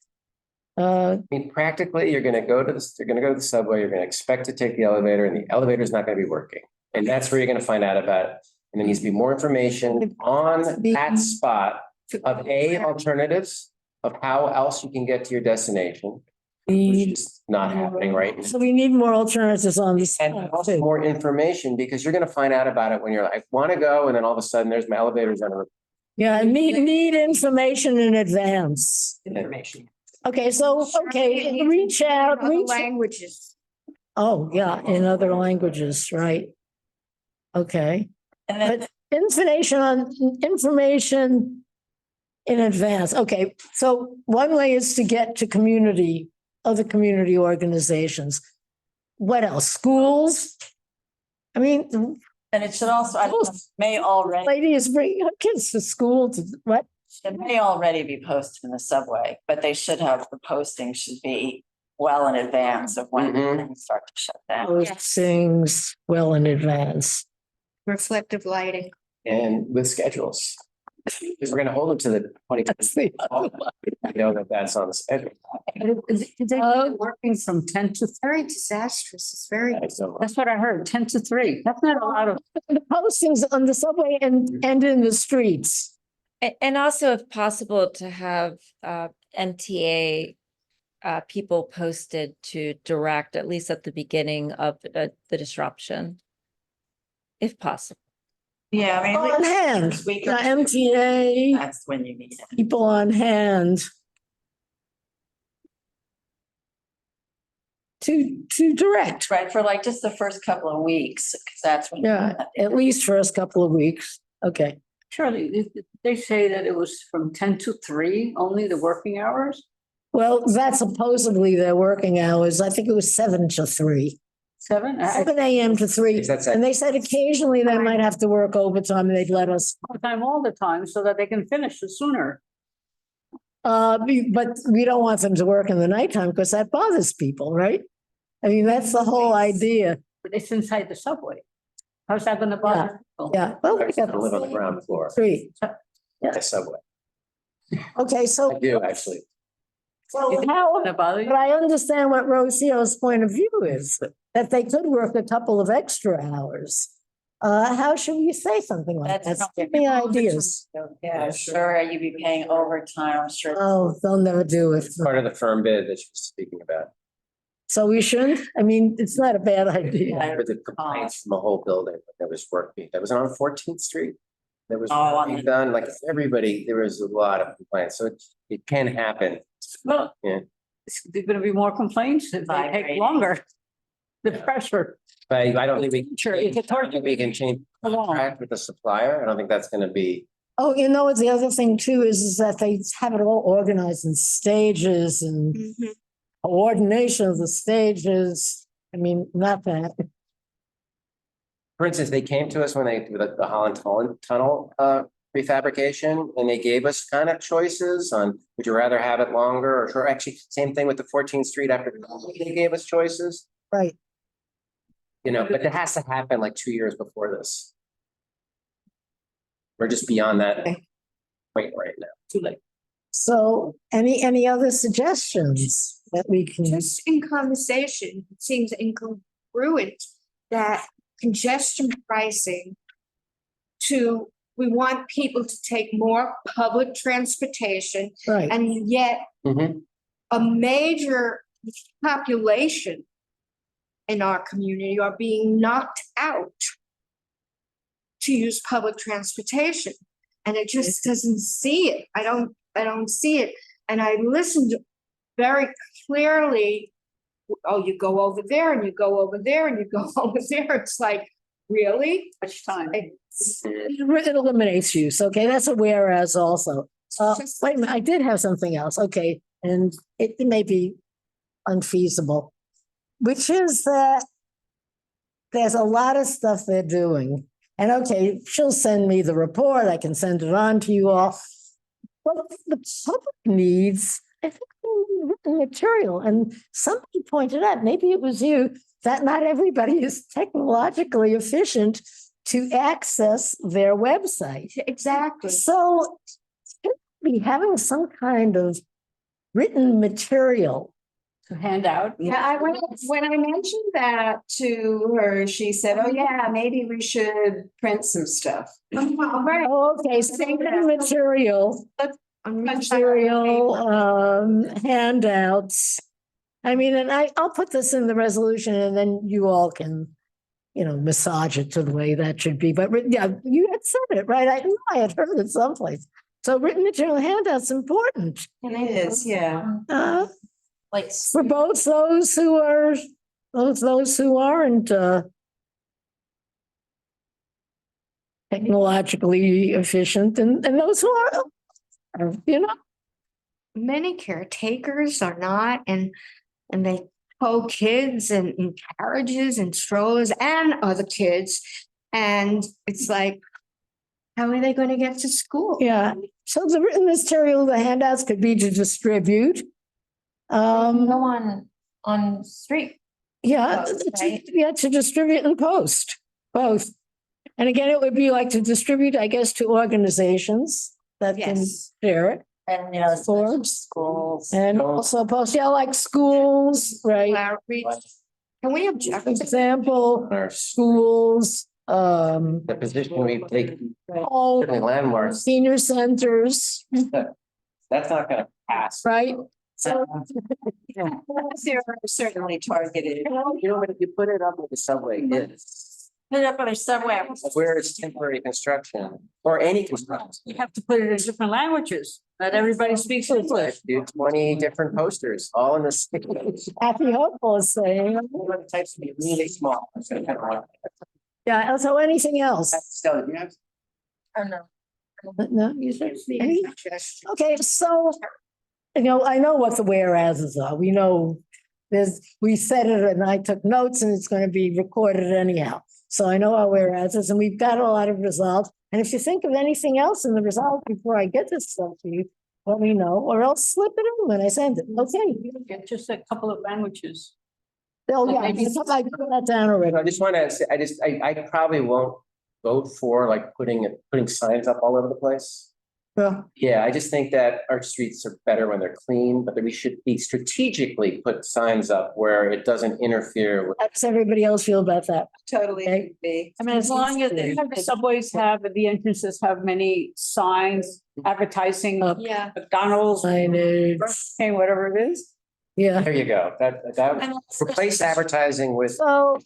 I mean, practically, you're gonna go to the subway, you're gonna expect to take the elevator, and the elevator is not gonna be working. And that's where you're gonna find out about it. And there needs to be more information on that spot of alternatives, of how else you can get to your destination, which is not happening right now. So we need more alternatives on this. And also more information, because you're gonna find out about it when you're like, I wanna go, and then all of a sudden, there's my elevators on a. Yeah, need information in advance. Information. Okay, so, reach out. Languages. Oh, yeah, in other languages, right? Okay. And then But information In advance, okay. So one way is to get to other community organizations. What else? Schools? I mean, And it should also, I don't know, may already, lady is bringing her kids to school to, what? it may already be posted in the subway, but they should have, the posting should be well in advance of when things start to shut down. Postings well in advance. Reflective lighting. And with schedules. Because we're gonna hold them to the 20. I know that that's on the schedule. They're working from 10 to 3. Very disastrous. It's very. That's what I heard, 10 to 3. That's not a lot of. The postings on the subway and in the streets. And also, if possible, to have MTA people posted to direct, at least at the beginning of the disruption, if possible. Yeah, I mean. On hand, this week the or two, MTA, That's when you need it. people on hand. To direct. Right, for like just the first couple of weeks, because that's when. Yeah, at least first couple of weeks. Okay. Charlie, they say that it was from 10 to 3, only the working hours? Well, that's supposedly their working hours. I think it was 7 to 3. 7? 7 a.m. to 3. And they said occasionally they might have to work overtime and they'd let us. All the time so that they can finish it sooner. But we don't want them to work in the nighttime because that bothers people, right? I mean, that's the whole idea. But it's inside the subway. How's that gonna bother people? Yeah, well, I we got live on the ground floor. 3. The subway. Okay, so. I do, actually. So how, but I understand what Rocio's point of view is, that they could work a couple of extra hours. How should we say something like that? Give me ideas. Yeah, sure, you'd be paying overtime, I'm sure. Oh, they'll never do it. Part of the firm bid that she was speaking about. So we shouldn't, I mean, it's not a bad idea. For the complaints from the whole building, there was work being, that was on 14th Street. There was Oh, work being done, like everybody, there was a lot of complaints, so it can happen. Well, Yeah. there's gonna be more complaints if they take longer. The pressure. But I don't think we, Sure, it's a I don't think we can change the contract with the supplier. I don't think that's gonna be. Oh, you know, the other thing too is that they have it all organized in stages and coordination of the stages. I mean, not that. For instance, they came to us when they did the Holland Tunnel prefabrication, and they gave us kind of choices on, would you rather have it longer or short? Actually, same thing with the 14th Street after they gave us choices. Right. You know, but it has to happen like 2 years before this. We're just beyond that point right now. Too late. So any other suggestions that we can? Just in conversation, it seems incongruent that congestion pricing we want people to take more public transportation. Right. And yet a major population in our community are being knocked out to use public transportation. And it just doesn't see it. I don't see it. And I listened very clearly. Oh, you go over there and you go over there and you go over there. It's like, really? Much time. It eliminates use. Okay, that's a whereas also. Wait a minute, I did have something else. Okay, and it may be unfeasible, which is that there's a lot of stuff they're doing. And okay, she'll send me the report. I can send it on to you all. But the public needs, I think, written material. And somebody pointed out, maybe it was you, that not everybody is technologically efficient to access their website. Exactly. So should we be having some kind of written material to hand out. Yeah, when I mentioned that to her, she said, "Oh yeah, maybe we should print some stuff." Right. Oh, okay, so written material, handouts. I mean, and I'll put this in the resolution and then you all can, massage it to the way that should be. But yeah, you had said it, right? I knew I had heard it someplace. So written material handouts important. And it is, yeah. Like for both those who are, those who aren't technologically efficient and those who are. You know, many caretakers are not, and they tow kids in carriages and strollers and other kids. And it's like, how are they going to get to school? Yeah, so the written material, the handouts could be to distribute. Go on street. Yeah, Post, yeah, to distribute and post, both. And again, it would be like to distribute, I guess, to organizations that can Yes. share it. And, you know, Forbes. schools. And also post, yeah, like schools, right? Outreach. Can we object? For example, schools, The position we take, all certainly landmarks, senior centers, that's not gonna pass. right? So, They're certainly targeted. You know, but if you put it up with the subway is, Put it up on a subway. where it's temporary construction or any construction. You have to put it in different languages. Not everybody speaks English. Do 20 different posters, all in the same. Happy Hopeful is saying, Types to be really small. yeah, so anything else? So, you have Oh, no. No, you said, any? Okay, so, you know, I know what the whereases are. We know we said it and I took notes and it's going to be recorded anyhow. So I know our whereases and we've got a lot of resolve. And if you think of anything else in the resolve before I get this stuff to you, let me know, or else slip it in when I send it. Okay. Get just a couple of languages. Oh, yeah, I put that down already. I just want to say, I probably won't vote for like putting signs up all over the place. Yeah, I just think that our streets are better when they're clean, but that we should be strategically put signs up where it doesn't interfere with. How does everybody else feel about that? Totally agree. I mean, as long as the subways have, the entrances have many signs advertising Yeah. McDonald's, Signage. hey, whatever it is. Yeah. There you go. That replace advertising with. So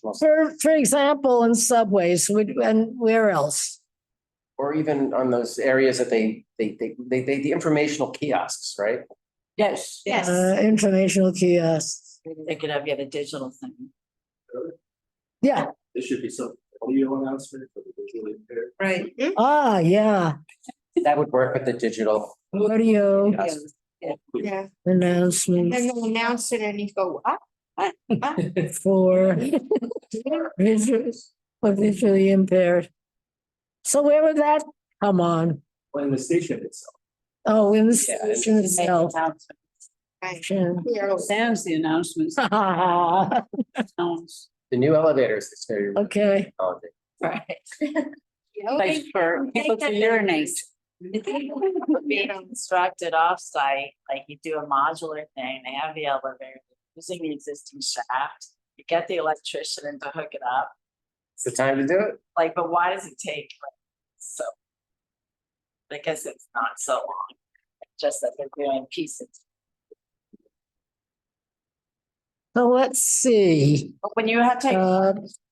for example, in subways, and where else? Or even on those areas that they the informational kiosks, right? Yes. Yes. Informational kiosks. They could have, the digital thing. Yeah. There should be some audio announcement for the visually impaired. Right. Ah, yeah. That would work with the digital. Audio Yeah. announcements And they'll announce it and you go, what? for visually impaired. So where would that come on? Well, in the station itself. Oh, in the Yeah, station itself. Sam's the announcements. The new elevators. That's very. Okay. technology. Right. Like for people to urinate. Being constructed offsite, like you do a modular thing, they have the elevator, using the existing shaft, you get the electrician in to hook it up. It's the time to do it. Like, but why does it take so? I guess it's not so long, just that they're doing pieces. So let's see. But when you have to,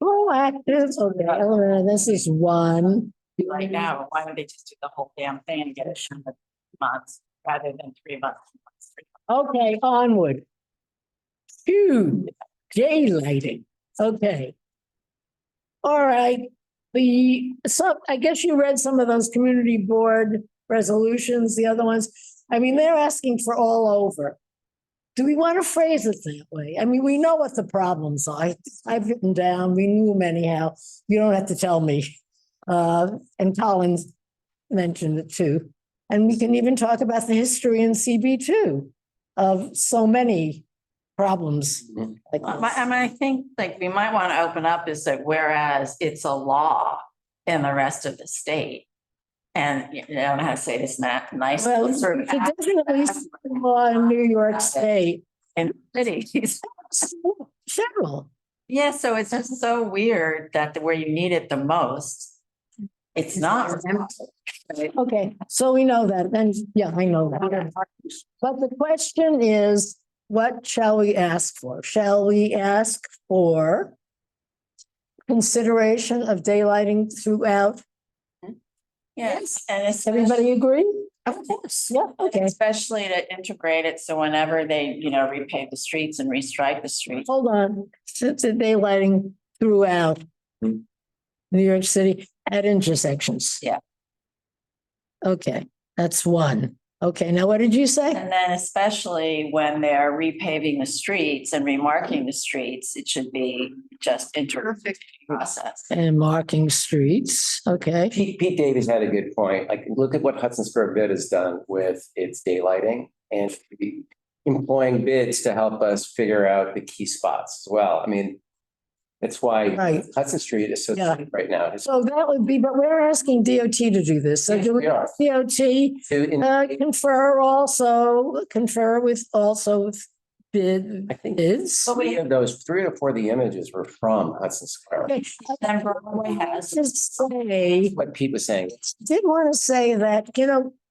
Proactive, okay, this is one. right now, why would they just do the whole damn thing and get it shown in months rather than 3 months? Okay, onward. Phew, daylighting, okay. All right, I guess you read some of those community board resolutions, the other ones. I mean, they're asking for all over. Do we want to phrase it that way? I mean, we know what the problems are. I've written down, we knew them anyhow. You don't have to tell me. And Colin mentioned it too. And we can even talk about the history in CB2 of so many problems. Like I think like we might want to open up is that whereas it's a law in the rest of the state. And I don't know how to say this nice. Well, sort of definitely law in New York State and cities. Federal. Yeah, so it's just so weird that where you need it the most, it's not. Okay, so we know that, and yeah, I know that. But the question is, what shall we ask for? Shall we ask for consideration of daylighting throughout? Yes, and everybody agree? Of course, yeah, okay. Especially to integrate it, so whenever they, repave the streets and restripe the streets. Hold on, since the daylighting throughout New York City at intersections. Yeah. Okay, that's one. Okay, now what did you say? And then especially when they're repaving the streets and remarking the streets, it should be just interactive process. And marking streets, okay. Pete Davies had a good point. Like, look at what Hudson Square Bid has done with its daylighting and employing bids to help us figure out the key spots as well. I mean, that's why Right. Hudson Street is so Yeah. steep right now. So that would be, but we're asking DOT to do this. So Yes, do we, we are. DOT confer with I think bids? three of those, 3 or 4 of the images were from Hudson Square. Okay. Then Broadway has. Just say, What Pete was saying. did want to say that,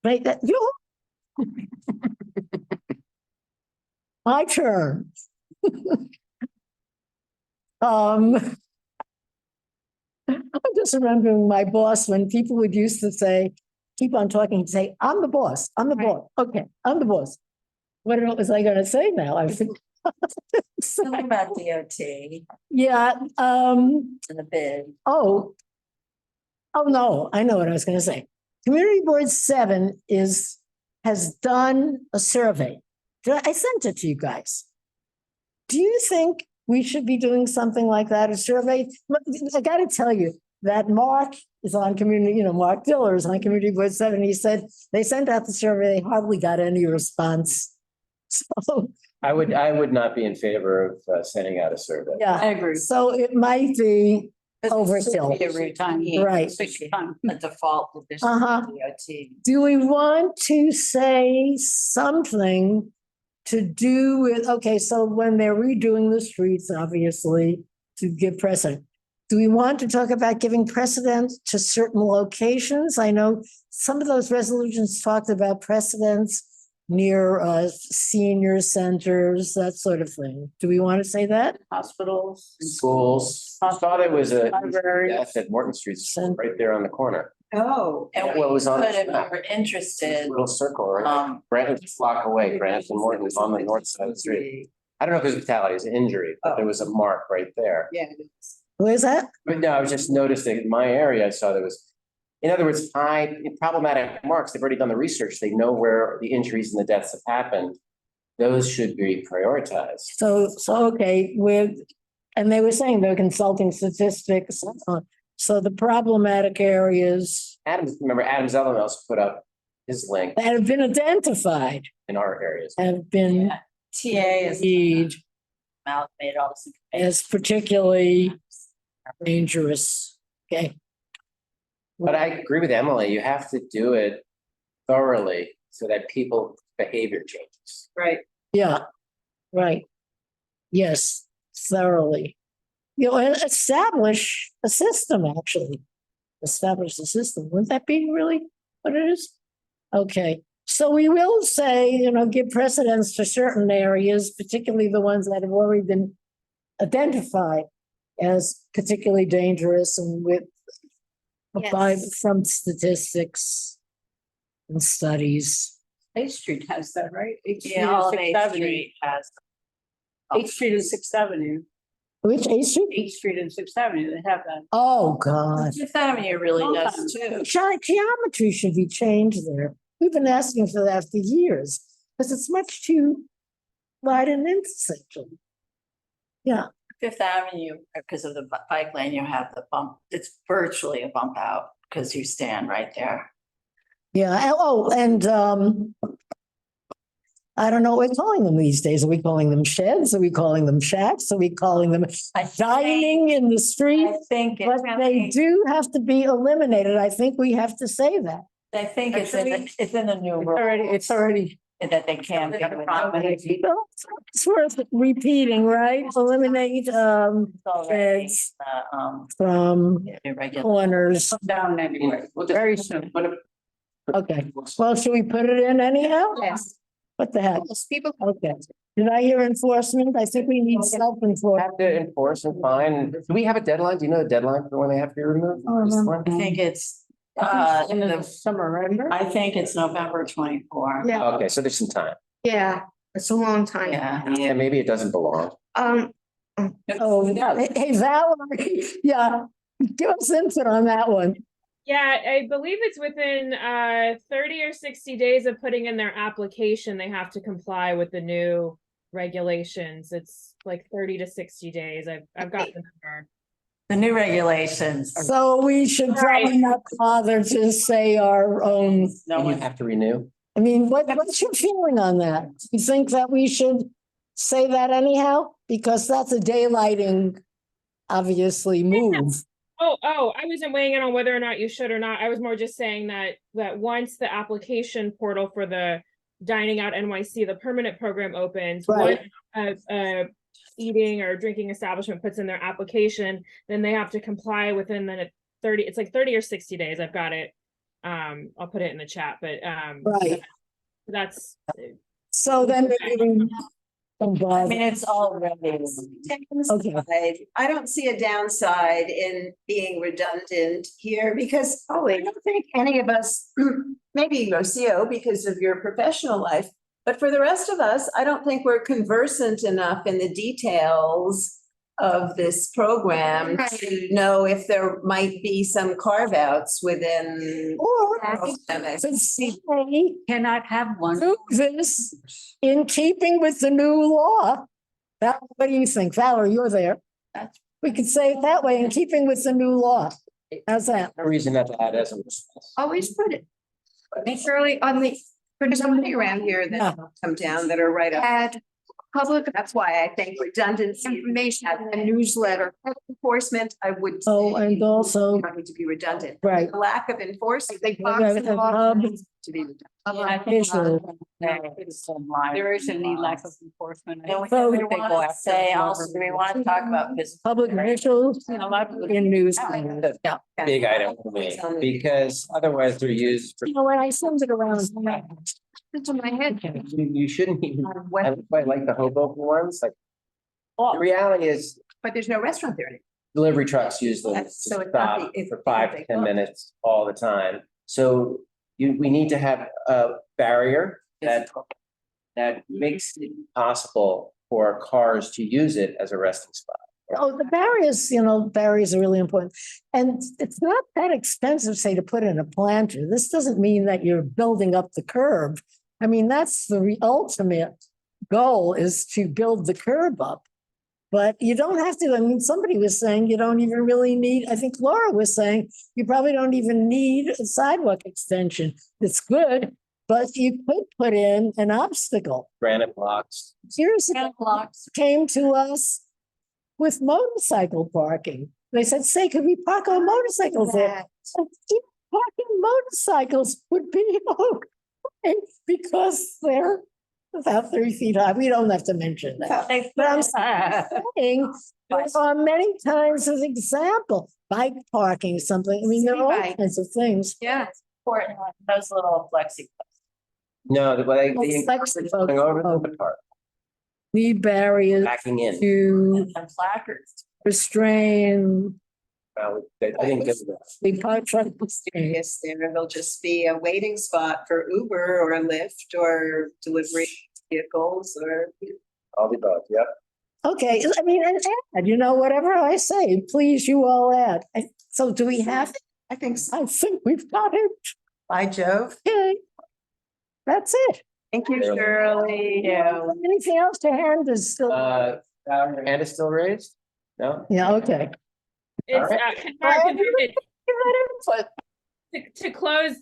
right, that my turn. I'm just remembering my boss, when people would used to say, keep on talking, say, I'm the boss, I'm the boss. Okay, I'm the boss. What was I gonna say now? I think. Something about DOT Yeah, and the bid. oh no, I know what I was gonna say. Community Board 7 has done a survey. I sent it to you guys. Do you think we should be doing something like that, a survey? I gotta tell you that Mark is on community, Mark Diller is on Community Board 7. He said they sent out the survey, they hardly got any response. So, I would not be in favor of sending out a survey. yeah. I agree. So it might be overkill. Every time. Right. The default position Uh-huh. of DOT. Do we want to say something to do with, okay, so when they're redoing the streets, obviously, to give precedent. Do we want to talk about giving precedent to certain locations? I know some of those resolutions talked about precedents near senior centers, that sort of thing. Do we want to say that? Hospitals. Schools. I saw there was a Libraries. death at Morton Street, right there on the corner. Oh, and Yeah, we what was on could, the if we map? were interested, Little circle, right? Grant's a block away. Grant and Morton was on the north side of the street. I don't know if it was fatality, it was an injury, but there was a mark right there. Yeah. Where's that? But no, I was just noticing in my area, I saw there was, in other words, problematic marks. They've already done the research. They know where the injuries and the deaths have happened. Those should be prioritized. So, okay, and they were saying they're consulting statistics. So the problematic areas Adam Zellenels put up his link that have been identified in our areas. have been TA is indeed made all this. as particularly dangerous. Okay. But I agree with Emily, you have to do it thoroughly so that people's behavior changes. Right. Yeah, right. Yes, thoroughly. And establish a system, actually. Establish a system. Wouldn't that be really what it is? Okay, so we will say, give precedence to certain areas, particularly the ones that have already been identified as particularly dangerous and from statistics and studies. 8th Street has that, right? 8th Street Yeah, and all of 6th 8th Avenue. Street has. 8th Street and 6th Avenue. Which 8th Street? 8th Street and 6th Avenue, they have that. Oh, God. 6th Avenue really does too. Geometry should be changed there. We've been asking for that for years, because it's much too wide and intersection. Yeah. 5th Avenue, because of the bike lane, you have the bump. It's virtually a bump out because you stand right there. Yeah. And I don't know what we're calling them these days. Are we calling them sheds? Are we calling them shacks? Are we calling them dining in the street? I think But they do have to be eliminated. I think we have to say that. I think it's in the new rule. It's already. That they can. It's worth repeating, right? Eliminate sheds from corners. Down anyway, very soon. Okay, well, should we put it in anyhow? Yes. What the heck? Okay, did I hear enforcement? I think we need self-enforcement. Have to enforce and fine. Do we have a deadline? Do you know the deadline for when they have to be removed? I think it's In the summer, right? I think it's November 24. Yeah, Okay, so there's some time. yeah, it's a long time. Yeah. And maybe it doesn't belong. Oh, hey, Valerie, yeah, give us input on that one. Yeah, I believe it's within 30 or 60 days of putting in their application, they have to comply with the new regulations. It's like 30 to 60 days. I've got the number. The new regulations. So we should probably not bother to say our own. And you have to renew. I mean, what's your feeling on that? You think that we should say that anyhow? Because that's a daylighting, obviously, move. I wasn't weighing in on whether or not you should or not. I was more just saying that once the application portal for the Dining Out NYC, the permanent program opens, Right. once eating or drinking establishment puts in their application, then they have to comply within the 30, it's like 30 or 60 days. I've got it. I'll put it in the chat, but Right. that's So then I mean, it's already. Okay. I don't see a downside in being redundant here because, I don't think any of us, maybe Rocio because of your professional life, but for the rest of us, I don't think we're conversant enough in the details of this program to know if there might be some carve outs within. Or Cannot have one. do this in keeping with the new law. Val, what do you think? Valerie, you're there. We could say it that way, in keeping with the new law. How's that? No reason not to add as a response. Always put it. Make surely on the, there's somebody around here that come down that are right up. Add public, that's why I think redundancy. Information, a newsletter, enforcement, I would. Oh, and also. Not need to be redundant. Right. The lack of enforcement, they Yeah, box it and off hub. to be redundant. I think Visual. there is any lack of enforcement. And we So- do want to say also, do we want to talk about this? Public visuals You know, a lot of in news. Yeah. Big item for me, because otherwise they're used for, You know, when I send it around. It's in my head. you shouldn't even, I don't quite like the Hoboken ones, like. The reality is But there's no restaurant there anymore. delivery trucks use them to That's- so it's not stop the- it's for the 5 to big 10 book. minutes all the time. So we need to have a barrier that makes it possible for cars to use it as a resting spot. Oh, the barriers are really important. And it's not that expensive, say, to put in a planter. This doesn't mean that you're building up the curb. I mean, that's the ultimate goal, is to build the curb up. But you don't have to, I mean, somebody was saying you don't even really need, I think Laura was saying, you probably don't even need a sidewalk extension. It's good, but you could put in an obstacle. Granite blocks. Years ago, came to us with motorcycle parking. They said, say, could we park our motorcycles there? So, parking motorcycles would be okay because they're about 3 feet high. We don't have to mention that. But I'm saying, there are many times as example, bike parking, something. I mean, there are all kinds of things. Yeah. Important, those little flexi. No, the way Oh, they flexi- going over the park, Need barriers backing in. to And placards. restrain Well, I didn't get that. the park truck. Yes, there'll just be a waiting spot for Uber or Lyft or delivery vehicles or. All the above, yep. Okay, I mean, and add, whatever I say, please, you all add. So do we have it? I think so. I think we've got it. By Jove. Okay. That's it. Thank you, Shirley. Anything else to hand is still? Your hand is still raised? No? Yeah, okay. It's All to close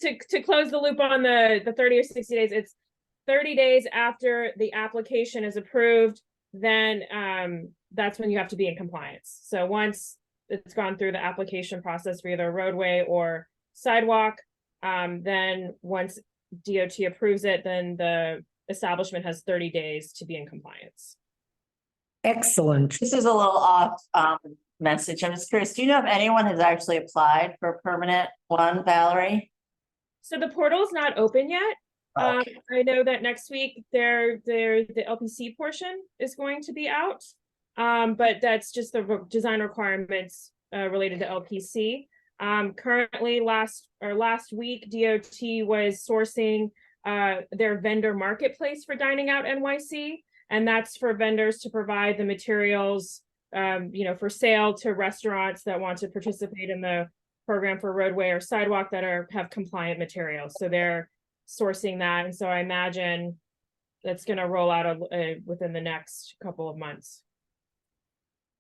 the loop on the 30 or 60 days. It's 30 days after the application is approved, then that's when you have to be in compliance. So once it's gone through the application process for either roadway or sidewalk, then once DOT approves it, then the establishment has 30 days to be in compliance. Excellent. This is a little off message. I'm just curious, do you know if anyone has actually applied for a permanent one, Valerie? So the portal's not open yet. Okay. I know that next week the LPC portion is going to be out. But that's just the design requirements related to LPC. Currently last week, DOT was sourcing their vendor marketplace for Dining Out NYC. And that's for vendors to provide the materials, for sale to restaurants that want to participate in the program for roadway or sidewalk that have compliant materials. So they're sourcing that. And so I imagine that's going to roll out within the next couple of months.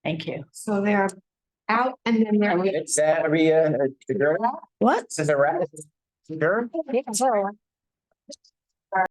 Thank you. So they're out and then they're. Is that, are we, What? is it a wrap? Sure. Yeah,